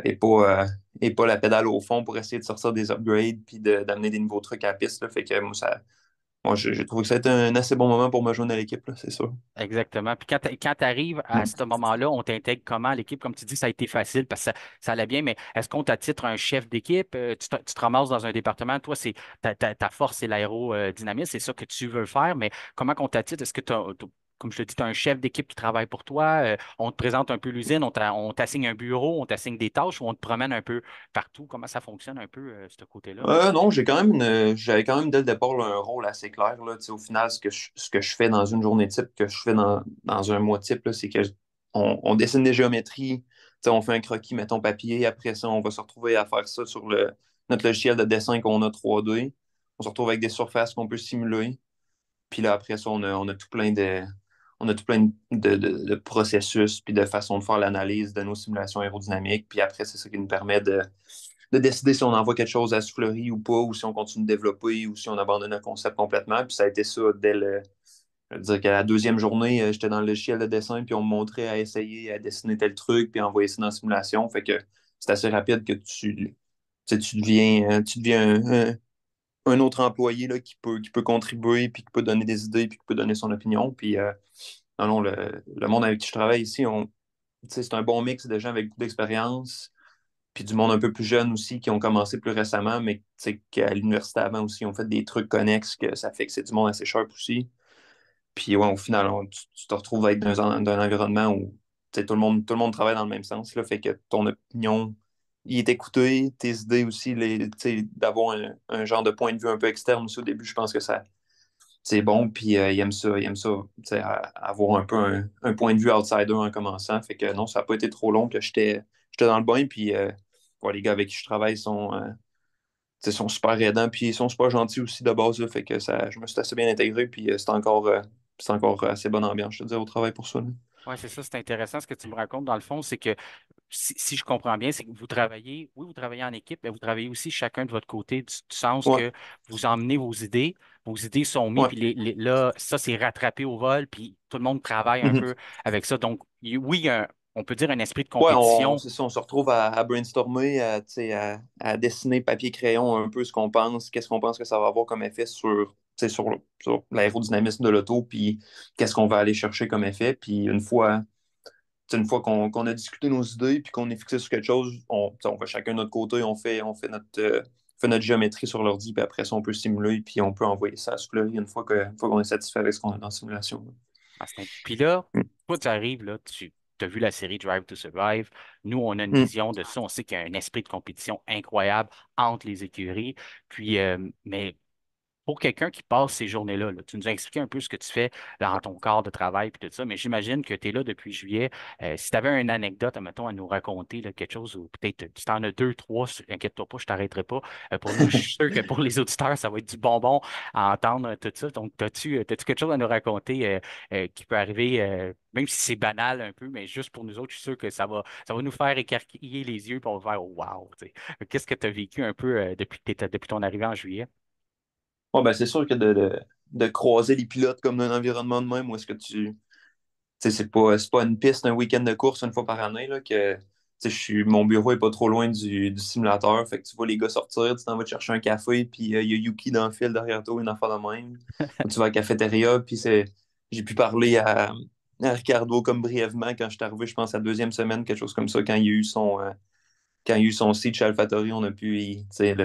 est pas la pédale au fond pour essayer de sortir des upgrades puis d'amener des nouveaux trucs à la piste, là. Fait que moi j'ai trouvé que ça a été un assez bon moment pour me joindre à l'équipe, là, c'est sûr. Exactement. Puis quand tu arrives à ce moment-là, on t'intègre comment à l'équipe? Comme tu dis, ça a été facile parce que ça allait bien, mais est-ce qu'on t'attitre un chef d'équipe? Tu te ramasses dans un département, toi, c'est ta force, c'est l'aérodynamisme, c'est ça que tu veux faire, mais comment qu'on t'attitre? Est-ce que comme je te dis, tu as un chef d'équipe qui travaille pour toi? On te présente un peu l'usine, on t'assigne un bureau, on t'assigne des tâches ou on te promène un peu partout? Comment ça fonctionne un peu, ce côté-là? Non, j'avais quand même dès le départ là, un rôle assez clair. Là. Tu sais, au final, ce que je fais dans une journée type, que je fais dans un mois type, là, c'est que on dessine des géométries, tu sais, on fait un croquis, mettons papier. Après ça, on va se retrouver à faire ça sur notre logiciel de dessin qu'on a 3D. On se retrouve avec des surfaces qu'on peut simuler. Puis là, après ça, on a tout plein de processus puis de façons de faire l'analyse de nos simulations aérodynamiques. Puis après, c'est ça qui nous permet de décider si on envoie quelque chose à soufflerie ou pas, ou si on continue de développer, ou si on abandonne un concept complètement. Puis ça a été ça je veux dire qu'à la deuxième journée, j'étais dans le logiciel de dessin, puis on me montrait à essayer à dessiner tel truc, puis à envoyer ça dans la simulation. Fait que c'est assez rapide que tu sais, tu deviens un autre employé là, qui peut contribuer, puis qui peut donner des idées, puis qui peut donner son opinion. Puis non, non, le monde avec qui je travaille ici, tu sais, c'est un bon mix de gens avec beaucoup d'expérience, puis du monde un peu plus jeune aussi, qui ont commencé plus récemment, mais tu sais, qu'à l'université avant aussi, ont fait des trucs connexes, que ça fait que c'est du monde assez sharp aussi. Puis ouais, au final, tu te retrouves à être dans un environnement où tu sais, tout le monde travaille dans le même sens, là, fait que ton opinion, il est écouté, tes idées aussi, tu sais, d'avoir un genre de point de vue un peu externe aussi au début, je pense que ça c'est bon, puis il aime ça, tu sais, avoir un peu un point de vue outsider en commençant. Fait que non, ça n'a pas été trop long que j'étais dans le bain, puis ouais, les gars avec qui je travaille tu sais, sont super aidants, puis ils sont super gentils aussi de base, là. Fait que je me suis assez bien intégré, puis c'est encore assez bonne ambiance, je te dis, au travail pour ça, là. Oui, c'est ça, c'est intéressant ce que tu me racontes. Dans le fond, c'est que si je comprends bien, c'est que vous travaillez, oui, vous travaillez en équipe, mais vous travaillez aussi chacun de votre côté, du sens Ouais. que vous emmenez vos idées sont mises, Ouais. puis là, ça, c'est rattrapé au vol, puis tout le monde travaille un Mhm. peu avec ça. Donc, oui, on peut dire un esprit de Ouais, compétition. c'est ça, on se retrouve à brainstormer, tu sais, à dessiner papier-crayon un peu ce qu'on pense, qu'est-ce qu'on pense que ça va avoir comme effet tu sais, sur l'aérodynamisme de l'auto, puis qu'est-ce qu'on va aller chercher comme effet. Puis tu sais, une fois qu'on a discuté nos idées, puis qu'on est fixé sur quelque chose, tu sais, on va chacun de notre côté, on fait notre géométrie sur l'ordi, puis après ça, on peut simuler, puis on peut envoyer ça à Soufflerie une fois qu'on est satisfait avec ce qu'on a dans la simulation. Puis là, toi, tu arrives, là, tu as vu la série Drive to Survive. Nous, on a une Hmm. vision de ça. On sait qu'il y a un esprit de compétition incroyable entre les écuries. Puis, mais pour quelqu'un qui passe ces journées-là, là, tu nous as expliqué un peu ce que tu fais dans ton corps de travail et tout ça, mais j'imagine que tu es là depuis juillet. Si tu avais une anecdote, mettons, à nous raconter, là, quelque chose, ou peut-être si tu en as deux, trois, inquiète-toi pas, je t'arrêterai pas. Pour nous, je suis sûr que pour les auditeurs, ça va être du bonbon à entendre tout ça. Donc, as-tu quelque chose à nous raconter qui peut arriver, même si c'est banal un peu, mais juste pour nous autres, je suis sûr que ça va nous faire écarquiller les yeux et on va faire wow. Tu sais. Qu'est-ce que tu as vécu un peu depuis ton arrivée en juillet? Ouais, ben, c'est sûr que de croiser les pilotes comme dans un environnement de même, où est-ce que tu sais, c'est pas une piste, un week-end de course une fois par année, là, que tu sais, mon bureau est pas trop loin du simulateur. Fait que tu vois les gars sortir, tu t'en vas te chercher un café, puis il y a Yuki dans le fil derrière toi, une affaire de même. Ou tu vas à la cafétéria, puis j'ai pu parler à Ricardo comme brièvement quand je suis arrivé, je pense, à la deuxième semaine, quelque chose comme ça, quand il y a eu son seat chez AlphaTauri, on a pu, tu sais,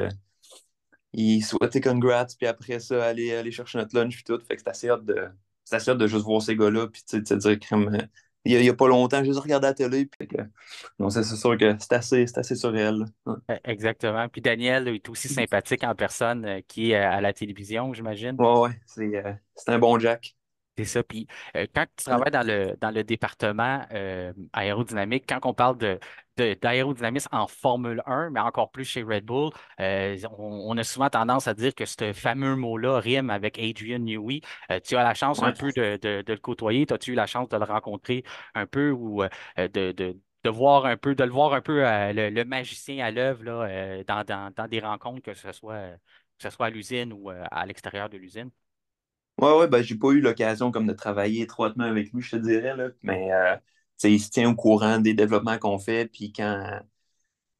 il souhaitait congrats, puis après ça, aller chercher notre lunch, puis tout. Fait que c'est assez hâte de juste voir ces gars-là, puis tu sais, de se dire, il y a pas longtemps, je les ai regardés à la télé, puis non, c'est sûr que c'est assez surréel, là. Ouais, Exactement. Puis Daniel est aussi sympathique en personne qui est à la télévision, j'imagine. ouais, ouais, c'est un bon Jack. C'est ça. Puis quand tu Ouais, travailles dans le département aérodynamique, quand on parle d'aérodynamisme en Formule 1, mais encore plus chez Red Bull, on a souvent tendance à dire que ce fameux mot-là rime avec Adrian Newey. Tu as la chance un ouais. peu de le côtoyer. As-tu eu la chance de le rencontrer un peu ou de le voir un peu le magicien à l'œuvre là, dans des rencontres, que ce soit à l'usine ou à l'extérieur de l'usine? Ouais, ouais, ben, j'ai pas eu l'occasion comme de travailler étroitement avec lui, je te dirais, là, mais tu sais, il se tient au courant des développements qu'on fait, puis quand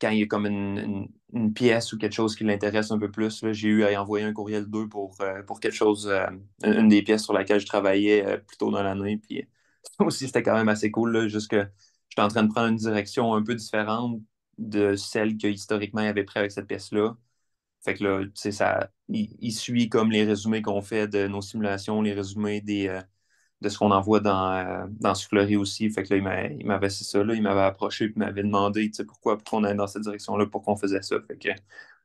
il y a comme une pièce ou quelque chose qui l'intéresse un peu plus, là, j'ai eu à y envoyer un courriel d'eux pour quelque chose, une des pièces sur laquelle je travaillais plus tôt dans l'année. Puis ça aussi, c'était quand même assez cool, là, juste que j'étais en train de prendre une direction un peu différente de celle que historiquement il avait pris avec cette pièce-là. Fait que là, tu sais, il suit comme les résumés qu'on fait de nos simulations, les résumés de ce qu'on envoie dans Soufflerie aussi. Fait que là, il m'avait c'est ça, là, il m'avait approché et m'avait demandé tu sais, pourquoi on allait dans cette direction-là, pourquoi on faisait ça. Fait que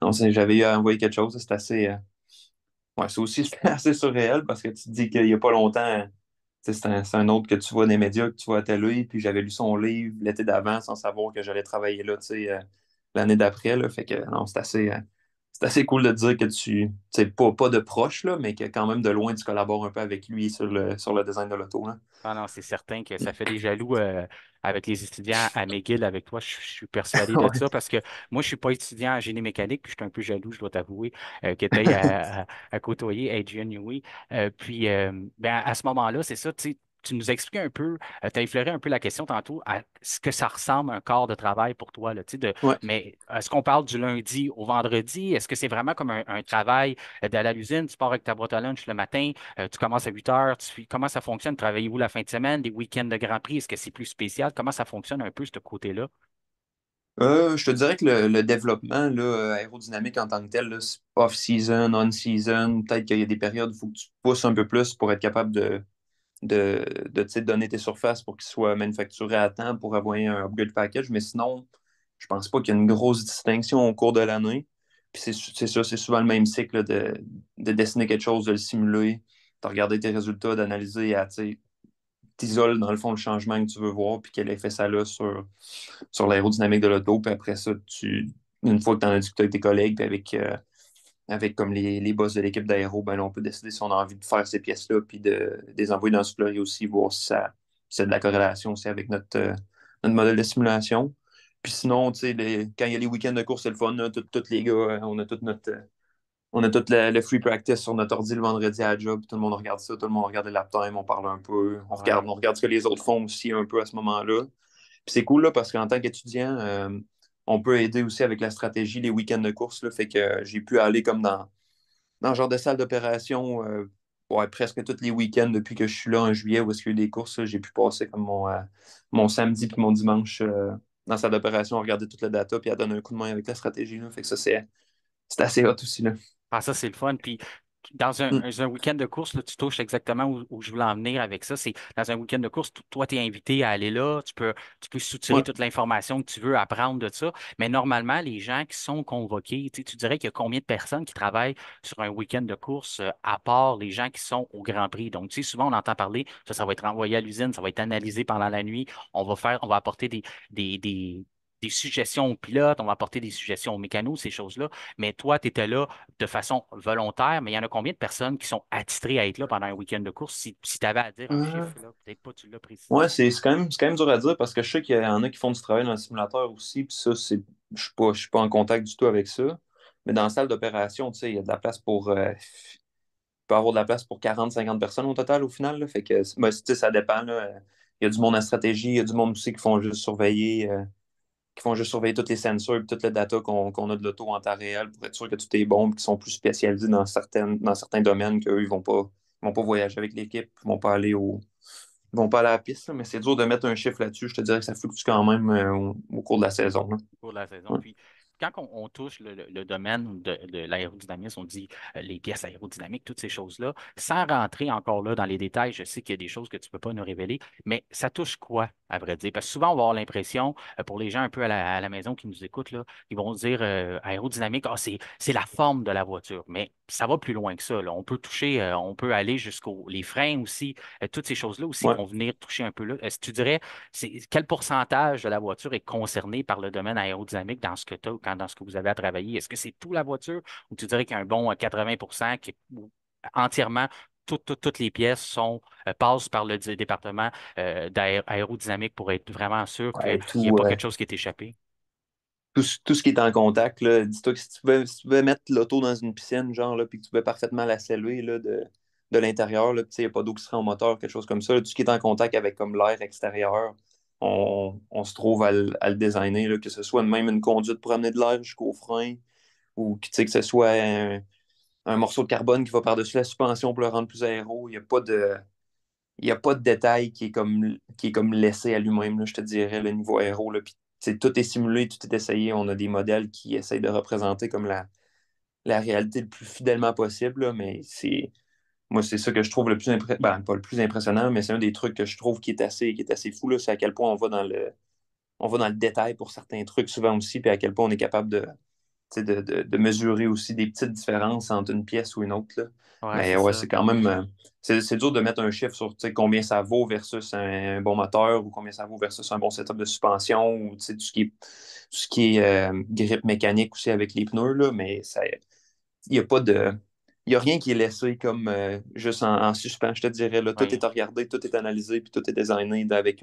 non, j'avais eu à envoyer quelque chose. C'est assez. Ouais, c'est aussi c'est assez surréel parce que tu te dis qu'il n'y a pas longtemps, tu sais, c'est un autre que tu vois dans les médias, que tu vois à télé, puis j'avais lu son livre l'été d'avant sans savoir que j'allais travailler là, tu sais, l'année d'après. Là. Fait que non, c'est assez cool de dire que tu sais, pas de proche, là, mais que quand même de loin, tu collabores un peu avec lui sur le design de l'auto. Là. Ah non, c'est certain que ça fait des jaloux avec les étudiants à McGill avec toi. Je suis persuadé de Ouais. ça parce que moi, je suis pas étudiant en génie mécanique, puis je suis un peu jaloux, je dois t'avouer, que tu aies à côtoyer Adrian Newey. Puis, ben, à ce moment-là, c'est ça, tu nous as expliqué un peu, tu as effleuré un peu la question tantôt, à ce que ça ressemble un corps de travail pour toi, là, Ouais. mais est-ce qu'on parle du lundi au vendredi? Est-ce que c'est vraiment comme un travail d'aller à l'usine, tu pars avec ta boîte à lunch le matin? Tu commences à 8 heures. Comment ça fonctionne? Travaillez-vous la fin de semaine, des week-ends de Grand Prix? Est-ce que c'est plus spécial? Comment ça fonctionne un peu, ce côté-là? Je te dirais que le développement là, aérodynamique en tant que tel, là, c'est off-season, on-season, peut-être qu'il y a des périodes où il faut que tu pousses un peu plus pour être capable tu sais, donner tes surfaces pour qu'ils soient manufacturés à temps pour avoir un upgrade package. Mais sinon, je pense pas qu'il y ait une grosse distinction au cours de l'année. Puis c'est ça, c'est souvent le même cycle là, de dessiner quelque chose, de le simuler, de regarder tes résultats, d'analyser, tu sais, t'isoles dans le fond le changement que tu veux voir, puis quel effet ça a sur l'aérodynamique de l'auto. Puis après ça, une fois que tu en as discuté avec tes collègues, puis avec comme les boss de l'équipe d'aéro, ben là, on peut décider si on a envie de faire ces pièces-là, puis de les envoyer dans le soufflerie aussi, voir si c'est de la corrélation aussi avec notre modèle de simulation. Puis sinon, tu sais, quand il y a les week-ends de course, c'est le fun. Là, tous les gars, on a tout le free practice sur notre ordi le vendredi à la job. Tout le monde regarde ça, tout le monde regarde les lap time, on parle un peu, Ouais. on regarde ce que les autres font aussi un peu à ce moment-là. Puis c'est cool là, parce qu'en tant qu'étudiant, on peut aider aussi avec la stratégie, les week-ends de course. Là, fait que j'ai pu aller comme dans le genre de salle d'opération ouais, presque tous les week-ends depuis que je suis là en juillet où est-ce qu'il y a eu des courses. Là, j'ai pu passer comme mon samedi puis mon dimanche dans la salle d'opération, à regarder toute la data puis à donner un coup de main avec la stratégie. Là. Fait que ça, c'est assez hot aussi. Là. Ah, ça, c'est le fun. Puis, Dans Mm. un week-end de course, là, tu touches exactement où je voulais en venir avec ça. C'est dans un week-end de course, toi, tu es invité à aller là. Tu peux soutirer Ouais. toute l'information que tu veux apprendre de ça. Mais normalement, les gens qui sont convoqués, tu dirais qu'il y a combien de personnes qui travaillent sur un week-end de course à part les gens qui sont au Grand Prix? Donc, tu sais, souvent, on entend parler, ça va être envoyé à l'usine, ça va être analysé pendant la nuit. On va apporter des, des, des suggestions aux pilotes, on va apporter des suggestions aux mécanos, ces choses-là. Mais toi, tu étais là de façon volontaire, mais il y en a combien de personnes qui sont attitrées à être là pendant un week-end de course? Si tu avais à dire un Euh, chiffre, là, peut-être pas, tu l'as ouais, précisé. c'est quand même dur à dire parce que je sais qu'il y en a qui font du travail dans le simulateur aussi, puis ça, je suis pas en contact du tout avec ça. Mais dans la salle d'opération, tu sais, il y a de la place pour, peut avoir de la place pour 40-50 personnes au total au final, là. Fait que, ben, tu sais, ça dépend, là. Il y a du monde en stratégie, il y a du monde aussi qui font juste surveiller toutes les sensors et toute la data qu'on a de l'auto en temps réel pour être sûr que tout est bon, puis qui sont plus spécialisés dans certains domaines qu'eux, ils vont pas voyager avec l'équipe, ils vont pas aller à la piste, là. Mais c'est dur de mettre un chiffre là-dessus. Je te dirais que ça fluctue quand même au cours de la saison, là. Pour la saison. Ouais. Puis, quand on touche le domaine de l'aérodynamisme, on dit les pièces aérodynamiques, toutes ces choses-là, sans rentrer encore là dans les détails, je sais qu'il y a des choses que tu ne peux pas nous révéler, mais ça touche quoi, à vrai dire? Parce que souvent, on va avoir l'impression, pour les gens un peu à la maison qui nous écoutent, là, ils vont se dire aérodynamique, ah, c'est la forme de la voiture. Mais ça va plus loin que ça, là. On peut toucher, on peut aller jusqu'aux les freins aussi, toutes ces choses-là aussi Ouais. vont venir toucher un peu là. Est-ce que tu dirais quel pourcentage de la voiture est concerné par le domaine aérodynamique dans ce que tu as, dans ce que vous avez à travailler? Est-ce que c'est toute la voiture ou tu dirais qu'il y a un bon 80% où entièrement toutes les pièces passent par le département d'aérodynamique pour être vraiment sûr qu'il Ouais, n'y ait tout, pas quelque chose qui est échappé? tout ce qui est en contact, là, dis-toi que si tu pouvais mettre l'auto dans une piscine, genre, là, puis que tu pouvais parfaitement la sceller là, de l'intérieur, là, puis tu sais, il n'y a pas d'eau qui serait en moteur, quelque chose comme ça, là, tout ce qui est en contact avec comme l'air extérieur, on se trouve à le designer, là, que ce soit même une conduite pour amener de l'air jusqu'au frein, ou tu sais, que ce soit un morceau de carbone qui va par-dessus la suspension pour le rendre plus aéro. Il n'y a pas de détail qui est comme laissé à lui-même, là, je te dirais, le niveau aéro. Là. Puis, tu sais, tout est simulé, tout est essayé. On a des modèles qui essayent de représenter comme la réalité le plus fidèlement possible. Là, mais moi, c'est ça que je trouve le plus impressionnant. Ben, pas le plus impressionnant, mais c'est un des trucs que je trouve qui est assez fou. Là, c'est à quel point on va dans le détail pour certains trucs souvent aussi, puis à quel point on est capable de mesurer aussi des petites différences entre une pièce ou une autre, là. Ouais, Mais c'est ouais, ça. c'est quand même. C'est dur de mettre un chiffre sur combien ça vaut versus un bon moteur ou combien ça vaut versus un bon setup de suspension ou tout ce qui est grippe mécanique aussi avec les pneus, là, mais il n'y a pas de. Il n'y a rien qui est laissé comme juste en suspens, je te dirais. Là. Tout Oui. est regardé, tout est analysé, puis tout est designé avec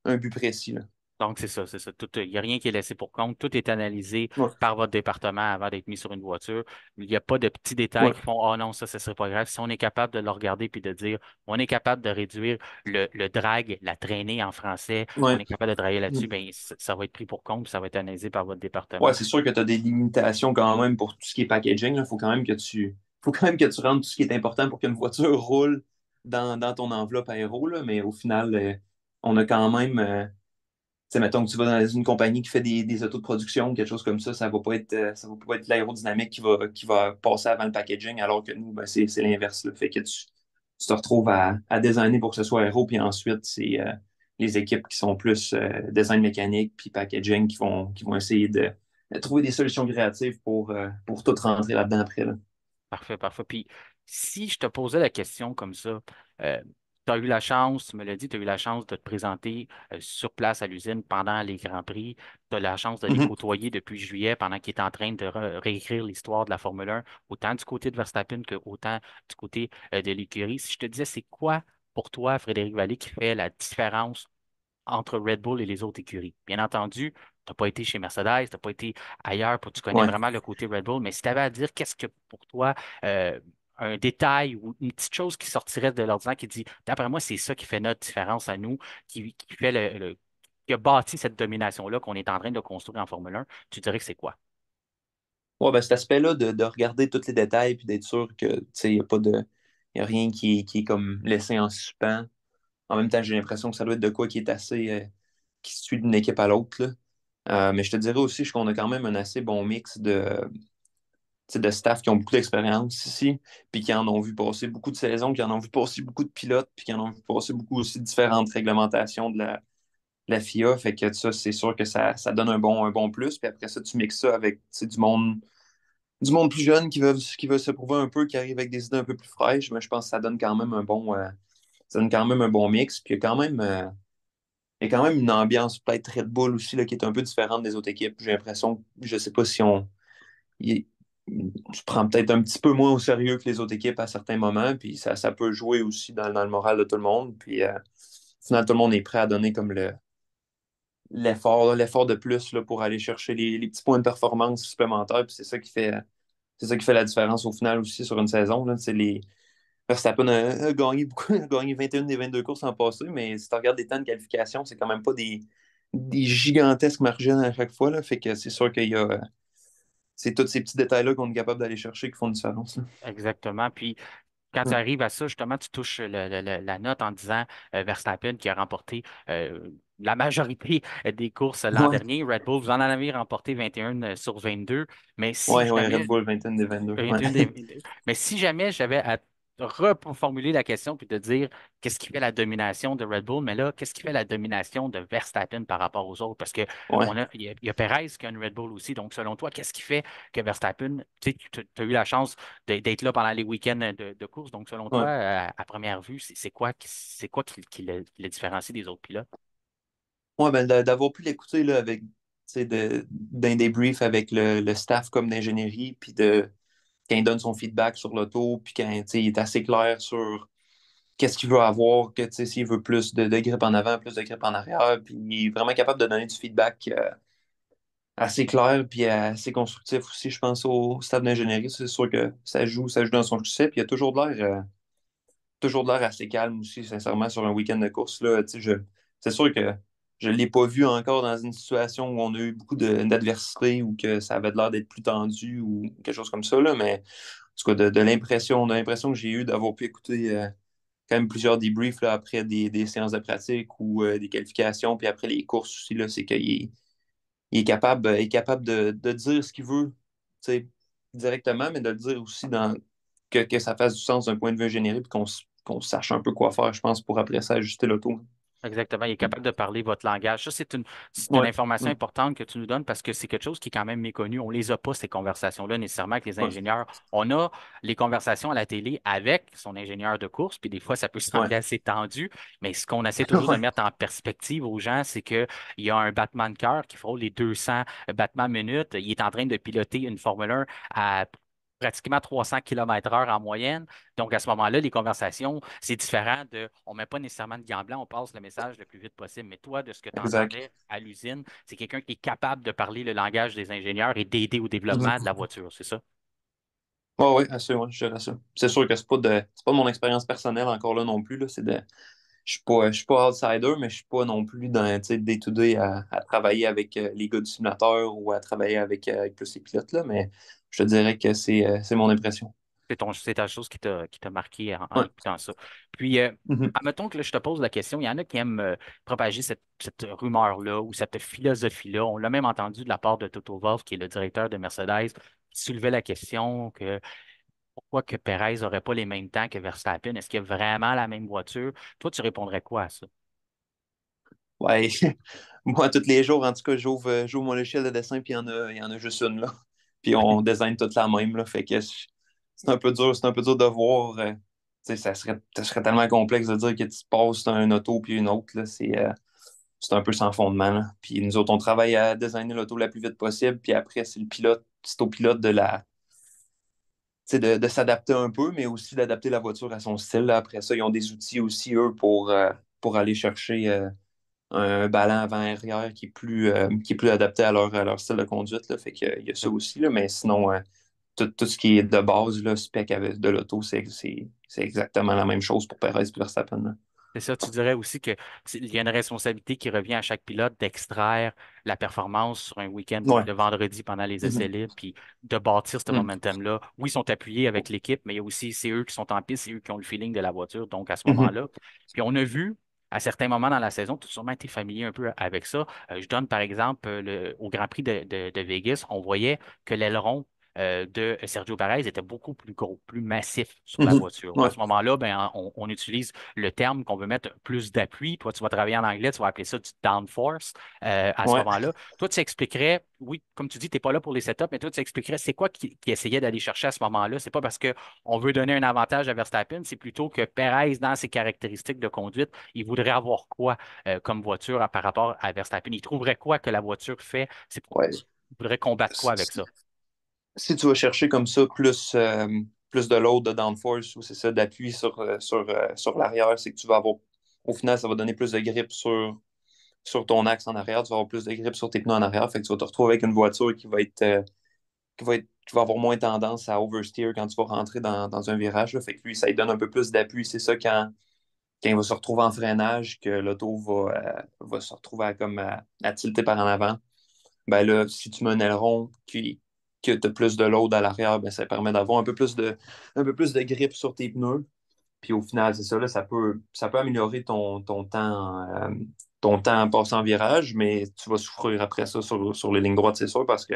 un but précis. Là. Donc, c'est ça, c'est ça. Il n'y a rien qui est laissé pour compte. Tout est analysé Ouais, par votre département avant d'être mis sur une voiture. Il n'y a pas de petits détails ouais, qui font, oh non, ça ne serait pas grave. Si on est capable de le regarder puis de dire, on est capable de réduire le drag, la traînée en français, on ouais. est capable de travailler là-dessus, ben, ça va être pris pour compte puis ça va être analysé par votre Ouais, département. c'est sûr que tu as des limitations quand même pour tout ce qui est packaging. Il faut quand même que tu rentres tout ce qui est important pour qu'une voiture roule dans ton enveloppe aéro, là. Mais au final, on a quand même, tu sais, mettons que tu vas dans une compagnie qui fait des autos de production ou quelque chose comme ça va pas être l'aérodynamique qui va passer avant le packaging, alors que nous, ben, c'est l'inverse, là. Fait que tu te retrouves à designer pour que ce soit aéro, puis ensuite, c'est les équipes qui sont plus design mécanique puis packaging qui vont essayer de trouver des solutions créatives pour tout rentrer là-dedans après, là. Parfait, parfait. Puis, si je te posais la question comme ça, tu as eu la chance, tu me l'as dit, tu as eu la chance de te présenter sur place à l'usine pendant les Grands Prix. Tu as la chance de les Mhm. côtoyer depuis juillet pendant qu'ils étaient en train de réécrire l'histoire de la Formule 1, autant du côté de Verstappen que autant du côté de l'écurie. Si je te disais, c'est quoi pour toi, Frédéric Vallée, qui fait la différence entre Red Bull et les autres écuries? Bien entendu, tu n'as pas été chez Mercedes, tu n'as pas été ailleurs, tu connais Ouais. vraiment le côté Red Bull, mais si tu avais à dire qu'est-ce que pour toi, un détail ou une petite chose qui sortirait de l'ordinaire qui dit, d'après moi, c'est ça qui fait notre différence à nous, qui fait qui a bâti cette domination-là qu'on est en train de construire en Formule 1, tu dirais que c'est quoi? Ouais, ben, cet aspect-là de regarder tous les détails puis d'être sûr que, tu sais, il y a rien qui est comme laissé en suspens. En même temps, j'ai l'impression que ça doit être de quoi qui est assez, qui suit d'une équipe à l'autre, là. Mais je te dirais aussi qu'on a quand même un assez bon mix de, tu de staff qui ont beaucoup d'expérience ici, puis qui en ont vu passer beaucoup de saisons, qui en ont vu passer beaucoup de pilotes, puis qui en ont vu passer beaucoup aussi de différentes réglementations de la FIA. Fait que ça, c'est sûr que ça donne un bon plus. Puis après ça, tu mixes ça avec du monde plus jeune qui veut se prouver un peu, qui arrive avec des idées un peu plus fraîches, mais je pense que ça donne quand même un bon mix. Puis il y a quand même une ambiance peut-être Red Bull aussi là, qui est un peu différente des autres équipes. J'ai l'impression, je sais pas si il- on se prend peut-être un petit peu moins au sérieux que les autres équipes à certains moments, puis ça peut jouer aussi dans le moral de tout le monde. Puis au final, tout le monde est prêt à donner comme l'effort de plus là, pour aller chercher les petits points de performance supplémentaires. Puis c'est ça qui fait la différence au final aussi sur une saison. Là. Verstappen a gagné beaucoup, a gagné 21 des 22 courses en passé, mais si tu regardes les temps de qualification, c'est quand même pas des gigantesques margines à chaque fois. Là. Fait que c'est sûr qu'il y a. C'est tous ces petits détails-là qu'on est capable d'aller chercher qui font une différence. Là. Exactement. Puis quand tu Ouais. arrives à ça, justement, tu touches la note en disant Verstappen qui a remporté la majorité des courses l'an Ouais, dernier. Red Bull, vous en avez remporté 21 sur 22. Mais si ouais, ouais, Red jamais Bull 21 des 22. Ouais. 21 mais si jamais j'avais à reformuler la question puis te dire qu'est-ce qui fait la domination de Red Bull, mais là, qu'est-ce qui fait la domination de Verstappen par rapport aux autres? Parce que Ouais. il y a Perez qui a une Red Bull aussi. Donc, selon toi, qu'est-ce qui fait que Verstappen, tu sais, tu as eu la chance d'être là pendant les week-ends de course. Donc, selon toi, Ouais. à première vue, c'est quoi qui le différencie des autres pilotes? Ouais, ben, d'avoir pu l'écouter là, avec, tu sais, d'un débrief avec le staff comme d'ingénierie, puis quand il donne son feedback sur l'auto, puis quand tu sais, il est assez clair sur qu'est-ce qu'il veut avoir, que tu sais, s'il veut plus de grip en avant, plus de grip en arrière, puis il est vraiment capable de donner du feedback assez clair, puis assez constructif aussi, je pense, au staff d'ingénierie. C'est sûr que ça joue dans son succès, puis il y a toujours de l'air assez calme aussi, sincèrement, sur un week-end de course. Là, tu sais, c'est sûr que je ne l'ai pas vu encore dans une situation où on a eu beaucoup d'adversité ou que ça avait l'air d'être plus tendu ou quelque chose comme ça. Là, mais en tout cas, de l'impression que j'ai eue d'avoir pu écouter quand même plusieurs débriefs là, après des séances de pratique ou des qualifications, puis après les courses aussi, là, c'est qu'il est capable de dire ce qu'il veut, tu sais, directement, mais de le dire aussi que ça fasse du sens d'un point de vue ingénierie, puis qu'on sache un peu quoi faire, je pense, pour après ça ajuster l'auto. Exactement, il est capable de parler votre langage. Ça, c'est une Ouais, information ouais, importante que tu nous donnes parce que c'est quelque chose qui est quand même méconnu. On les a pas, ces conversations-là, nécessairement avec les ouais, ingénieurs. On a les conversations à la télé avec son ingénieur de course, puis des fois, ça peut ouais, sembler assez tendu, mais ce qu'on essaie toujours de ouais, mettre en perspective aux gens, c'est qu'il y a un battement de cœur qui frôle les 200 battements minutes. Il est en train de piloter une Formule 1 à pratiquement 300 km/h en moyenne. Donc, à ce moment-là, les conversations, c'est différent on ne met pas nécessairement de gants blancs, on passe le message le plus vite possible. Mais toi, de ce que tu exact. entendais à l'usine, c'est quelqu'un qui est capable de parler le langage des ingénieurs et d'aider au développement de la Mhm. voiture, c'est ça? Ouais, ouais, assurément, je dirais ça. C'est sûr que c'est pas de mon expérience personnelle encore là non plus. Là, je suis pas outsider, mais je suis pas non plus dans, tu sais, day-to-day à travailler avec les gars du simulateur ou à travailler avec plus les pilotes, là, mais je te dirais que c'est mon impression. C'est ta chose qui t'a marqué en Ouais. écoutant ça. Puis, Mhm. admettons que là, je te pose la question, il y en a qui aiment propager cette rumeur-là ou cette philosophie-là. On l'a même entendu de la part de Toto Wolff, qui est le directeur de Mercedes, qui soulevait la question que pourquoi que Perez n'aurait pas les mêmes temps que Verstappen? Est-ce qu'il y a vraiment la même voiture? Toi, tu répondrais quoi à ça? Ouais, moi, tous les jours, en tout cas, j'ouvre mon logiciel de dessin, puis il y en a juste une, là. Puis on design toute la même, là. Fait que c'est un peu dur de voir. Tu sais, ça serait tellement complexe de dire que tu passes un auto puis une autre, là. C'est un peu sans fondement, là. Puis nous autres, on travaille à designer l'auto la plus vite possible, puis après, c'est au pilote de s'adapter un peu, mais aussi d'adapter la voiture à son style, là. Après ça, ils ont des outils aussi, eux, pour aller chercher un ballon avant-arrière qui est plus adapté à leur style de conduite. Là. Fait qu'il y a ça aussi. Là, mais sinon, tout ce qui est de base, là, spec avec de l'auto, c'est exactement la même chose pour Perez et Verstappen. Là. C'est ça, tu dirais aussi il y a une responsabilité qui revient à chaque pilote d'extraire la performance sur un week-end comme Ouais. le vendredi pendant les essais Mhm. libres, puis de bâtir ce Mhm. momentum-là. Oui, ils sont appuyés avec l'équipe, mais il y a aussi, c'est eux qui sont en piste, c'est eux qui ont le feeling de la voiture. Donc, à ce Mhm. moment-là, puis on a vu à certains moments dans la saison, tu as sûrement été familier un peu avec ça. Je donne par exemple au Grand Prix de Vegas, on voyait que l'aileron de Sergio Perez était beaucoup plus gros, plus massif sur la Mhm. voiture. À Ouais, ce moment-là, ben, on utilise le terme qu'on veut mettre plus d'appui. Toi, tu vas travailler en anglais, tu vas appeler ça du downforce à ce ouais, moment-là. Toi, tu expliquerais, oui, comme tu dis, tu n'es pas là pour les setups, mais toi, tu expliquerais c'est quoi qui essayait d'aller chercher à ce moment-là. C'est pas parce qu'on veut donner un avantage à Verstappen, c'est plutôt que Perez, dans ses caractéristiques de conduite, il voudrait avoir quoi comme voiture par rapport à Verstappen? Il trouverait quoi que la voiture fait? ouais. Il voudrait combattre quoi avec Si ça? si tu vas chercher comme ça plus de load de downforce ou c'est ça, d'appui sur l'arrière, c'est que tu vas avoir, au final, ça va donner plus de grip sur ton axe en arrière, tu vas avoir plus de grip sur tes pneus en arrière, fait que tu vas te retrouver avec une voiture qui va avoir moins tendance à oversteer quand tu vas rentrer dans un virage, là. Fait que lui, ça lui donne un peu plus d'appui. C'est ça quand il va se retrouver en freinage, que l'auto va se retrouver à tilter par en avant. Ben là, si tu mets un aileron que tu as plus de load à l'arrière, ben ça permet d'avoir un peu plus de grip sur tes pneus. Puis au final, c'est ça, là, ça peut améliorer ton temps en passant en virage, mais tu vas souffrir après ça sur les lignes droites, c'est sûr, parce que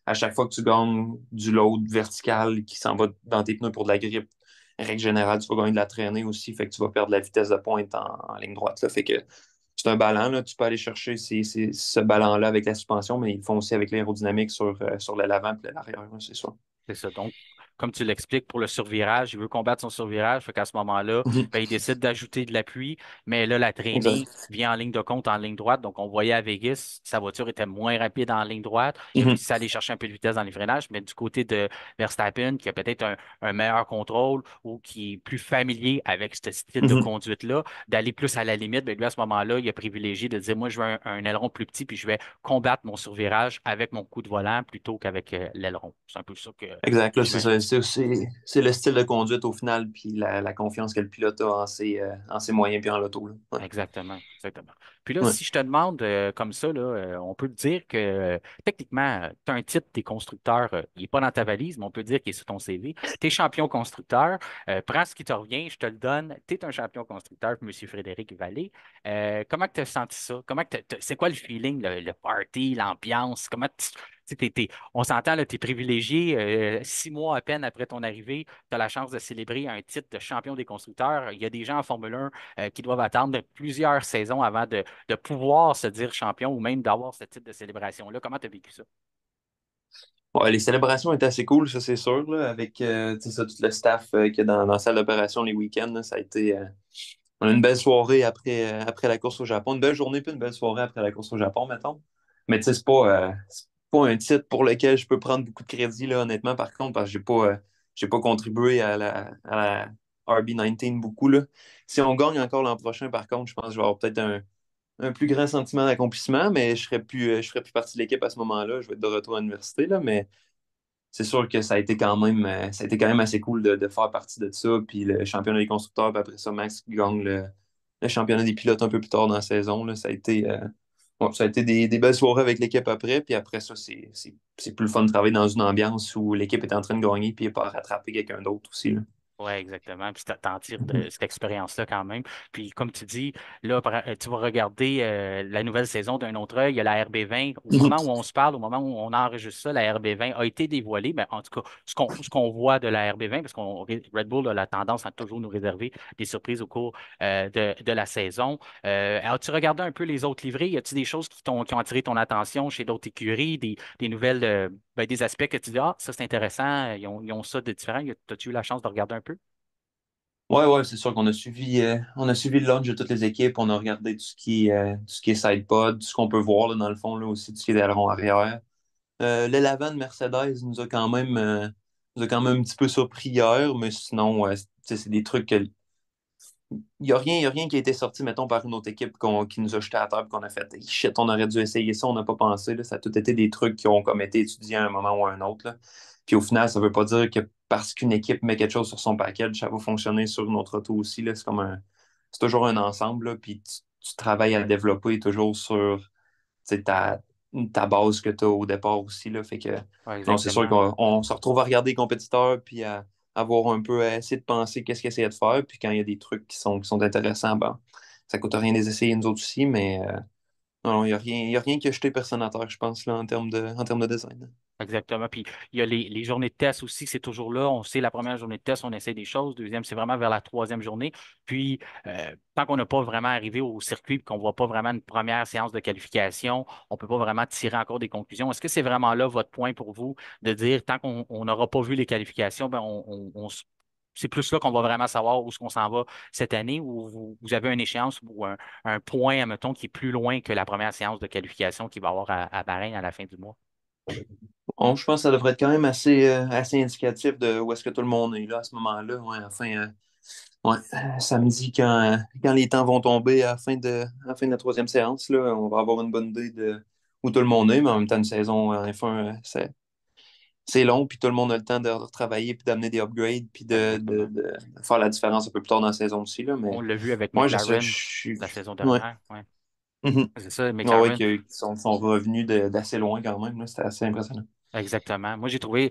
à chaque fois que tu gagnes du load vertical qui s'en va dans tes pneus pour de la grippe, règle générale, tu vas gagner de la traînée aussi, fait que tu vas perdre de la vitesse de pointe en ligne droite. Là, fait que c'est un ballon, là, tu peux aller chercher ce ballon-là avec la suspension, mais ils le font aussi avec l'aérodynamique sur l'avant et l'arrière, là, c'est sûr. C'est ça. Donc, comme tu l'expliques, pour le survirage, il veut combattre son survirage. Fait qu'à ce moment-là, Mhm. ben, il décide d'ajouter de l'appui, mais là, la traînée Exact. vient en ligne de compte en ligne droite. Donc, on voyait à Vegas, sa voiture était moins rapide en ligne droite. Il a Mhm. réussi à aller chercher un peu de vitesse dans les freinages, mais du côté de Verstappen, qui a peut-être un meilleur contrôle ou qui est plus familier avec ce style de Mhm. conduite-là, d'aller plus à la limite, ben, lui, à ce moment-là, il a privilégié de dire, moi, je veux un aileron plus petit, puis je vais combattre mon survirage avec mon coup de volant plutôt qu'avec l'aileron. C'est un peu ça que Exact, là, c'est j'imagine. ça. C'est le style de conduite au final, puis la confiance que le pilote a en ses moyens puis en l'auto, là. Ouais. Exactement, exactement. Puis là, Ouais. si je te demande comme ça, là, on peut dire que techniquement, tu as un titre des constructeurs, il n'est pas dans ta valise, mais on peut dire qu'il est sur ton CV. Tu es champion constructeur, prends ce qui te revient, je te le donne. Tu es un champion constructeur, Monsieur Frédéric Vallée. Comment tu as senti ça? C'est quoi le feeling, le party, l'ambiance? Tu sais, on s'entend, tu es privilégié 6 mois à peine après ton arrivée, tu as la chance de célébrer un titre de champion des constructeurs. Il y a des gens en Formule 1 qui doivent attendre plusieurs saisons avant de pouvoir se dire champion ou même d'avoir ce type de célébration-là. Comment tu as vécu ça? Ouais, les célébrations étaient assez cool, ça c'est sûr, là, avec tu sais, ça, tout le staff qu'il y a dans la salle d'opération les week-ends, là, ça a été. On a une belle soirée après la course au Japon, une belle journée puis une belle soirée après la course au Japon, mettons. Mais tu sais, c'est pas un titre pour lequel je peux prendre beaucoup de crédit, là, honnêtement, par contre, parce que j'ai pas contribué à la RB19 beaucoup, là. Si on gagne encore l'an prochain, par contre, je pense que je vais avoir peut-être un plus grand sentiment d'accomplissement, mais je ferai plus partie de l'équipe à ce moment-là. Je vais être de retour à l'université, là, mais c'est sûr que ça a été quand même assez cool de faire partie de ça. Puis le championnat des constructeurs, puis après ça, Max qui gagne le championnat des pilotes un peu plus tard dans la saison, là, ça a été des belles soirées avec l'équipe après. Puis après ça, c'est plus le fun de travailler dans une ambiance où l'équipe est en train de gagner puis pas à rattraper quelqu'un d'autre aussi, là. Oui, exactement. Puis t'en tires de Mhm. cette expérience-là quand même. Puis comme tu dis, là, tu vas regarder la nouvelle saison d'un autre œil. Il y a la RB20. Au Mhm. moment où on se parle, au moment où on enregistre ça, la RB20 a été dévoilée. Ben, en tout cas, ce qu'on voit de la RB20, parce qu'on Red Bull a la tendance à toujours nous réserver des surprises au cours de la saison. As-tu regardé un peu les autres livrées? Y a-t-il des choses qui ont attiré ton attention chez d'autres écuries, des nouvelles, ben, des aspects que tu dis, ah, ça c'est intéressant, ils ont ça de différent. As-tu eu la chance de regarder un peu? Ouais, ouais, c'est sûr qu'on a suivi le launch de toutes les équipes. On a regardé tout ce qui est side pod, tout ce qu'on peut voir là, dans le fond, là, aussi, tout ce qui est aileron arrière. L'Élavan de Mercedes nous a quand même un petit peu surpris hier, mais sinon, tu sais, c'est des trucs que. Il y a rien qui a été sorti, mettons, par une autre équipe qui nous a jeté à terre et qu'on a fait hey, shit, on aurait dû essayer ça, on n'a pas pensé, là. Ça a tout été des trucs qui ont comme été étudiés à un moment ou à un autre, là. Puis au final, ça veut pas dire que parce qu'une équipe met quelque chose sur son package, ça va fonctionner sur une autre auto aussi, là. C'est toujours un ensemble, là, puis tu travailles à développer toujours sur tu sais, ta base que tu as au départ aussi. Là, fait que, Ouais, non, c'est sûr exactement. qu'on se retrouve à regarder les compétiteurs puis à voir un peu, à essayer de penser qu'est-ce qu'ils essaient de faire. Puis quand il y a des trucs qui sont intéressants, ben, ça coûte rien de les essayer nous autres aussi, mais non, il n'y a rien qui a jeté personne à terre, je pense, là, en termes de design. Exactement. Puis il y a les journées de test aussi, c'est toujours là. On sait la première journée de test, on essaie des choses. Deuxième, c'est vraiment vers la troisième journée. Puis tant qu'on n'a pas vraiment arrivé au circuit et qu'on ne voit pas vraiment une première séance de qualification, on ne peut pas vraiment tirer encore des conclusions. Est-ce que c'est vraiment là votre point pour vous de dire tant qu'on n'aura pas vu les qualifications, ben c'est plus là qu'on va vraiment savoir où est-ce qu'on s'en va cette année ou vous avez une échéance ou un point, admettons, qui est plus loin que la première séance de qualification qu'il va y avoir à Bahreïn à la fin du mois? Bon, je pense que ça devrait être quand même assez indicatif de où est-ce que tout le monde est là à ce moment-là. Ouais, enfin, ouais, samedi, quand les temps vont tomber à la fin de la troisième séance, là, on va avoir une bonne idée de où tout le monde est, mais en même temps, une saison en F1, c'est long, puis tout le monde a le temps de retravailler, puis d'amener des upgrades, puis Exactement. de faire la différence un peu plus tard dans la saison aussi. Là, On mais l'a vu avec moi, je McLaren suis. la saison Ouais. dernière. Ouais. Mhm. C'est ça, Ah ouais, McLaren. qui sont revenus d'assez loin quand même. Là. C'était assez impressionnant. Exactement. Moi, j'ai trouvé,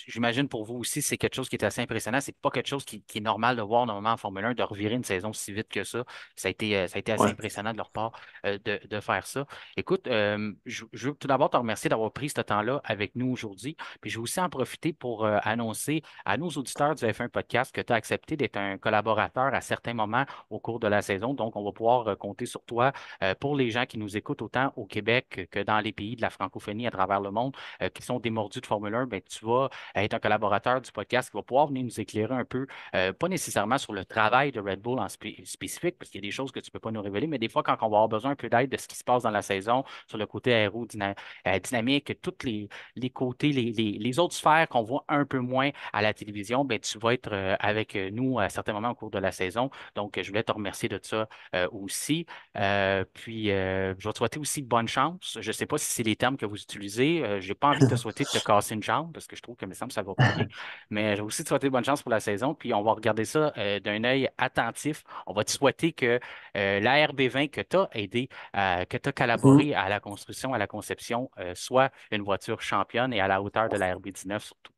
j'imagine pour vous aussi, c'est quelque chose qui est assez impressionnant. C'est pas quelque chose qui est normal de voir normalement en Formule 1, de revirer une saison si vite que ça. Ça a été assez Ouais. impressionnant de leur part de faire ça. Écoute, je veux tout d'abord te remercier d'avoir pris ce temps-là avec nous aujourd'hui. Puis je veux aussi en profiter pour annoncer à nos auditeurs du F1 Podcast que tu as accepté d'être un collaborateur à certains moments au cours de la saison. Donc, on va pouvoir compter sur toi pour les gens qui nous écoutent autant au Québec que dans les pays de la francophonie à travers le monde qui sont des mordus de Formule 1, ben, tu vas être un collaborateur du podcast qui va pouvoir venir nous éclairer un peu, pas nécessairement sur le travail de Red Bull en spécifique, parce qu'il y a des choses que tu ne peux pas nous révéler, mais des fois, quand on va avoir besoin un peu d'aide de ce qui se passe dans la saison, sur le côté aérodynamique, tous les côtés, les autres sphères qu'on voit un peu moins à la télévision, ben, tu vas être avec nous à certains moments au cours de la saison. Donc, je voulais te remercier de ça aussi. Je vais te souhaiter aussi bonne chance. Je ne sais pas si c'est les termes que vous utilisez. Je n'ai pas envie de te souhaiter de te casser une jambe parce que je trouve que, il me semble, ça ne va pas bien. Mais je vais aussi te souhaiter bonne chance pour la saison. Puis on va regarder ça d'un œil attentif. On va te souhaiter que la RB20 que tu as aidé, que tu as Mhm. collaboré à la construction, à la conception, soit une voiture championne et à la hauteur de la RB19 surtout.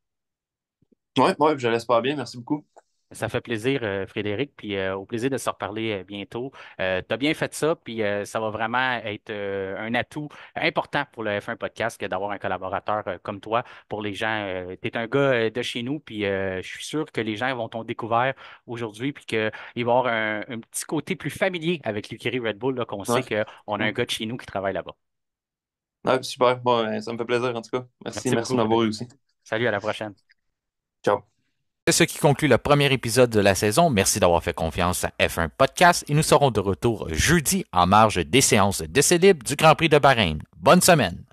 Ouais, ouais, je l'espère bien. Merci beaucoup. Ça fait plaisir, Frédéric, puis au plaisir de se reparler bientôt. Tu as bien fait ça, puis ça va vraiment être un atout important pour le F1 Podcast que d'avoir un collaborateur comme toi. Pour les gens, tu es un gars de chez nous, puis je suis sûr que les gens vont t'ont découvert aujourd'hui, puis qu'il va y avoir un petit côté plus familier avec l'écurie Red Bull, là, qu'on Ouais. sait qu'on a un gars de chez nous qui travaille là-bas. Ouais, super. Bon, ça me fait plaisir en tout cas. Merci Merci beaucoup, de m'avoir Frédéric. eu aussi. Salut, à la prochaine. Ciao. C'est ce qui conclut le premier épisode de la saison. Merci d'avoir fait confiance à F1 Podcast et nous serons de retour jeudi en marge des séances d'essai libre du Grand Prix de Bahreïn. Bonne semaine!